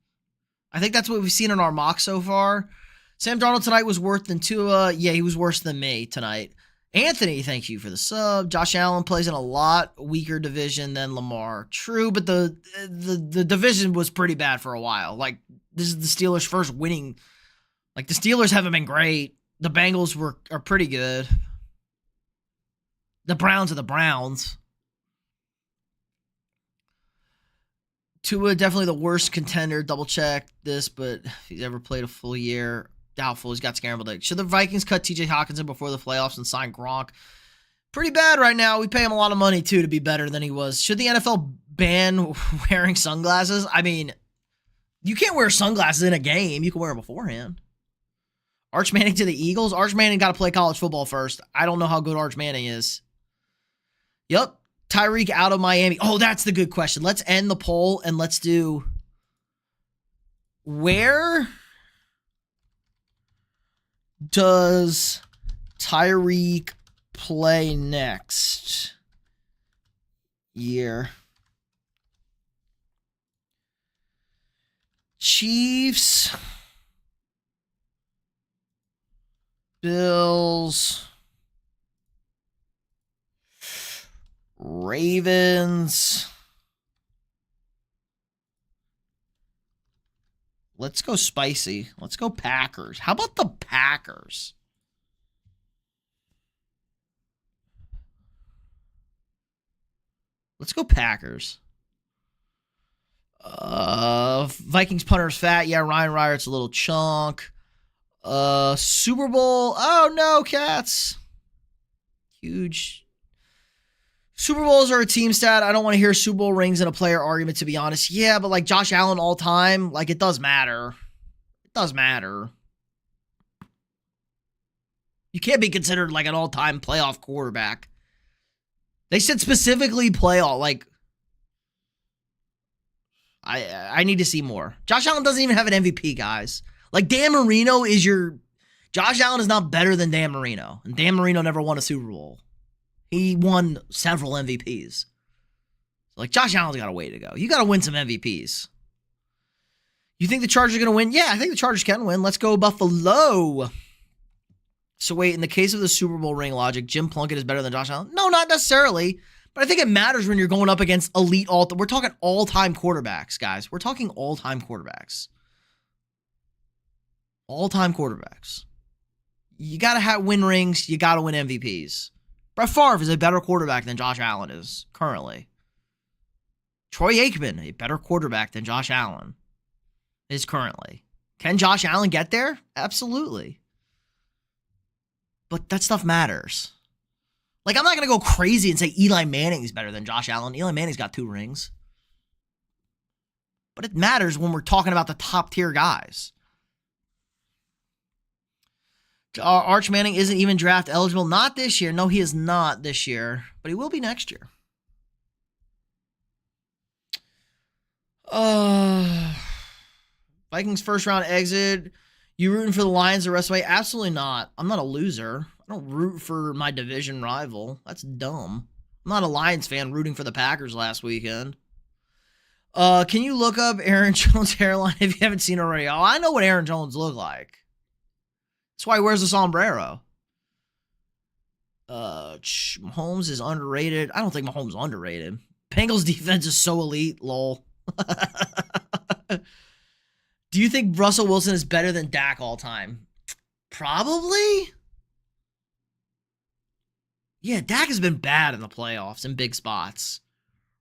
I think that's what we've seen in our mock so far. Sam Darnold tonight was worse than Tua. Yeah, he was worse than me tonight. Anthony, thank you for the sub. Josh Allen plays in a lot weaker division than Lamar. True, but the division was pretty bad for a while. Like, this is the Steelers' first winning. Like, the Steelers haven't been great. The Bengals are pretty good. The Browns are the Browns. Tua, definitely the worst contender. Double check this, but if he's ever played a full year, doubtful. He's got scrambled. Should the Vikings cut TJ Hawkinson before the playoffs and sign Gronk? Pretty bad right now. We pay him a lot of money, too, to be better than he was. Should the NFL ban wearing sunglasses? I mean, You can't wear sunglasses in a game. You can wear them beforehand. Arch Manning to the Eagles. Arch Manning got to play college football first. I don't know how good Arch Manning is. Yep. Tyreek out of Miami. Oh, that's the good question. Let's end the poll and let's do where does Tyreek play next year? Chiefs, Bills, Ravens. Let's go spicy. Let's go Packers. How about the Packers? Let's go Packers. Vikings punter's fat. Yeah, Ryan Ryer's a little chunk. Super Bowl. Oh no, Cats. Huge. Super Bowls are a team stat. I don't want to hear Super Bowl rings in a player argument, to be honest. Yeah, but like Josh Allen all time, like it does matter. It does matter. You can't be considered like an all-time playoff quarterback. They said specifically playoff. Like, I need to see more. Josh Allen doesn't even have an MVP, guys. Like, Dan Marino is your... Josh Allen is not better than Dan Marino. And Dan Marino never won a Super Bowl. He won several MVPs. Like, Josh Allen's got a way to go. You got to win some MVPs. You think the Chargers are going to win? Yeah, I think the Chargers can win. Let's go Buffalo. So wait, in the case of the Super Bowl ring logic, Jim Plunkett is better than Josh Allen? No, not necessarily. But I think it matters when you're going up against elite we're talking all-time quarterbacks, guys. We're talking all-time quarterbacks. All-time quarterbacks. You got to win rings. You got to win MVPs. Brett Favre is a better quarterback than Josh Allen is currently. Troy Aikman, a better quarterback than Josh Allen is currently. Can Josh Allen get there? Absolutely. But that stuff matters. Like, I'm not going to go crazy and say Eli Manning is better than Josh Allen. Eli Manning's got 2 rings. But it matters when we're talking about the top-tier guys. Arch Manning isn't even draft eligible. Not this year. No, he is not this year. But he will be next year. Vikings first-round exit. You rooting for the Lions the rest of the way? Absolutely not. I'm not a loser. I don't root for my division rival. That's dumb. I'm not a Lions fan rooting for the Packers last weekend. Can you look up Aaron Jones' hairline if you haven't seen it already? Oh, I know what Aaron Jones look like. That's why he wears a sombrero. Mahomes is underrated. I don't think Mahomes is underrated. Bengals defense is so elite, lol. Do you think Russell Wilson is better than Dak all time? Probably. Yeah, Dak has been bad in the playoffs in big spots.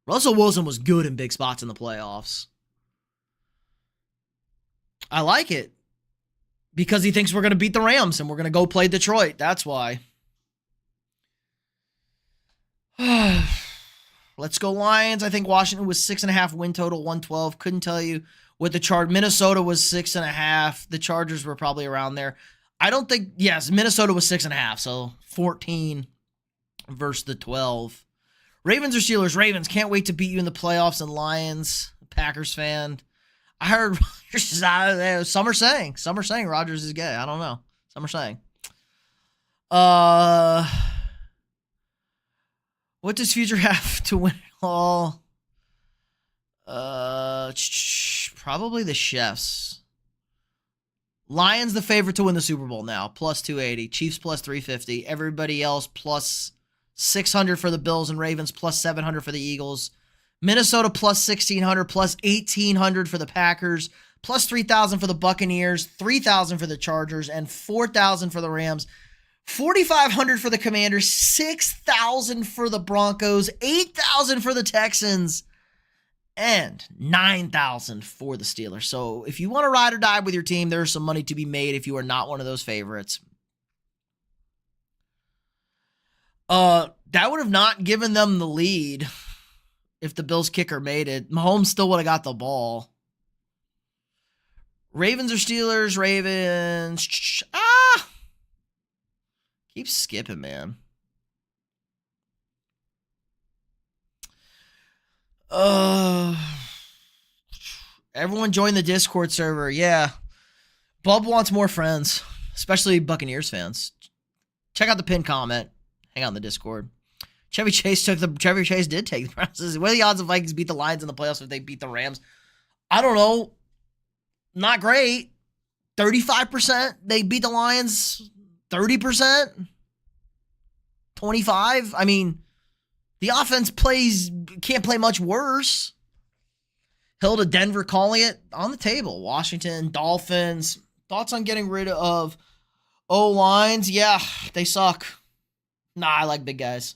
Russell Wilson was good in big spots in the playoffs. I like it. Because he thinks we're going to beat the Rams and we're going to go play Detroit. That's why. Let's go Lions. I think Washington was 6.5 win total, 112. Couldn't tell you what the chart. Minnesota was 6.5. The Chargers were probably around there. I don't think, yes, Minnesota was 6.5. So 14 versus the 12. Ravens or Steelers? Ravens. Can't wait to beat you in the playoffs. And Lions. Packers fan. I heard some are saying Rodgers is gay. I don't know. Some are saying. What does Future have to win it all? Probably the Chefs. Lions the favorite to win the Super Bowl now, plus 280. Chiefs plus 350. Everybody else plus 600 for the Bills and Ravens, plus 700 for the Eagles. Minnesota plus 1,600, plus 1,800 for the Packers, plus 3,000 for the Buccaneers, 3,000 for the Chargers, and 4,000 for the Rams. 4,500 for the Commanders, 6,000 for the Broncos, 8,000 for the Texans, and 9,000 for the Steelers. So if you want to ride or die with your team, there's some money to be made if you are not one of those favorites. That would have not given them the lead if the Bills kicker made it. Mahomes still would have got the ball. Ravens or Steelers? Ravens. Ah! Keep skipping, man. Everyone join the Discord server. Yeah. Bub wants more friends, especially Buccaneers fans. Check out the pinned comment. Hang on the Discord. Chevy Chase did take the Browns. What are the odds of Vikings beat the Lions in the playoffs if they beat the Rams? I don't know. Not great. 35%. They beat the Lions. 30%. 25%. I mean, the offense can't play much worse. Hill to Denver calling it on the table. Washington, Dolphins. Thoughts on getting rid of O-lines? Yeah, they suck. Nah, I like big guys.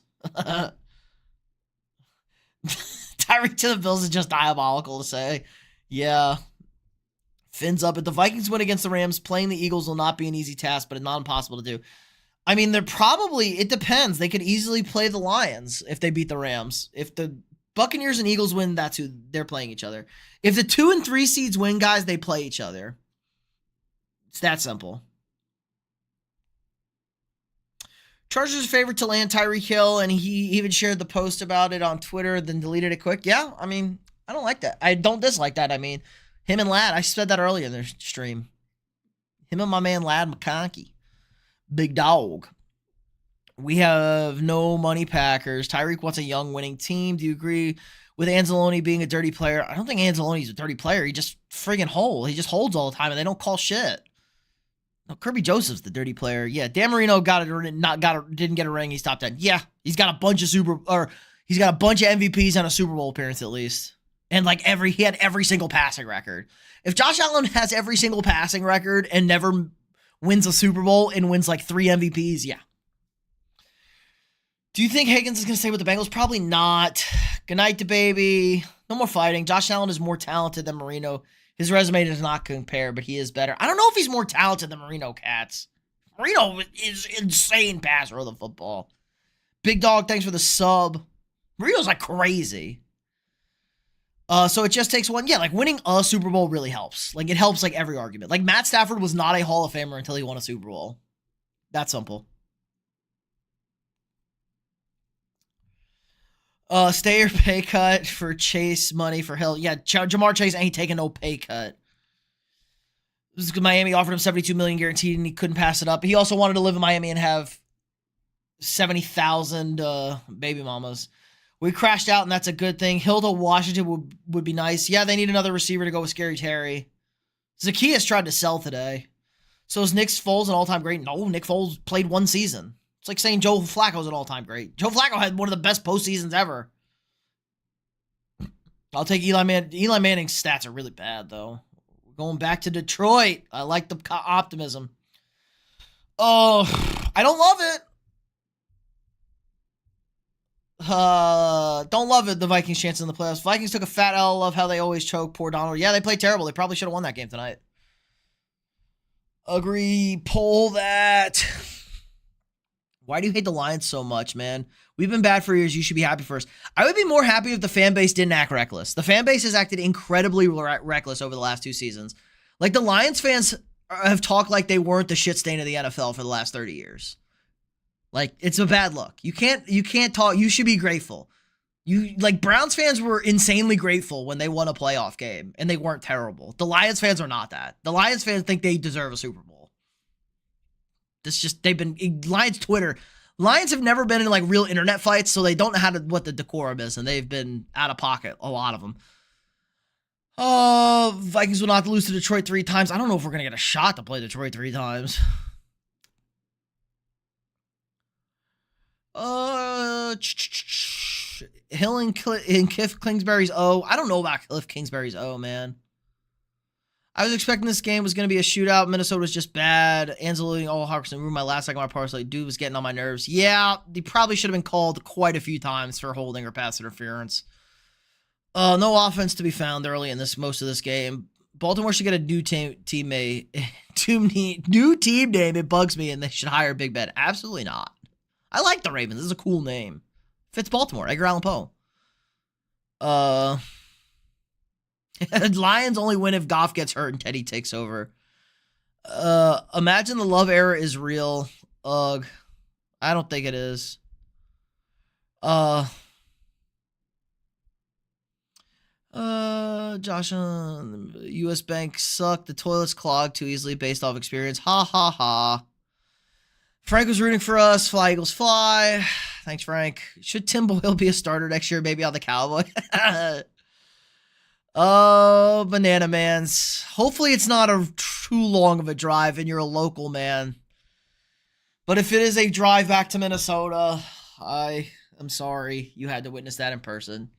Tyreek to the Bills is just diabolical to say. Yeah. Fins up. If the Vikings win against the Rams, playing the Eagles will not be an easy task, but it's not impossible to do. I mean, it depends. They could easily play the Lions if they beat the Rams. If the Buccaneers and Eagles win, that's who they're playing each other. If the 2 and 3 seeds win, guys, they play each other. It's that simple. Chargers' favorite to land Tyreek Hill, and he even shared the post about it on Twitter, then deleted it quick. Yeah, I mean, I don't like that. I don't dislike that. I mean, him and Ladd, I said that earlier in their stream. Him and my man Ladd McConkey. Big dog. We have no money Packers. Tyreek wants a young winning team. Do you agree with Anzalone being a dirty player? I don't think Anzalone's a dirty player. He just friggin' holds. He just holds all the time, and they don't call shit. No, Kirby Joseph's the dirty player. Yeah, Dan Marino didn't get a ring. He's top 10. Yeah, he's got a bunch of MVPs and a Super Bowl appearance at least. And he had every single passing record. If Josh Allen has every single passing record and never wins a Super Bowl and wins 3 MVPs, yeah. Do you think Higgins is going to stay with the Bengals? Probably not. Good night to baby. No more fighting. Josh Allen is more talented than Marino. His resume does not compare, but he is better. I don't know if he's more talented than Marino Cats. Marino is insane passer of the football. Big Dog, thanks for the sub. Marino's crazy. So it just takes one. Yeah, winning a Super Bowl really helps. It helps every argument. Matt Stafford was not a Hall of Famer until he won a Super Bowl. That simple. Stay or pay cut for Chase, money for Hill. Yeah, Jamar Chase ain't taking no pay cut. This is Miami offered him $72 million guaranteed, and he couldn't pass it up. He also wanted to live in Miami and have 70,000 baby mamas. We crashed out, and that's a good thing. Hill to Washington would be nice. Yeah, they need another receiver to go with Scary Terry. Zacchaeus tried to sell today. So is Nick Foles an all-time great? No, Nick Foles played 1 season. It's like saying Joe Flacco's an all-time great. Joe Flacco had one of the best postseasons ever. I'll take Eli Manning. Eli Manning's stats are really bad, though. We're going back to Detroit. I like the optimism. Oh, I don't love it. Don't love it, the Vikings' chances in the playoffs. Vikings took a fat L. Love how they always choke. Poor Donald. Yeah, they played terrible. They probably should have won that game tonight. Agree. Pull that. Why do you hate the Lions so much, man? We've been bad for years. You should be happy for us. I would be more happy if the fan base didn't act reckless. The fan base has acted incredibly reckless over the last 2 seasons. The Lions fans have talked like they weren't the shit stain of the NFL for the last 30 years. It's a bad look. You can't talk. You should be grateful. Browns fans were insanely grateful when they won a playoff game, and they weren't terrible. The Lions fans are not that. The Lions fans think they deserve a Super Bowl. Lions Twitter. Lions have never been in real internet fights, so they don't know what the decorum is, and they've been out of pocket, a lot of them. Vikings will not lose to Detroit 3 times. I don't know if we're going to get a shot to play Detroit 3 times. Hill and Cliff Kingsbury's O. I don't know about Cliff Kingsbury's O, man. I was expecting this game was going to be a shootout. Minnesota was just bad. Anzalone, Hawkinson ruined my last second of my parlay. Dude was getting on my nerves. Yeah, he probably should have been called quite a few times for holding or pass interference. No offense to be found early in most of this game. Baltimore should get a new team name. It bugs me, and they should hire Big Ben. Absolutely not. I like the Ravens. This is a cool name. Fits Baltimore. Edgar Allan Poe. Lions only win if Goff gets hurt and Teddy takes over. Imagine the love era is real. Ugh. I don't think it is. Josh, U.S. banks suck. The toilets clog too easily based off experience. Ha ha ha. Frank was rooting for us. Fly Eagles fly. Thanks, Frank. Should Tim Boyle be a starter next year? Maybe on the Cowboys. Oh, Banana Mans. Hopefully it's not too long of a drive and you're a local man. But if it is a drive back to Minnesota, I am sorry you had to witness that in person.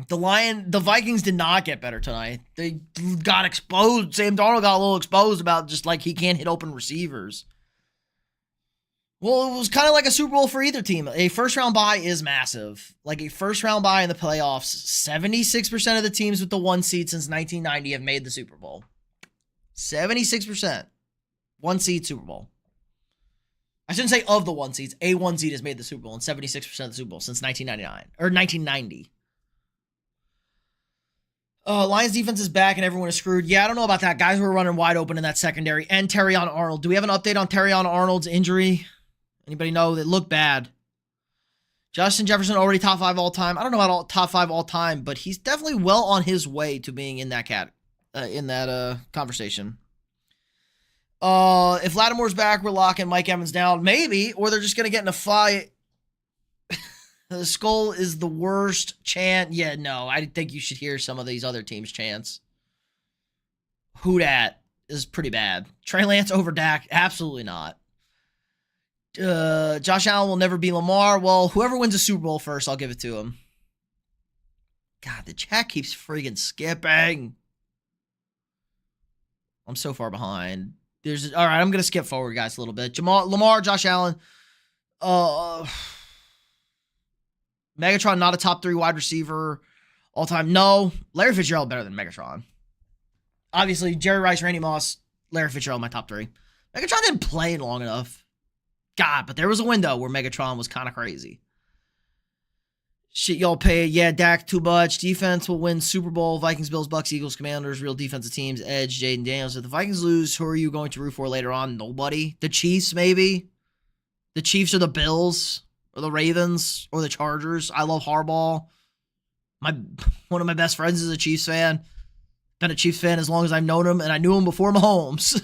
The Vikings did not get better tonight. They got exposed. Sam Darnold got a little exposed about just like he can't hit open receivers. Well, it was kind of like a Super Bowl for either team. A first-round bye is massive. Like a first-round bye in the playoffs, 76% of the teams with the 1 seed since 1990 have made the Super Bowl. 76%. 1 seed Super Bowl. I shouldn't say of the 1 seeds. A 1 seed has made the Super Bowl and 76% of the Super Bowl since 1999. Or 1990. Lions defense is back and everyone is screwed. Yeah, I don't know about that. Guys were running wide open in that secondary. And Terrion Arnold. Do we have an update on Terrion Arnold's injury? Anybody know? That looked bad. Justin Jefferson already top 5 all time. I don't know about top 5 all time, but he's definitely well on his way to being in that conversation. If Lattimore's back, we're locking Mike Evans down. Maybe. Or they're just going to get in a fight. The skull is the worst chant. Yeah, no. I think you should hear some of these other teams' chants. Who dat is pretty bad. Trey Lance over Dak? Absolutely not. Josh Allen will never be Lamar. Well, whoever wins a Super Bowl first, I'll give it to him. God, the chat keeps friggin' skipping. I'm so far behind. All right, I'm going to skip forward, guys, a little bit. Lamar, Josh Allen. Megatron, not a top 3 wide receiver all time. No. Larry Fitzgerald better than Megatron. Obviously, Jerry Rice, Randy Moss, Larry Fitzgerald, my top 3. Megatron didn't play long enough. God, but there was a window where Megatron was kind of crazy. Shit, y'all pay. Yeah, Dak, too much. Defense will win Super Bowl. Vikings, Bills, Bucks, Eagles, Commanders, real defensive teams. Edge, Jaden Daniels. If the Vikings lose, who are you going to root for later on? Nobody. The Chiefs, maybe. The Chiefs or the Bills or the Ravens or the Chargers. I love Harbaugh. One of my best friends is a Chiefs fan. Been a Chiefs fan as long as I've known him, and I knew him before Mahomes.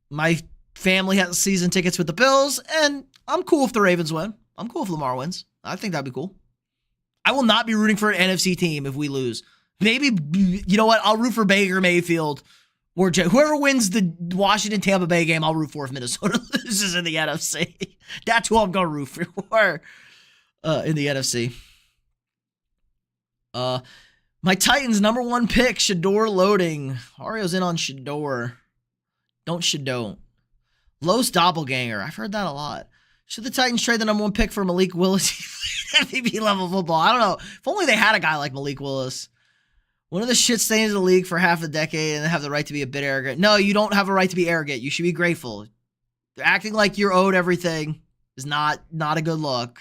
My family has season tickets with the Bills, and I'm cool if the Ravens win. I'm cool if Lamar wins. I think that'd be cool. I will not be rooting for an NFC team if we lose. Maybe, you know what? I'll root for Baker Mayfield or whoever wins the Washington-Tampa Bay game, I'll root for if Minnesota loses in the NFC. That's who I'm going to root for in the NFC. My Titans number 1 pick, Shador loading. Ario's in on Shador. Don't. Los Doppelganger. I've heard that a lot. Should the Titans trade the number 1 pick for Malik Willis? MVP level football. I don't know. If only they had a guy like Malik Willis. One of the shit stains of the league for half a decade and have the right to be a bit arrogant. No, you don't have a right to be arrogant. You should be grateful. Acting like you're owed everything is not a good look.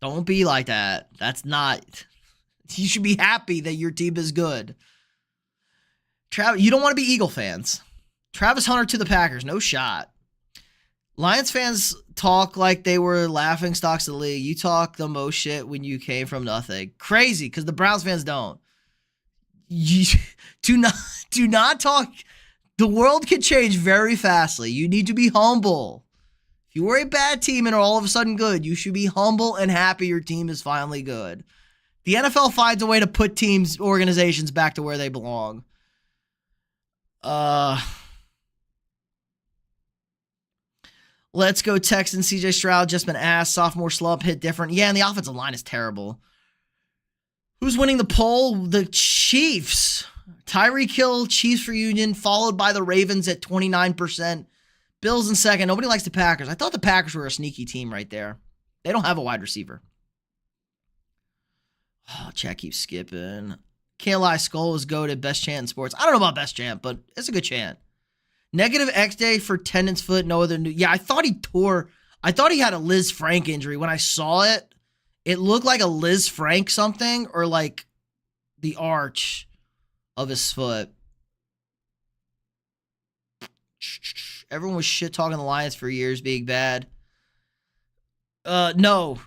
Don't be like that. That's not... You should be happy that your team is good. You don't want to be Eagle fans. Travis Hunter to the Packers. No shot. Lions fans talk like they were laughing stocks of the league. You talk the most shit when you came from nothing. Crazy, because the Browns fans don't. You do not talk. The world can change very fastly. You need to be humble. If you were a bad team and are all of a sudden good, you should be humble and happy your team is finally good. The NFL finds a way to put teams, organizations back to where they belong. Let's go Texans. CJ Stroud just been asked. Sophomore slump hit different. Yeah, and the offensive line is terrible. Who's winning the poll? The Chiefs. Tyreek Hill, Chiefs reunion, followed by the Ravens at 29%. Bills in second. Nobody likes the Packers. I thought the Packers were a sneaky team right there. They don't have a wide receiver. Oh, chat keeps skipping. Can't lie, Skull is goated. Best chant in sports. I don't know about best chant, but it's a good chant. Negative X day for tendon's foot. No other news. Yeah, I thought he had a Liz Frank injury. When I saw it, It looked like a Liz Frank something or like the arch of his foot. Everyone was shit talking the Lions for years being bad. No,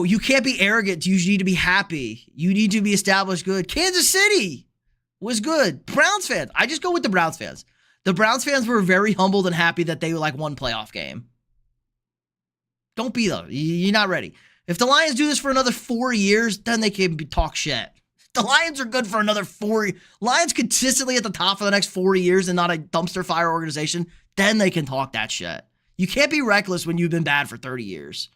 you can't be arrogant. You need to be happy. You need to be established good. Kansas City was good. Browns fans. I just go with the Browns fans. The Browns fans were very humbled and happy that they like won playoff game. Don't be though. You're not ready. If the Lions do this for another 4 years, then they can talk shit. The Lions are good for another 4. Lions consistently at the top for the next 4 years and not a dumpster fire organization, then they can talk that shit. You can't be reckless when you've been bad for 30 years.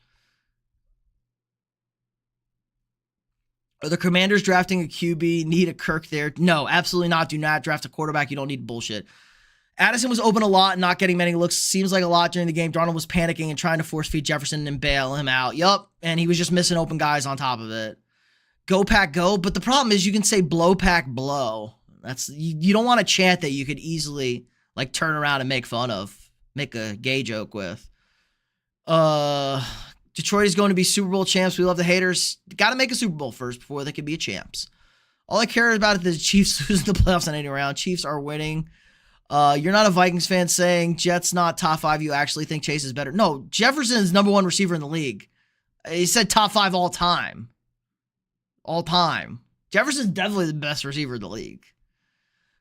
Are the Commanders drafting a QB? Need a Kirk there? No, absolutely not. Do not draft a quarterback. You don't need bullshit. Addison was open a lot and not getting many looks. Seems like a lot during the game. Darnold was panicking and trying to force feed Jefferson and bail him out. Yup. And he was just missing open guys on top of it. Go pack go. But the problem is you can say blow pack blow. That's you don't want to chant that you could easily like turn around and make fun of. Make a gay joke with. Detroit is going to be Super Bowl champs. We love the haters. Got to make a Super Bowl first before they can be champs. All I care about is the Chiefs losing the playoffs on any round. Chiefs are winning. You're not a Vikings fan saying Jets not top 5. You actually think Chase is better. No, Jefferson's number 1 receiver in the league. He said top 5 all time. All time. Jefferson's definitely the best receiver in the league.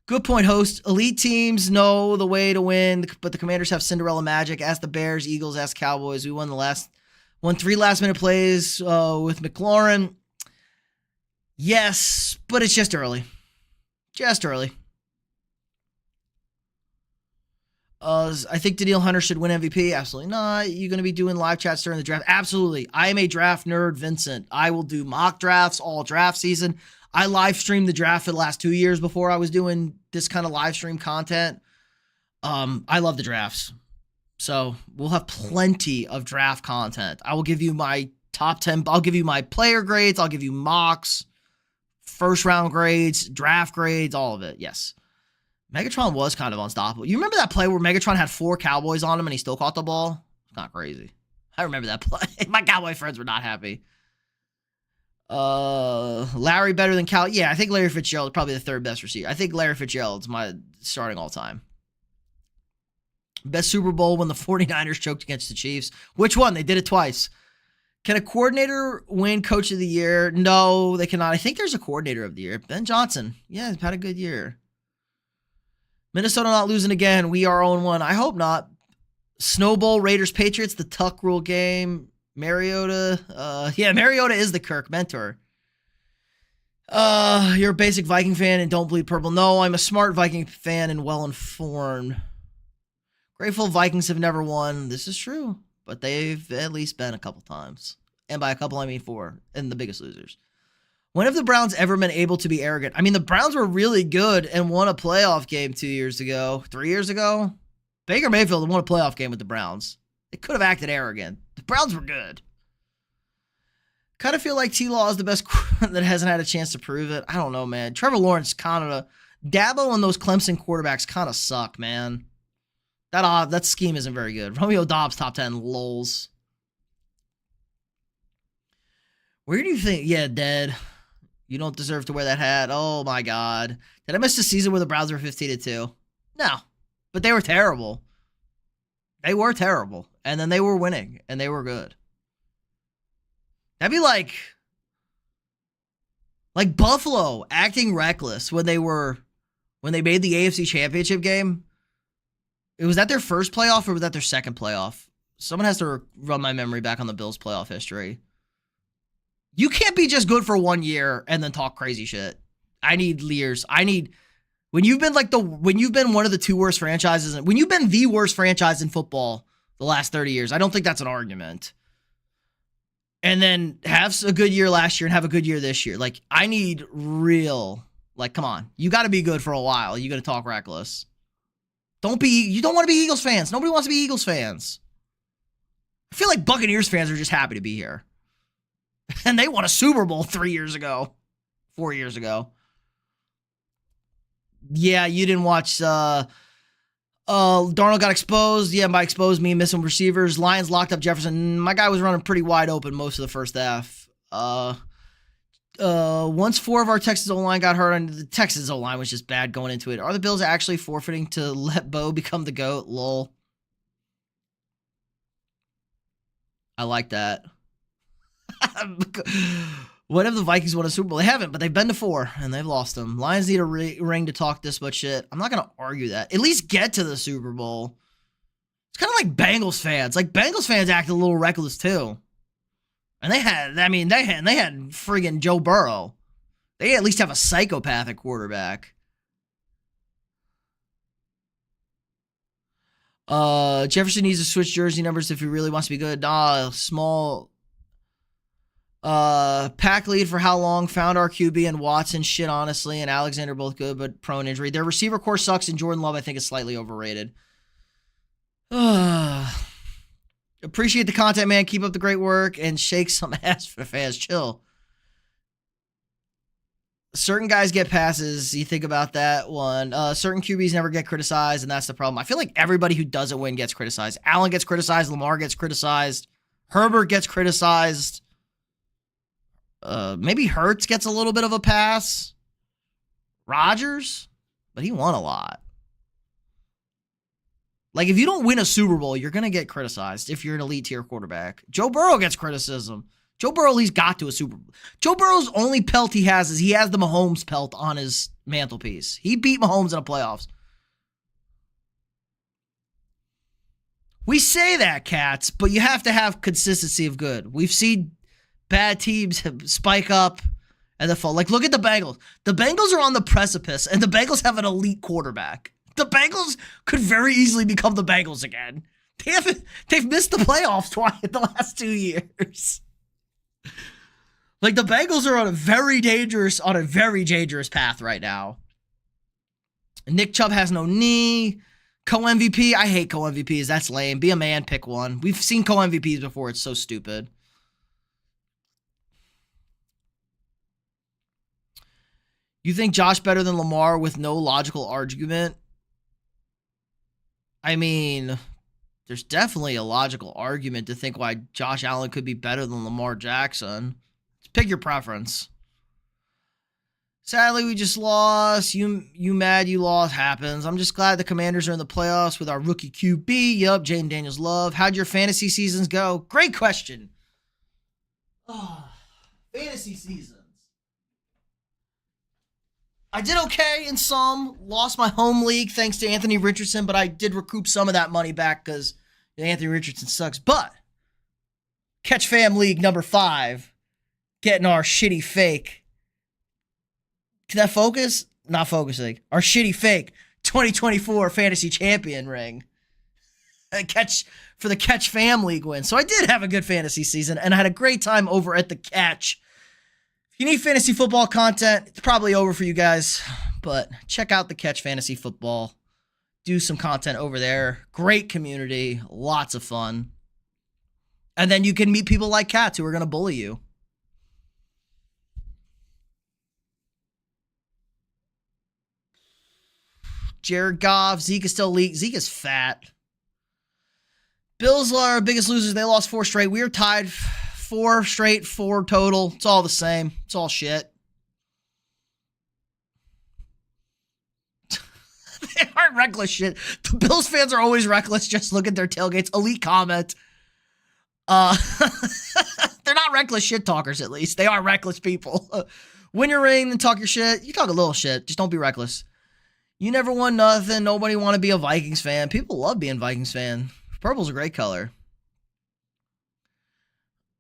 Good point, host. Elite teams know the way to win, but the Commanders have Cinderella magic. Ask the Bears, Eagles, ask Cowboys. We won 3 last-minute plays with McLaurin. Yes, but it's just early. Just early. I think Danielle Hunter should win MVP. Absolutely not. You're going to be doing live chats during the draft. Absolutely. I am a draft nerd, Vincent. I will do mock drafts all draft season. I live streamed the draft for the last 2 years before I was doing this kind of live stream content. I love the drafts. So we'll have plenty of draft content. I will give you my top 10. I'll give you my player grades. I'll give you mocks, first round grades, draft grades, all of it. Yes. Megatron was kind of unstoppable. You remember that play where Megatron had 4 Cowboys on him and he still caught the ball? It's not crazy. I remember that play. My Cowboy friends were not happy. Larry better than Cal. Yeah, I think Larry Fitzgerald is probably the 3rd best receiver. I think Larry Fitzgerald's my starting all time. Best Super Bowl when the 49ers choked against the Chiefs. Which one? They did it twice. Can a coordinator win Coach of the Year? No, they cannot. I think there's a coordinator of the year. Ben Johnson. Yeah, he's had a good year. Minnesota not losing again. We are 0-1. I hope not. Snowball, Raiders, Patriots, the Tuck Rule game. Mariota. Yeah, Mariota is the Kirk mentor. You're a basic Viking fan and don't bleed purple. No, I'm a smart Viking fan and well-informed. Grateful Vikings have never won. This is true, but they've at least been a couple times. And by a couple, I mean 4. And the biggest losers. When have the Browns ever been able to be arrogant? I mean, the Browns were really good and won a playoff game 2 years ago. 3 years ago? Baker Mayfield won a playoff game with the Browns. They could have acted arrogant. The Browns were good. Kind of feel like T-Law is the best that hasn't had a chance to prove it. I don't know, man. Trevor Lawrence kind of... Dabo and those Clemson quarterbacks kind of suck, man. That scheme isn't very good. Romeo Dobbs, top 10, lols. Where do you think... Yeah, dead. You don't deserve to wear that hat. Oh, my God. Did I miss the season where the Browns were 15-2? No. But they were terrible. They were terrible. And then they were winning. And they were good. That'd be like Buffalo acting reckless when they made the AFC Championship game. Was that their first playoff or was that their second playoff? Someone has to run my memory back on the Bills' playoff history. You can't be just good for 1 year and then talk crazy shit. I need years. When you've been one of the 2 worst franchises, and when you've been the worst franchise in football the last 30 years, I don't think that's an argument. And then have a good year last year and have a good year this year. Like, I need real, come on. You got to be good for a while. You got to talk reckless. You don't want to be Eagles fans. Nobody wants to be Eagles fans. I feel like Buccaneers fans are just happy to be here. And they won a Super Bowl 4 years ago. Yeah, you didn't watch, Darnold got exposed. Yeah, by exposed, me missing receivers. Lions locked up Jefferson. My guy was running pretty wide open most of the first half. Once 4 of our Texas O-line got hurt, and the Texas O-line was just bad going into it. Are the Bills actually forfeiting to let Bo become the GOAT? Lol. I like that. What if the Vikings won a Super Bowl? They haven't, but they've been to 4, and they've lost them. Lions need a ring to talk this much shit. I'm not going to argue that. At least get to the Super Bowl. It's kind of like Bengals fans. Like, Bengals fans act a little reckless, too. And they had friggin' Joe Burrow. They at least have a psychopathic quarterback. Jefferson needs to switch jersey numbers if he really wants to be good. Small... pack lead for how long? Found our QB and Watson shit, honestly, and Alexander both good, but prone injury. Their receiver core sucks, and Jordan Love, I think, is slightly overrated. Appreciate the content, man. Keep up the great work and shake some ass for the fans. Chill. Certain guys get passes. You think about that one. Certain QBs never get criticized, and that's the problem. I feel like everybody who doesn't win gets criticized. Allen gets criticized. Lamar gets criticized. Herbert gets criticized. Maybe Hurts gets a little bit of a pass. Rodgers, but he won a lot. Like, if you don't win a Super Bowl, you're going to get criticized if you're an elite tier quarterback. Joe Burrow gets criticism. Joe Burrow at least got to a Super Bowl. Joe Burrow's only pelt he has is he has the Mahomes pelt on his mantelpiece. He beat Mahomes in the playoffs. We say that, cats, but you have to have consistency of good. We've seen bad teams spike up and the fall. Like, look at the Bengals. The Bengals are on the precipice, and the Bengals have an elite quarterback. The Bengals could very easily become the Bengals again. They've missed the playoffs twice in the last 2 years. Like, the Bengals are on a very dangerous path right now. Nick Chubb has no knee. Co-MVP. I hate co-MVPs. That's lame. Be a man, pick one. We've seen co-MVPs before. It's so stupid. You think Josh better than Lamar with no logical argument? I mean, there's definitely a logical argument to think why Josh Allen could be better than Lamar Jackson. Just pick your preference. Sadly, we just lost. You mad you lost happens. I'm just glad the Commanders are in the playoffs with our rookie QB. Yup, Jaden Daniels love. How'd your fantasy seasons go? Great question. Fantasy seasons. I did okay in some. Lost my home league thanks to Anthony Richardson, but I did recoup some of that money back because Anthony Richardson sucks. But Catch Fam League number 5, getting our shitty fake. Can that focus? Not focusing. Our shitty fake 2024 fantasy champion ring. Catch for the Catch Fam League win. So I did have a good fantasy season, and I had a great time over at the Catch. If you need fantasy football content, it's probably over for you guys, but check out the Catch Fantasy Football. Do some content over there. Great community. Lots of fun. And then you can meet people like Cats who are going to bully you. Jared Goff. Zeke is still elite. Zeke is fat. Bills are our biggest losers. They lost 4 straight. We are tied 4 straight, 4 total. It's all the same. It's all shit. They aren't reckless shit. The Bills fans are always reckless. Just look at their tailgates. Elite comment. They're not reckless shit talkers, at least. They are reckless people. Win your ring, then talk your shit. You talk a little shit. Just don't be reckless. You never won nothing. Nobody want to be a Vikings fan. People love being Vikings fan. Purple's a great color.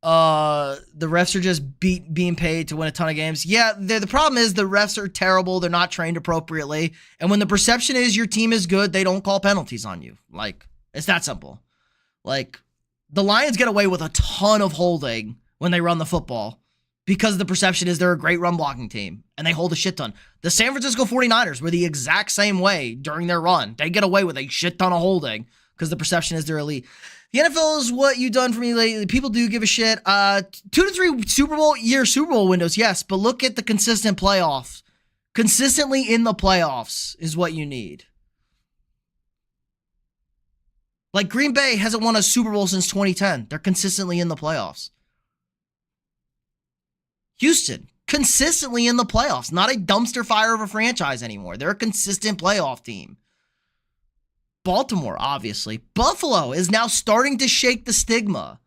The refs are just being paid to win a ton of games. Yeah, the problem is the refs are terrible. They're not trained appropriately. And when the perception is your team is good, they don't call penalties on you. Like, it's that simple. Like, the Lions get away with a ton of holding when they run the football because the perception is they're a great run blocking team and they hold a shit ton. The San Francisco 49ers were the exact same way during their run. They get away with a shit ton of holding because the perception is they're elite. The NFL is what you've done for me lately. People do give a shit. 2 to 3 Super Bowl windows, yes, but look at the consistent playoffs. Consistently in the playoffs is what you need. Like, Green Bay hasn't won a Super Bowl since 2010. They're consistently in the playoffs. Houston, consistently in the playoffs. Not a dumpster fire of a franchise anymore. They're a consistent playoff team. Baltimore, obviously. Buffalo is now starting to shake the stigma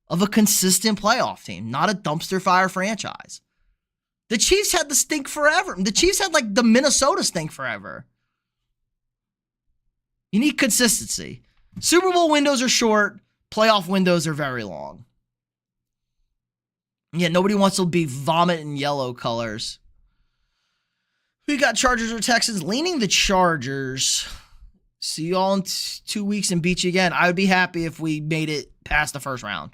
of a consistent playoff team, not a dumpster fire franchise. The Chiefs had the stink forever. The Chiefs had like the Minnesota stink forever. You need consistency. Super Bowl windows are short. Playoff windows are very long. Yeah, nobody wants to be vomit in yellow colors. We got Chargers or Texans? Leaning the Chargers. See you all in 2 weeks and beat you again. I would be happy if we made it past the first round.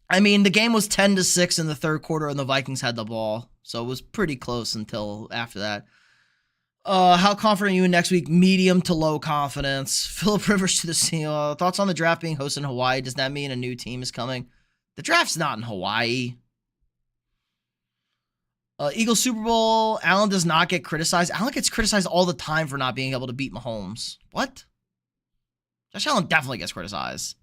I mean, the game was 10-6 in the third quarter and the Vikings had the ball. So it was pretty close until after that. How confident are you in next week? Medium to low confidence. Philip Rivers to the sea. Thoughts on the draft being hosted in Hawaii? Does that mean a new team is coming? The draft's not in Hawaii. Eagles Super Bowl. Allen does not get criticized. Allen gets criticized all the time for not being able to beat Mahomes. What? Josh Allen definitely gets criticized.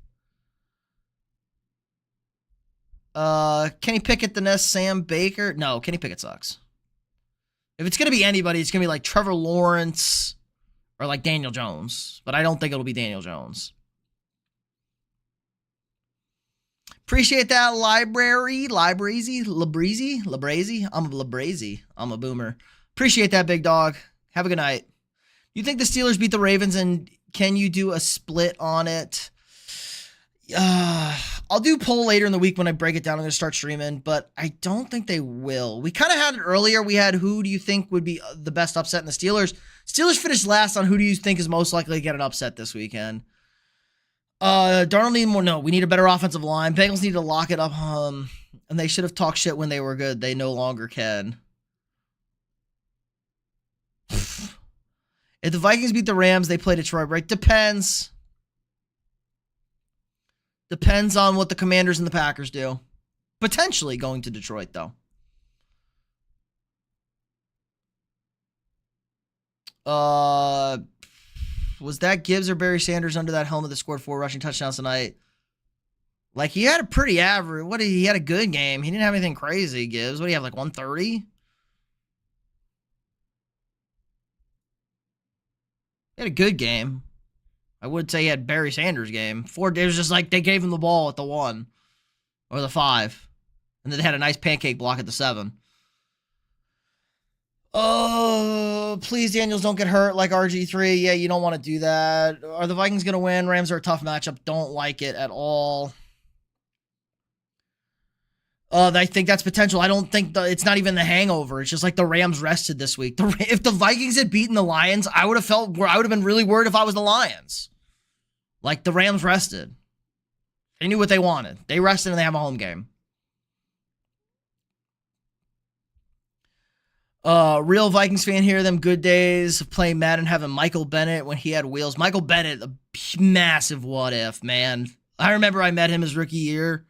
Kenny Pickett, the next Sam Baker. No, Kenny Pickett sucks. If it's going to be anybody, it's going to be like Trevor Lawrence or like Daniel Jones. But I don't think it'll be Daniel Jones. Appreciate that, Labrazy. I'm a Labrazy. I'm a boomer. Appreciate that, big dog. Have a good night. You think the Steelers beat the Ravens, and can you do a split on it? I'll do poll later in the week when I break it down. I'm going to start streaming, but I don't think they will. We kind of had it earlier. We had who do you think would be the best upset in the Steelers. Steelers finished last on who do you think is most likely to get an upset this weekend. Darnold need more. No, we need a better offensive line. Bengals need to lock it up. And they should have talked shit when they were good. They no longer can. If the Vikings beat the Rams, they play Detroit, right? Depends. Depends on what the Commanders and the Packers do. Potentially going to Detroit, though. Was that Gibbs or Barry Sanders under that helmet that scored 4 rushing touchdowns tonight? Like, he had a pretty average. He had a good game. He didn't have anything crazy, Gibbs. What do you have, like 130? He had a good game. I would say he had Barry Sanders' game. It was just like they gave him the ball at the 1 or the 5. And then they had a nice pancake block at the 7. Oh, please, Daniels, don't get hurt like RG3. Yeah, you don't want to do that. Are the Vikings going to win? Rams are a tough matchup. Don't like it at all. I think that's potential. I don't think it's not even the hangover. It's just like the Rams rested this week. If the Vikings had beaten the Lions, I would have been really worried if I was the Lions. Like, the Rams rested. They knew what they wanted. They rested and they have a home game. Real Vikings fan here. Them good days of playing Madden, having Michael Bennett when he had wheels. Michael Bennett, a massive what if, man. I remember I met him his rookie year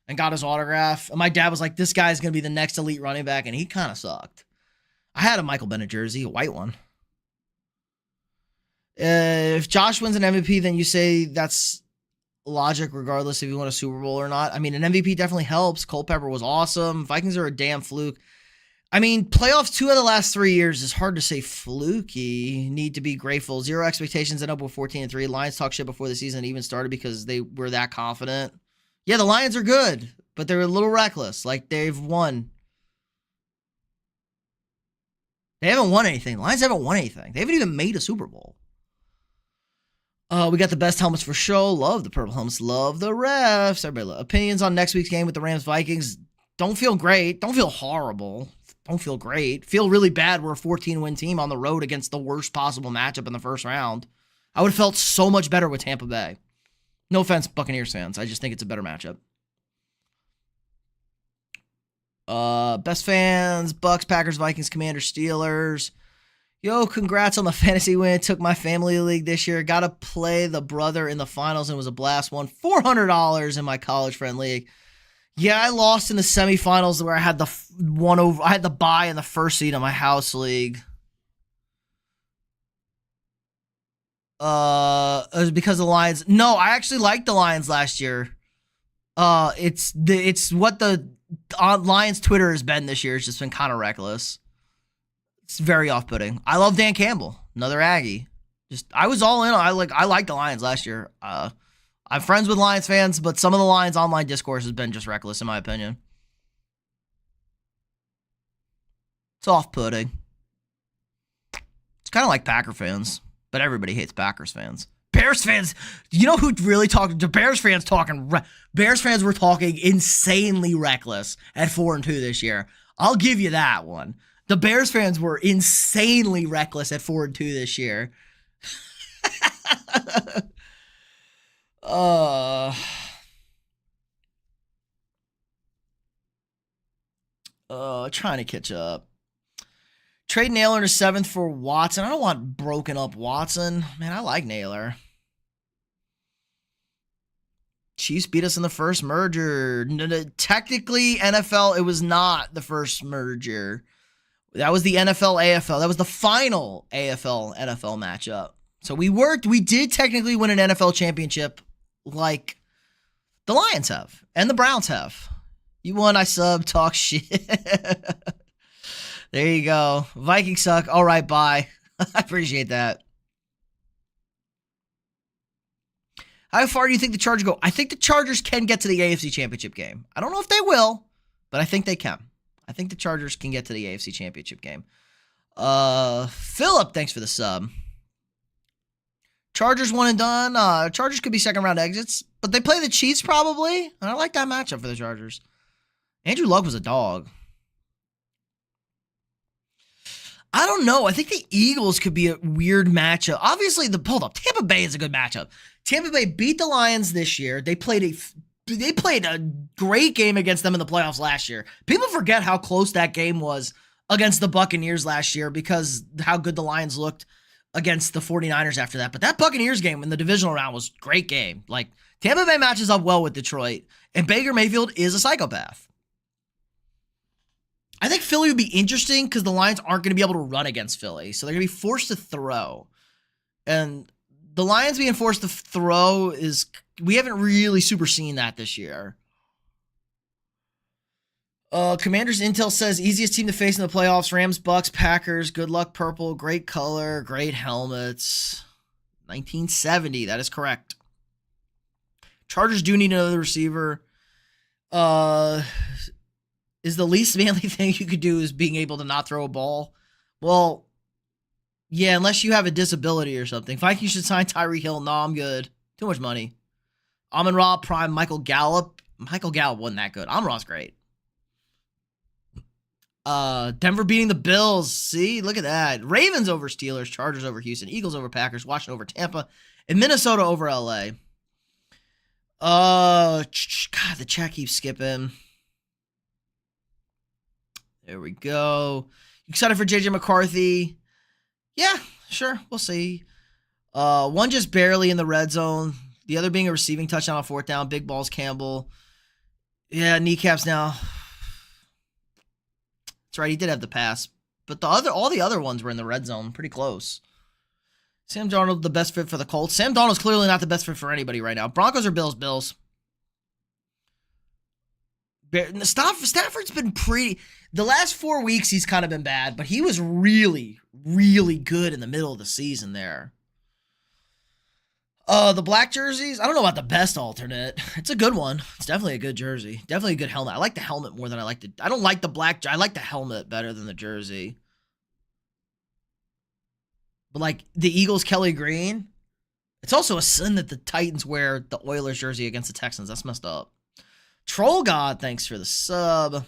and got his autograph. And my dad was like, this guy's going to be the next elite running back. And he kind of sucked. I had a Michael Bennett jersey, a white one. If Josh wins an MVP, then you say that's logic regardless if you won a Super Bowl or not. I mean, an MVP definitely helps. Culpepper was awesome. Vikings are a damn fluke. I mean, playoffs 2 of the last 3 years is hard to say fluky. Need to be grateful. 0 expectations, end up with 14-3. Lions talk shit before the season even started because they were that confident. Yeah, the Lions are good, but they're a little reckless. Like, they've won. They haven't won anything. The Lions haven't won anything. They haven't even made a Super Bowl. We got the best helmets for show. Love the purple helmets. Love the refs. Everybody opinions on next week's game with the Rams Vikings. Don't feel great. Don't feel horrible. Don't feel great. Feel really bad. We're a 14-win team on the road against the worst possible matchup in the first round. I would have felt so much better with Tampa Bay. No offense, Buccaneers fans. I just think it's a better matchup. Best fans, Bucks, Packers, Vikings, Commanders, Steelers. Yo, congrats on the fantasy win. Took my family league this year. Got to play the brother in the finals and it was a blast. Won $400 in my college friend league. Yeah, I lost in the semifinals where I had I had the bye in the first seed of my house league. It was because of the Lions. No, I actually liked the Lions last year. It's what the Lions Twitter has been this year. It's just been kind of reckless. It's very off-putting. I love Dan Campbell, another Aggie. I was all in. I liked the Lions last year. I'm friends with Lions fans, but some of the Lions online discourse has been just reckless, in my opinion. It's off-putting. It's kind of like Packer fans, but everybody hates Packers fans. Bears fans, you know who really talked to Bears fans talking? Bears fans were talking insanely reckless at 4-2 this year. I'll give you that one. The Bears fans were insanely reckless at 4-2 this year. Trying to catch up. Trade Naylor to 7th for Watson. I don't want broken up Watson. Man, I like Naylor. Chiefs beat us in the first merger. Technically, NFL, it was not the first merger. That was the NFL AFL. That was the final AFL NFL matchup. So we did technically win an NFL championship like the Lions have and the Browns have. You won, I sub, talk shit. There you go. Vikings suck. All right, bye. I appreciate that. How far do you think the Chargers go? I think the Chargers can get to the AFC Championship game. I don't know if they will, but I think they can. I think the Chargers can get to the AFC Championship game. Philip, thanks for the sub. Chargers one and done. Chargers could be second round exits, but they play the Chiefs probably. And I like that matchup for the Chargers. Andrew Luck was a dog. I don't know. I think the Eagles could be a weird matchup. Obviously, Tampa Bay is a good matchup. Tampa Bay beat the Lions this year. They played a great game against them in the playoffs last year. People forget how close that game was against the Buccaneers last year because how good the Lions looked against the 49ers after that. But that Buccaneers game in the divisional round was a great game. Like, Tampa Bay matches up well with Detroit, and Baker Mayfield is a psychopath. I think Philly would be interesting because the Lions aren't going to be able to run against Philly. So they're going to be forced to throw. And the Lions being forced to throw we haven't really super seen that this year. Commanders Intel says, easiest team to face in the playoffs, Rams, Bucks, Packers, good luck purple, great color, great helmets. 1970, that is correct. Chargers do need another receiver. Is the least manly thing you could do is being able to not throw a ball? Well, yeah, unless you have a disability or something. Vikings should sign Tyreek Hill. No, I'm good. Too much money. Amon-Ra, Prime, Michael Gallup. Michael Gallup wasn't that good. Amon-Ra's great. Denver beating the Bills. See, look at that. Ravens over Steelers, Chargers over Houston, Eagles over Packers, Washington over Tampa, and Minnesota over LA. God, the chat keeps skipping. There we go. You excited for JJ McCarthy? Yeah, sure. We'll see. One just barely in the red zone. The other being a receiving touchdown on 4th down. Big balls, Campbell. Yeah, kneecaps now. That's right. He did have the pass. But all the other ones were in the red zone. Pretty close. Sam Darnold, the best fit for the Colts. Sam Darnold's clearly not the best fit for anybody right now. Broncos or Bills? Bills. Stafford's been pretty... The last 4 weeks, he's kind of been bad, but he was really, really good in the middle of the season there. The black jerseys, I don't know about the best alternate. It's a good one. It's definitely a good jersey. Definitely a good helmet. I like the helmet more than I like the... I don't like the black... I like the helmet better than the jersey. But like the Eagles, Kelly Green, it's also a sin that the Titans wear the Oilers jersey against the Texans. That's messed up. Troll God, thanks for the sub.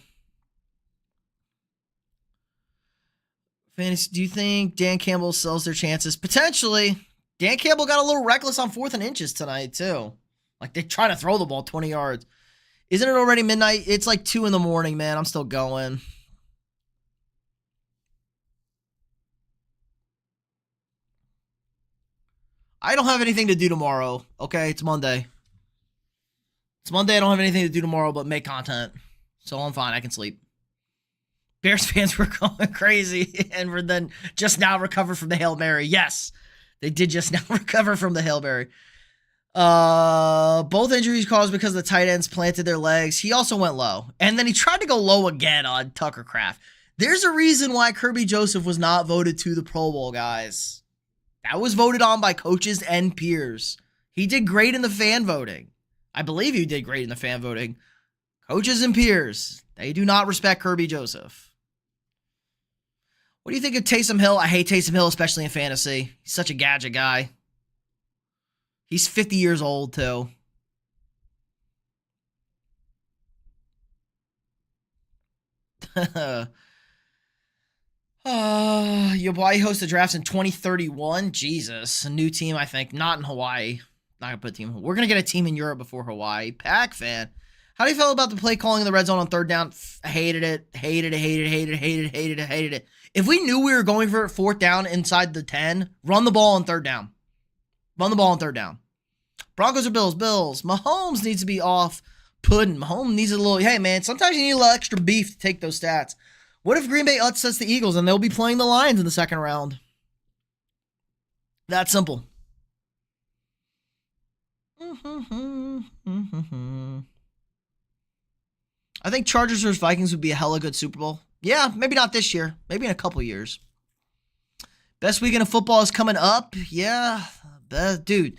Fantasy, do you think Dan Campbell sells their chances? Potentially. Dan Campbell got a little reckless on 4th and inches tonight, too. Like, they try to throw the ball 20 yards. Isn't it already midnight? It's like 2 in the morning, man. I'm still going. I don't have anything to do tomorrow, okay? It's Monday. It's Monday. I don't have anything to do tomorrow but make content. So I'm fine. I can sleep. Bears fans were going crazy and were then just now recovered from the Hail Mary. Yes, they did just now recover from the Hail Mary. Both injuries caused because the tight ends planted their legs. He also went low. And then he tried to go low again on Tucker Kraft. There's a reason why Kirby Joseph was not voted to the Pro Bowl, guys. That was voted on by coaches and peers. He did great in the fan voting. I believe he did great in the fan voting. Coaches and peers, they do not respect Kirby Joseph. What do you think of Taysom Hill? I hate Taysom Hill, especially in fantasy. He's such a gadget guy. He's 50 years old, too. Your Hawaii hosts the drafts in 2031. Jesus. A new team, I think. Not in Hawaii. Not going to put a team. We're going to get a team in Europe before Hawaii. Pack fan. How do you feel about the play calling in the red zone on third down? Hated it. Hated it. If we knew we were going for it fourth down inside the 10, run the ball on third down. Run the ball on third down. Broncos or Bills? Bills. Mahomes needs to be off pudding. Mahomes needs a little, hey, man, sometimes you need a little extra beef to take those stats. What if Green Bay upsets the Eagles and they'll be playing the Lions in the second round? That simple. I think Chargers versus Vikings would be a hella good Super Bowl. Yeah, maybe not this year. Maybe in a couple years. Best weekend of football is coming up. Yeah, dude.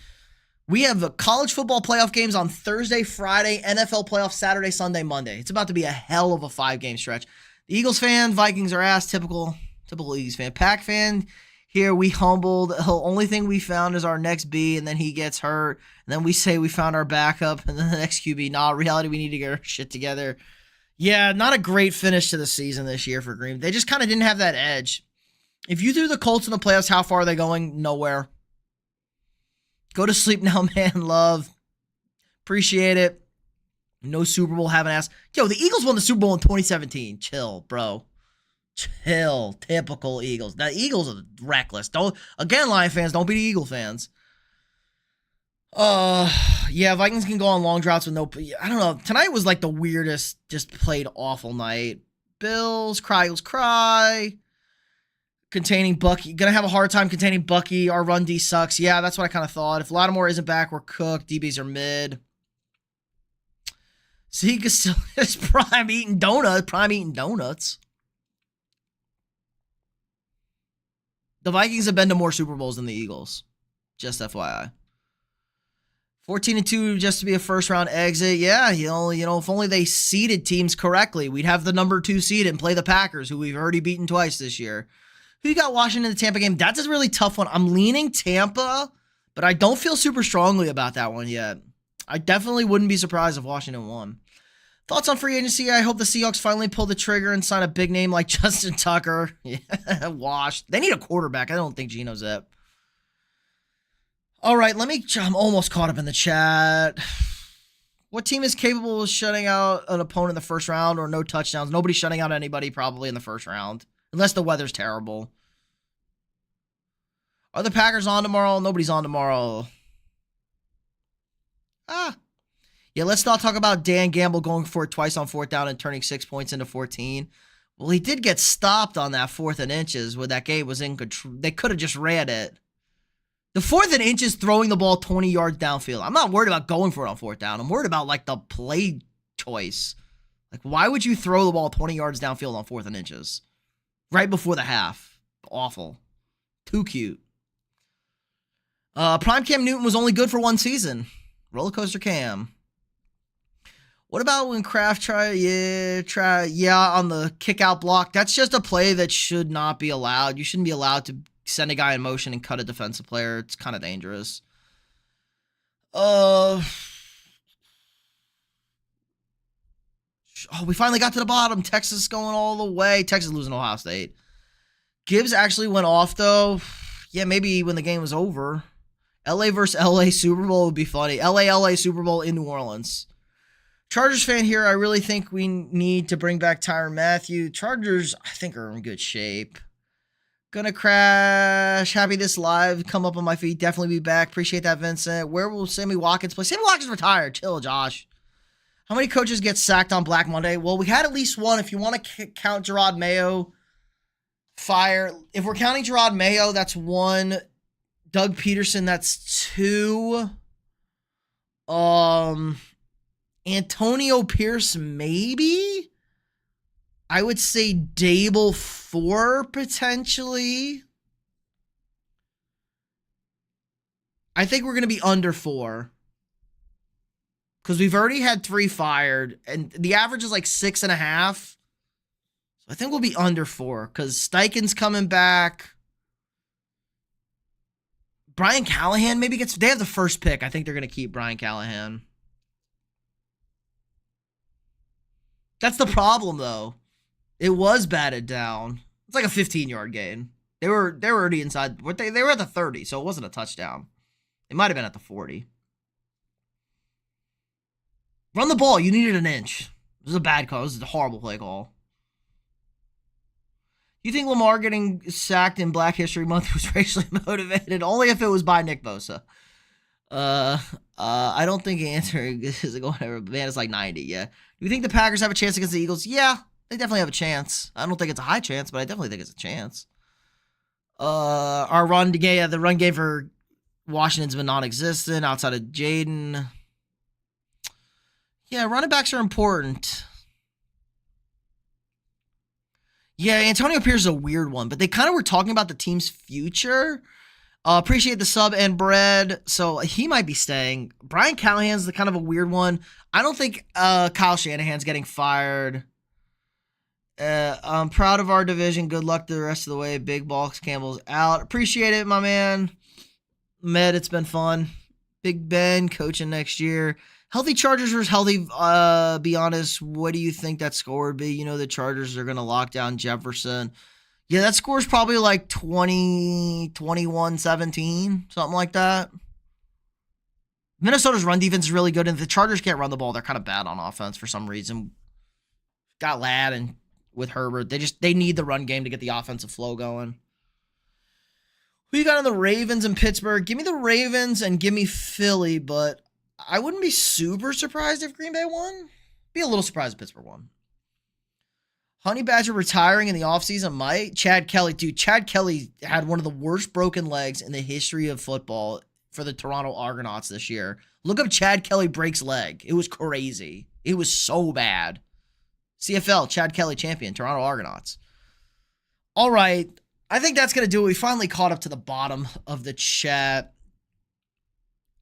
We have college football playoff games on Thursday, Friday, NFL playoff Saturday, Sunday, Monday. It's about to be a hell of a 5-game stretch. The Eagles fan, Vikings are ass. Typical Eagles fan. Pack fan, here we humbled. The only thing we found is our next B, and then he gets hurt. And then we say we found our backup, and then the next QB. Nah, reality, we need to get our shit together. Yeah, not a great finish to the season this year for Green. They just kind of didn't have that edge. If you threw the Colts in the playoffs, how far are they going? Nowhere. Go to sleep now, man. Love. Appreciate it. No Super Bowl, haven't asked. Yo, the Eagles won the Super Bowl in 2017. Chill, bro. Chill. Typical Eagles. The Eagles are reckless. Again, Lion fans, don't be the Eagle fans. Yeah, Vikings can go on long droughts with no... I don't know. Tonight was like the weirdest, just played awful night. Bills, Eagles cry. Containing Bucky. Gonna have a hard time containing Bucky. Our run D sucks. Yeah, that's what I kind of thought. If Lattimore isn't back, we're cooked. DBs are mid. Zeke is still his prime eating donuts. The Vikings have been to more Super Bowls than the Eagles. Just FYI. 14-2 just to be a first-round exit. Yeah, you know, if only they seeded teams correctly, we'd have the number 2 seed and play the Packers, who we've already beaten twice this year. Who you got Washington in the Tampa game? That's a really tough one. I'm leaning Tampa, but I don't feel super strongly about that one yet. I definitely wouldn't be surprised if Washington won. Thoughts on free agency? I hope the Seahawks finally pull the trigger and sign a big name like Justin Tucker. Yeah, washed. They need a quarterback. I don't think Geno's it. All right, I'm almost caught up in the chat. What team is capable of shutting out an opponent in the first round or no touchdowns? Nobody's shutting out anybody probably in the first round. Unless the weather's terrible. Are the Packers on tomorrow? Nobody's on tomorrow. Yeah, let's not talk about Dan Gamble going for it twice on fourth down and turning 6 points into 14. Well, he did get stopped on that 4th and inches where that game was in control. They could have just ran it. The 4th and inches throwing the ball 20 yards downfield. I'm not worried about going for it on fourth down. I'm worried about, like, the play choice. Like, why would you throw the ball 20 yards downfield on 4th and inches? Right before the half. Awful. Too cute. Prime Cam Newton was only good for one season. Roller coaster Cam. What about when Kraft try on the kick out block? That's just a play that should not be allowed. You shouldn't be allowed to send a guy in motion and cut a defensive player. It's kind of dangerous. Oh, we finally got to the bottom. Texas going all the way. Texas losing to Ohio State. Gibbs actually went off, though. Yeah, maybe when the game was over. LA versus LA Super Bowl would be funny. LA Super Bowl in New Orleans. Chargers fan here. I really think we need to bring back Tyrann Mathieu. Chargers, I think, are in good shape. Gonna crash. Happy this live. Come up on my feet. Definitely be back. Appreciate that, Vincent. Where will Sammy Watkins play? Sammy Watkins retired. Chill, Josh. How many coaches get sacked on Black Monday? Well, we had at least one. If you want to count Gerard Mayo, fire. If we're counting Gerard Mayo, that's 1. Doug Peterson, that's 2. Antonio Pierce, maybe. I would say Dable 4, potentially. I think we're going to be under 4. Because we've already had 3 fired, and the average is like 6.5. So I think we'll be under 4, because Steichen's coming back. Brian Callahan maybe gets... They have the first pick. I think they're going to keep Brian Callahan. That's the problem, though. It was batted down. It's like a 15-yard gain. They were already inside. They were at the 30, so it wasn't a touchdown. It might have been at the 40. Run the ball. You needed an inch. This is a bad call. This is a horrible play call. You think Lamar getting sacked in Black History Month was racially motivated? Only if it was by Nick Bosa. I don't think the answer is going ever. Man, it's like 90, yeah. Do you think the Packers have a chance against the Eagles? Yeah, they definitely have a chance. I don't think it's a high chance, but I definitely think it's a chance. Our run game, the run game for Washington's been non-existent outside of Jaden. Yeah, running backs are important. Yeah, Antonio Pierce is a weird one, but they kind of were talking about the team's future. Appreciate the sub and bread, so he might be staying. Brian Callahan's the kind of a weird one. I don't think Kyle Shanahan's getting fired. I'm proud of our division. Good luck the rest of the way. Big Box Campbell's out. Appreciate it, my man. Med, it's been fun. Big Ben coaching next year. Healthy Chargers versus healthy, be honest, what do you think that score would be? You know the Chargers are going to lock down Jefferson. Yeah, that score is probably like 20, 21, 17, something like that. Minnesota's run defense is really good, and if the Chargers can't run the ball, they're kind of bad on offense for some reason. Got Ladd and with Herbert. They need the run game to get the offensive flow going. Who you got on the Ravens and Pittsburgh? Give me the Ravens and give me Philly, but I wouldn't be super surprised if Green Bay won. Be a little surprised if Pittsburgh won. Honey Badger retiring in the offseason might. Chad Kelly. Dude, Chad Kelly had one of the worst broken legs in the history of football for the Toronto Argonauts this year. Look up Chad Kelly breaks leg. It was crazy. It was so bad. CFL, Chad Kelly champion, Toronto Argonauts. All right. I think that's going to do it. We finally caught up to the bottom of the chat.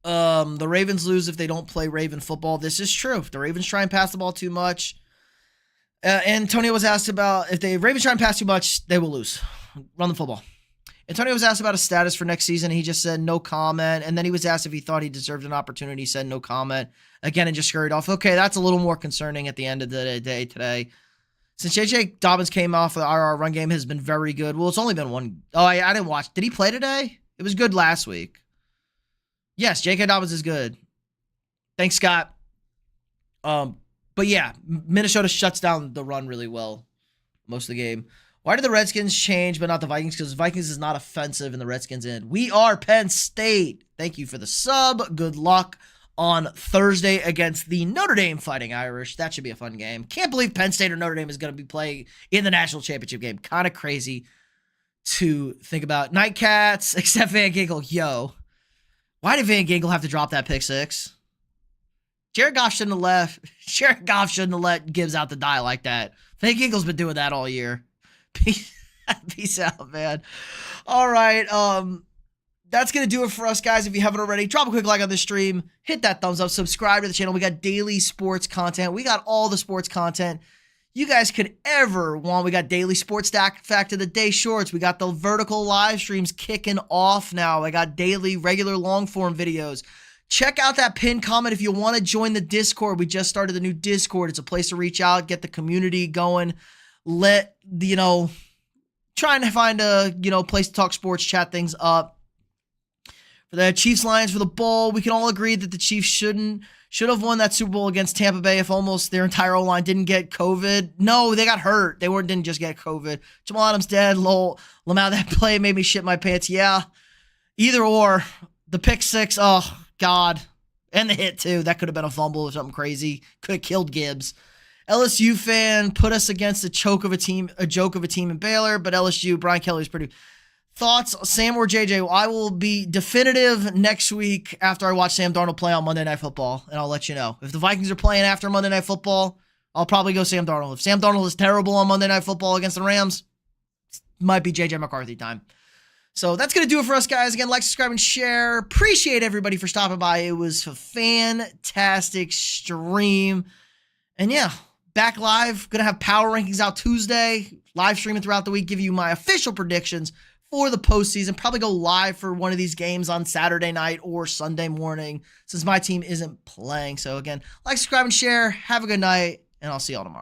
The Ravens lose if they don't play Raven football. This is true. If the Ravens try and pass the ball too much. Antonio was asked about if the Ravens try and pass too much, they will lose. Run the football. Antonio was asked about his status for next season. He just said no comment. And then he was asked if he thought he deserved an opportunity. He said no comment. Again, and just scurried off. Okay, that's a little more concerning at the end of the day today. Since J.J. Dobbins came off, the RR run game has been very good. Well, it's only been one. Oh, I didn't watch. Did he play today? It was good last week. Yes, J.K. Dobbins is good. Thanks, Scott. But yeah, Minnesota shuts down the run really well most of the game. Why did the Redskins change but not the Vikings? Because Vikings is not offensive and the Redskins in. We are Penn State. Thank you for the sub. Good luck on Thursday against the Notre Dame Fighting Irish. That should be a fun game. Can't believe Penn State or Notre Dame is going to be playing in the national championship game. Kind of crazy to think about. Nightcats, except Van Ginkel. Yo, why did Van Ginkel have to drop that pick six? Jared Goff shouldn't have left. Jared Goff shouldn't have let Gibbs out to die like that. Van Ginkel's been doing that all year. Peace out, man. All right. That's going to do it for us, guys. If you haven't already, drop a quick like on the stream. Hit that thumbs up. Subscribe to the channel. We got daily sports content. We got all the sports content you guys could ever want. We got daily sports fact of the day shorts. We got the vertical live streams kicking off now. I got daily regular long form videos. Check out that pinned comment if you want to join the Discord. We just started the new Discord. It's a place to reach out, get the community going. Trying to find a, place to talk sports, chat things up. For the Chiefs Lions for the bowl, we can all agree that the Chiefs should have won that Super Bowl against Tampa Bay if almost their entire O-line didn't get COVID. No, they got hurt. They didn't just get COVID. Jamal Adams dead. Lamau, that play made me shit my pants. Yeah, either or. The pick six, oh, God. And the hit, too. That could have been a fumble or something crazy. Could have killed Gibbs. LSU fan put us against a joke of a team in Baylor, but LSU, Brian Kelly's pretty. Thoughts, Sam or JJ? I will be definitive next week after I watch Sam Darnold play on Monday Night Football, and I'll let you know. If the Vikings are playing after Monday Night Football, I'll probably go Sam Darnold. If Sam Darnold is terrible on Monday Night Football against the Rams, might be JJ McCarthy time. So that's going to do it for us, guys. Again, like, subscribe, and share. Appreciate everybody for stopping by. It was a fantastic stream. And yeah, back live. Going to have power rankings out Tuesday. Live streaming throughout the week. Give you my official predictions for the postseason. Probably go live for one of these games on Saturday night or Sunday morning since my team isn't playing. So again, like, subscribe, and share. Have a good night, and I'll see y'all tomorrow.